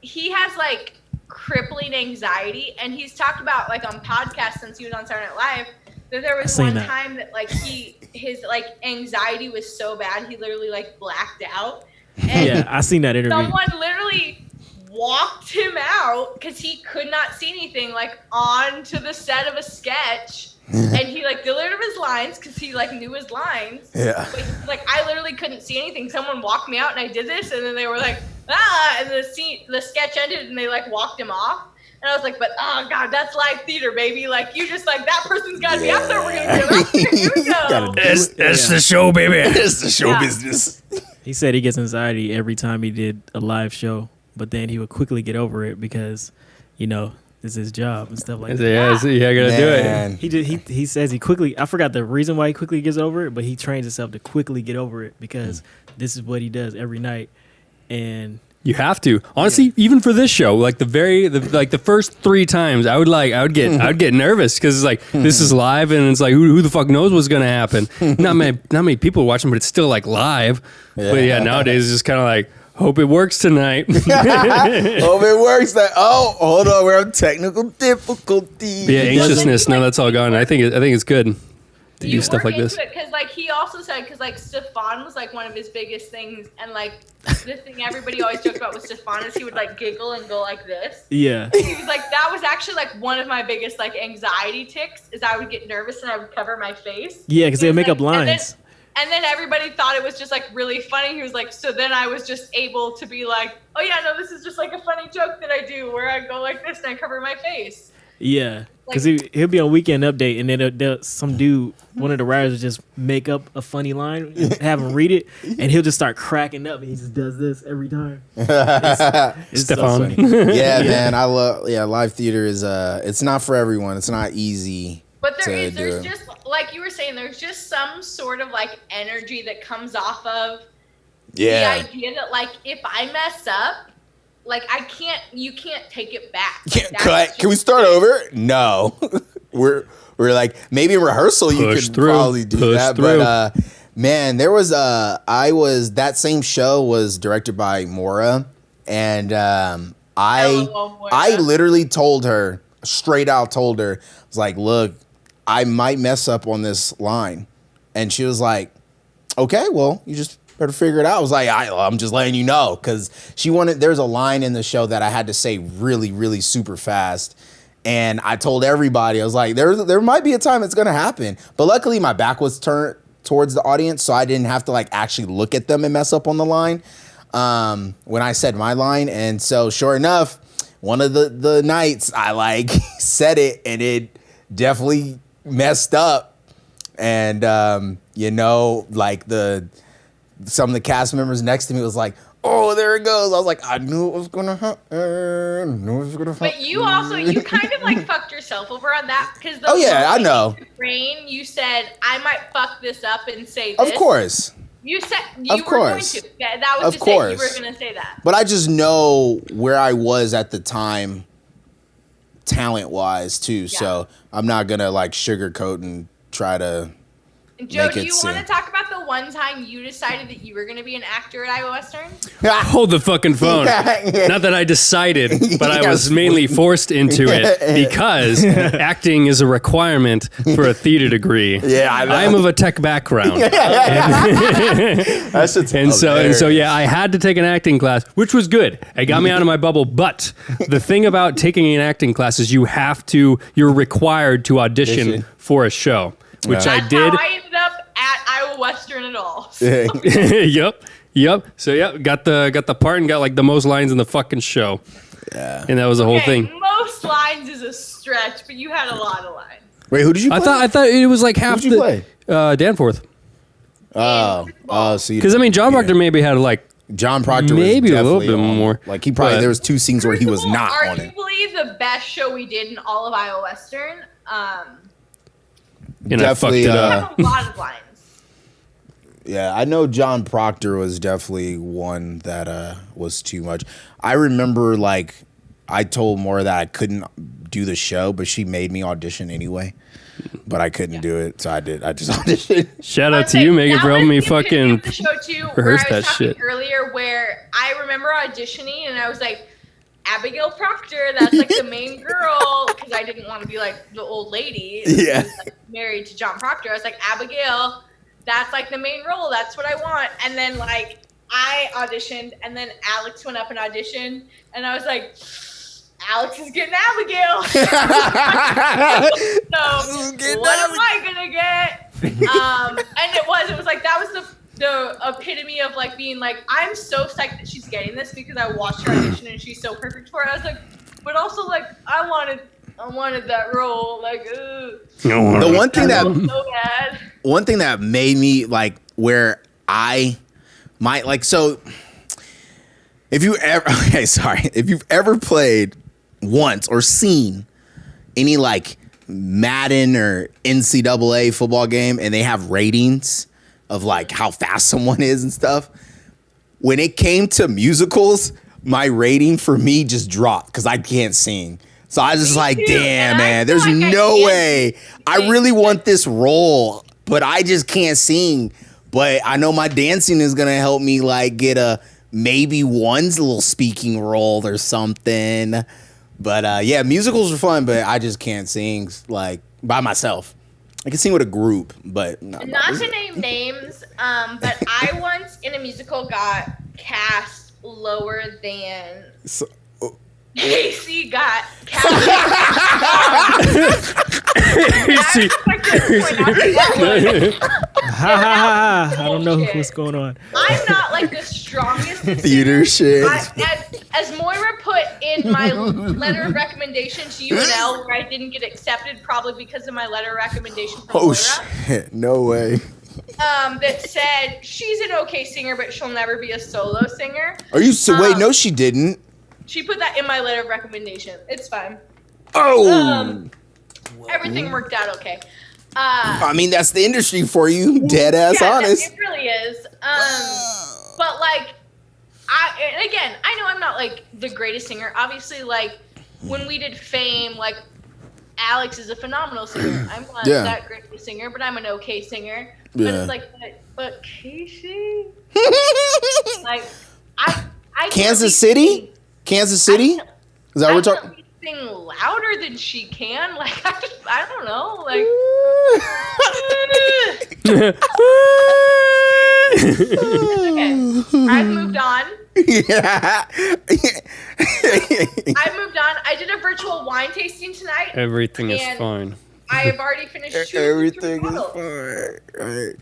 He has like crippling anxiety, and he's talked about like on podcasts since he was on Saturday Night Live that there was seen one that. time that like his like anxiety was so bad he literally like blacked out. And Yeah, I seen that interview. someone literally walked him out because he could not see anything, like onto the set of a sketch. And he like delivered his lines because he like knew his lines. Yeah. But like I literally couldn't see anything. Someone walked me out and I did this, and then they were like, ah, and the sketch ended and they like walked him off. And I was like, but oh god, that's live theater, baby. Like you just like that person's gotta be out there. We're gonna get him out there. Here we go. That's the show, baby. It's the show Yeah. business. He said he gets anxiety every time he did a live show, but then he would quickly get over it because, you know, it's his job and stuff like that. Yeah, I gotta do it. Man. He says he quickly, I forgot the reason why he quickly gets over it, but he trains himself to quickly get over it because this is what he does every night. And You have to. Honestly, even for this show, like the first 3 times, I would get nervous because it's like this is live and it's like who the fuck knows what's gonna happen. Not many people are watching, but it's still like live. But yeah, nowadays it's just kind of like hope it works tonight. Hope it works. Hold on, we're having technical difficulties. Yeah, anxiousness. No, that's all gone. I think it's good to do stuff like this. Because like he also said, because like Stefan was like one of his biggest things, and like the thing everybody always joked about with Stefan is he would like giggle and go like this. yeah, He was like, that was actually like one of my biggest like anxiety tics is I would get nervous and I would cover my face. yeah, because they would make up Like, lines. And then everybody thought it was just like really funny. He was like, so then I was just able to be like, oh yeah, no, this is just like a funny joke that I do where I go like this and I cover my face. Yeah, because he'll be on Weekend Update, and then some dude, one of the writers, will just make up a funny line, and have him read it, and he'll just start cracking up, and he just does this every time. It's so Stefan. funny. Yeah, man, I love. Yeah, live theater is it's not for everyone. It's not easy. But there's do. just, like you were saying, there's just some sort of like energy that comes off of the idea that like if I mess up, like you can't take it back. Like, Can't that's cut. just- Can we start over? No. we're like maybe in rehearsal you Push could through. probably do Push that, through. but man, there was that same show was directed by Mora, and LOL, Moira. I literally told her straight out, I was like, look, I might mess up on this line, and she was like, okay, well, you just better figure it out. I was like, I'm just letting you know, because there's a line in the show that I had to say really, really super fast. And I told everybody, I was like, there might be a time it's gonna happen. But luckily my back was turned towards the audience, so I didn't have to like actually look at them and mess up on the line when I said my line. And so sure enough, one of the nights I like said it and it definitely messed up. And like some of the cast members next to me was like, oh, there it goes. I was like, I knew it was gonna happen. But you kind of like fucked yourself over on that because Oh, yeah, I know. Brain, you said I might fuck this up and say this. Of course. You said you Of were course. going to. That was Of just it. You course. were going to say that. But I just know where I was at the time, talent wise too. So I'm not gonna like sugarcoat and try to. Joe, Make do it you want to soon. talk about the one time you decided that you were going to be an actor at Iowa Western? Hold the fucking phone. Yeah. Not that I decided, but I Yes. was mainly forced into it because acting is a requirement for a theater degree. Yeah, I know. I'm of a tech background. That's just And so yeah, I had to take an acting class, which was good. It got me out of my bubble. But the thing about taking an acting class is you're required to audition for a show, which I That's did. how I ended up at Iowa Western at all. So. Yep. So yeah, got the part and got like the most lines in the fucking show. Yeah. And that was the whole Okay, thing. most lines is a stretch, but you had a lot of lines. Wait, who did you play? I thought it was like half Who'd you play? Danforth. Oh, so Because I mean, John Proctor maybe had like John Proctor maybe was a little definitely bit on- more, Like he probably but- there was 2 scenes where he was Crucible, not on it. arguably the best show we did in all of Iowa Western. and I fucked Definitely, it We up. have a lot of lines. Yeah, I know John Proctor was definitely one that was too much. I remember like I told Maura that I couldn't do the show, but she made me audition anyway. But I couldn't do it, so I did. I just auditioned. Shout out to you, Megan, for helping me fucking the show too, rehearse where I that was talking shit. earlier, where I remember auditioning and I was like, Abigail Proctor, that's like the main girl, because I didn't want to be like the old lady Yeah. who's like married to John Proctor. I was like, Abigail, that's like the main role. That's what I want. And then like I auditioned, and then Alex went up and auditioned, and I was like, Alex is getting Abigail. So what am I gonna get? And it was like that was the epitome of like being like, I'm so psyched that she's getting this because I watched her audition and she's so perfect for it. I was like, but also like I wanted that role. Like, ugh. The one thing that So bad. one thing that made me like where I might like so if you ever if you've ever played once or seen any like Madden or NCAA football game and they have ratings of like how fast someone is and stuff, when it came to musicals, my rating for me just dropped because I can't sing. So I was just like, too. damn, And I man, feel there's like I no can't way. I really want this role, but I just can't sing. But I know my dancing is gonna help me like get a maybe one's little speaking role or something. But yeah, musicals are fun, but I just can't sing like by myself. I can sing with a group, but Not to name names, but I once in a musical got cast lower than So, Casey got cast. See, I don't know what's going on. I'm not like the strongest in theater shit. as Moira put in my letter of recommendation to UNL, where I didn't get accepted, probably because of my letter of recommendation from Oh Moira, shit! No way. that said she's an okay singer, but she'll never be a solo singer. Are you so? Wait, no, she didn't. She put that in my letter of recommendation. It's fine. Oh. Everything worked out okay. I mean, that's the industry for you. Dead ass Yeah, honest. it really is. But like, and again, I know I'm not like the greatest singer. Obviously, like when we did Fame, like Alex is a phenomenal singer. I'm not Yeah. that great of a singer, but I'm an okay singer. Yeah. But it's like, but Casey, like I can't Kansas really City? sing. Kansas City? Is that what we're I talking? can't really sing louder than she can. Like I don't know. Like. Okay. I've moved on. Yeah. I've moved on. I did a virtual wine tasting tonight. everything is And- fine. I have already finished 2 Everything is bottles. fine. Right.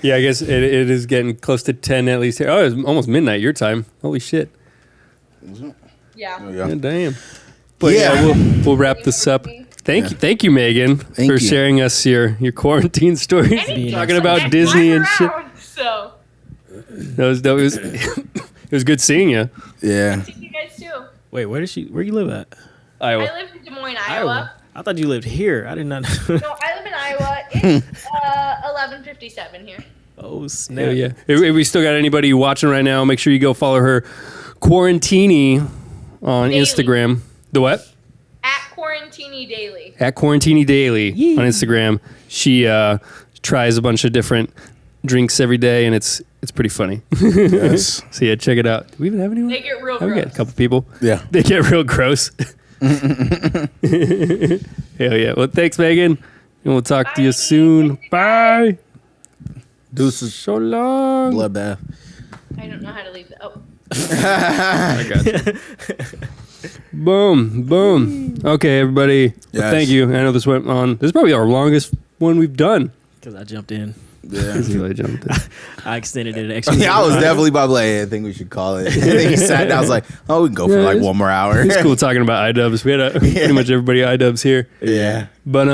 Yeah, I guess it is getting close to 10 at least. Oh, it's almost midnight your time. Holy shit. Yeah. Yeah. Damn. But Yeah. yeah, we'll wrap this up. Thank you, Megan, for you. sharing us your quarantine stories. Anything. Talking about And Disney I'm and shit. around, So, That was it was good seeing you. Yeah. see you guys too. Wait, where you live at? Iowa. I live in Des Moines, Iowa. I thought you lived here. I did not. No, I live in Iowa. It's 11:57 here. Oh snap! Hell yeah. If we still got anybody watching right now, make sure you go follow her Quarantini on Daily. Instagram. The what? At Quarantini Daily. At Quarantini Daily on Instagram. She tries a bunch of different drinks every day, and it's pretty funny. Yes. So yeah, check it out. Do we even have anyone? They get real Oh, we got a gross. couple people. Yeah. They get real gross. Hell yeah. Well, thanks, Megan. And we'll talk to you Bye. soon. Bye. Deuces. So long. Bloodbath. I don't know how to leave the. Oh. I got you. Boom. Boom. Okay, everybody. Well, Yes. thank you. I know this went on. This is probably our longest one we've done. Because I jumped in. Yeah. Really jumped in. I extended it an extra. Yeah, I was definitely about to like, hey, I think we should call it. And then he sat down. I was like, oh, we can go for Yeah, like it's- one more hour. It's cool talking about iDubbbz. We had pretty much everybody iDubbbz here. Yeah. But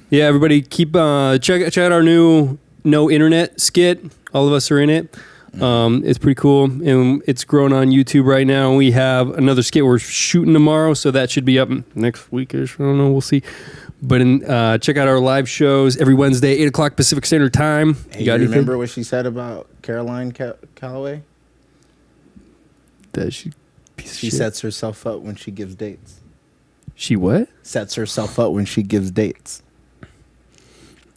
yeah, everybody keep check out our new No Internet skit. All of us are in it. It's pretty cool, and it's growing on YouTube right now. We have another skit we're shooting tomorrow, so that should be up next weekish. I don't know. We'll see. But check out our live shows every Wednesday, 8 o'clock Pacific Standard Time. Hey, you got anything? remember what she said about Caroline Calloway? That she piece of She shit. sets herself up when she gives dates. She what? Sets herself up when she gives dates.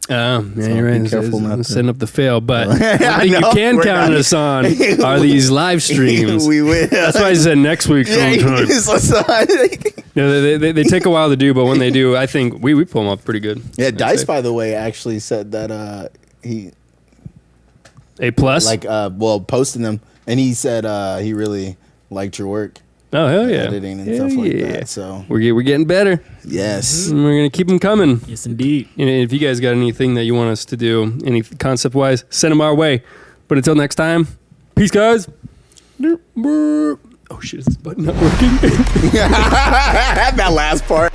Yeah, you're right. be careful not to- Setting up the fail, but one I thing you know, can we're count not- us on are these live streams. we win. That's why I said next week sometime. They take a while to do, but when they do, I think we pull them up pretty good. Yeah, I'd Dice, say. by the way, actually said that he A plus. posting them, and he said he really liked your work, Oh hell yeah, editing and Hell stuff like yeah. that. So We're getting better. yes, And we're gonna keep them coming. Yes, indeed. And if you guys got anything that you want us to do, any concept wise, send them our way. But until next time, peace, guys. Oh shit, is this button not working? that last part.